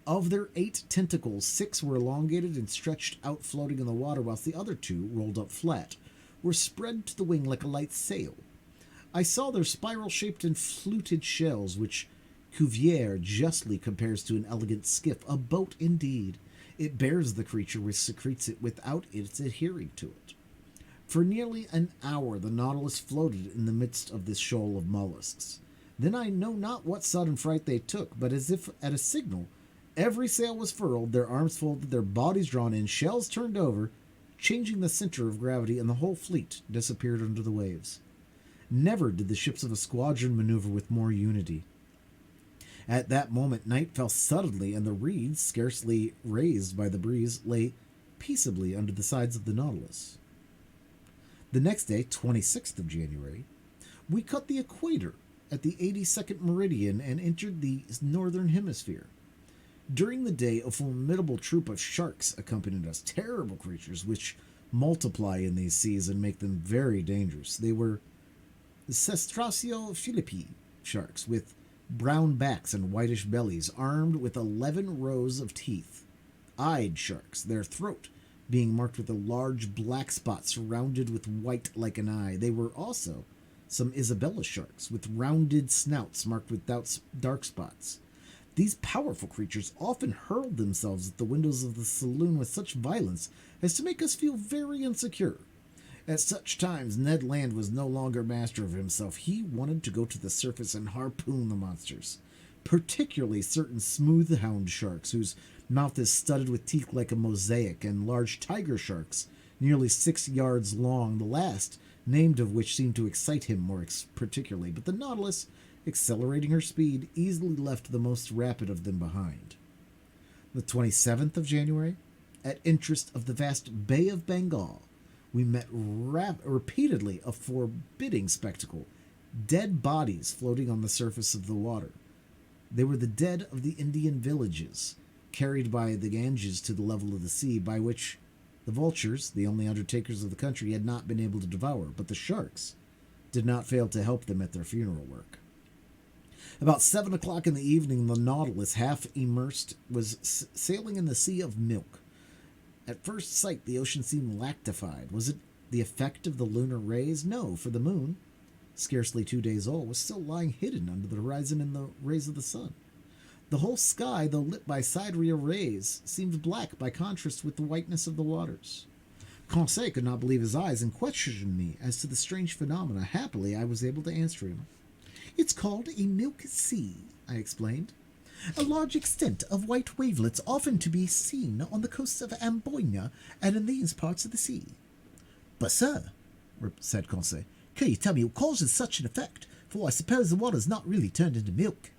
Of their 8 tentacles, 6 were elongated and stretched out floating in the water, whilst the other 2, rolled up flat, were spread to the wing like a light sail. I saw their spiral-shaped and fluted shells, which Cuvier justly compares to an elegant skiff, a boat indeed. It bears the creature which secretes it without its adhering to it. For nearly an hour the Nautilus floated in the midst of this shoal of mollusks. Then I know not what sudden fright they took, but as if at a signal, every sail was furled, their arms folded, their bodies drawn in, shells turned over, changing the center of gravity, and the whole fleet disappeared under the waves. Never did the ships of a squadron maneuver with more unity. At that moment night fell suddenly, and the reeds, scarcely raised by the breeze, lay peaceably under the sides of the Nautilus. The next day, 26th of January, we cut the equator at the 82nd meridian and entered the northern hemisphere. During the day, a formidable troop of sharks accompanied us, terrible creatures which multiply in these seas and make them very dangerous. They were Cestraceo philippi sharks with brown backs and whitish bellies, armed with 11 rows of teeth. Eyed sharks, their throat being marked with a large black spot surrounded with white like an eye. They were also some Isabella sharks with rounded snouts marked with dark spots. These powerful creatures often hurled themselves at the windows of the saloon with such violence as to make us feel very insecure. At such times, Ned Land was no longer master of himself. He wanted to go to the surface and harpoon the monsters, particularly certain smooth-hound sharks whose mouth is studded with teeth like a mosaic, and large tiger sharks, nearly 6 yards long, the last named of which seemed to excite him more particularly. But the Nautilus, accelerating her speed, easily left the most rapid of them behind. The 27th of January, at interest of the vast Bay of Bengal, we met repeatedly a forbidding spectacle, dead bodies floating on the surface of the water. They were the dead of the Indian villages, carried by the Ganges to the level of the sea, by which the vultures, the only undertakers of the country, had not been able to devour, but the sharks did not fail to help them at their funeral work. About 7 o'clock in the evening, the Nautilus, half immersed, was sailing in the Sea of Milk. At first sight, the ocean seemed lactified. Was it the effect of the lunar rays? No, for the moon, scarcely 2 days old, was still lying hidden under the horizon in the rays of the sun. The whole sky, though lit by sidereal rays, seemed black by contrast with the whiteness of the waters. Conseil could not believe his eyes and questioned me as to the strange phenomena. Happily, I was able to answer him. "It's called a milk sea," I explained. "A large extent of white wavelets often to be seen on the coasts of Amboyna and in these parts of the sea." "But, sir," said Conseil, "can you tell me what causes such an effect? For I suppose the water's not really turned into milk."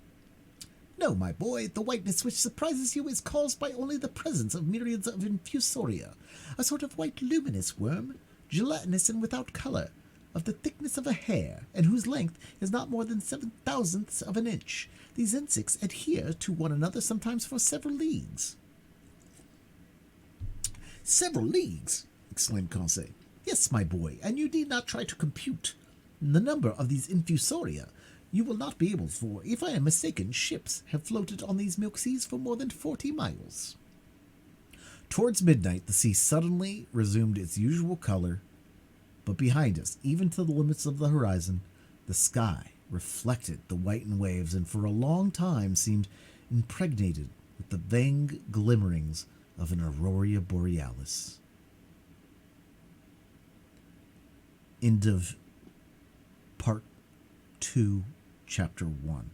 "No, my boy, the whiteness which surprises you is caused by only the presence of myriads of infusoria, a sort of white luminous worm, gelatinous and without colour, of the thickness of a hair, and whose length is not more than 7/1000ths of an inch. These insects adhere to one another sometimes for several leagues." "Several leagues!" exclaimed Conseil. Yes, my boy, and you need not try to compute the number of these infusoria. You will not be able, for, if I am mistaken, ships have floated on these milk seas for more than 40 miles. Towards midnight, the sea suddenly resumed its usual color, but behind us, even to the limits of the horizon, the sky reflected the whitened waves and for a long time seemed impregnated with the vague glimmerings of an aurora borealis. End of Part 2, Chapter 1.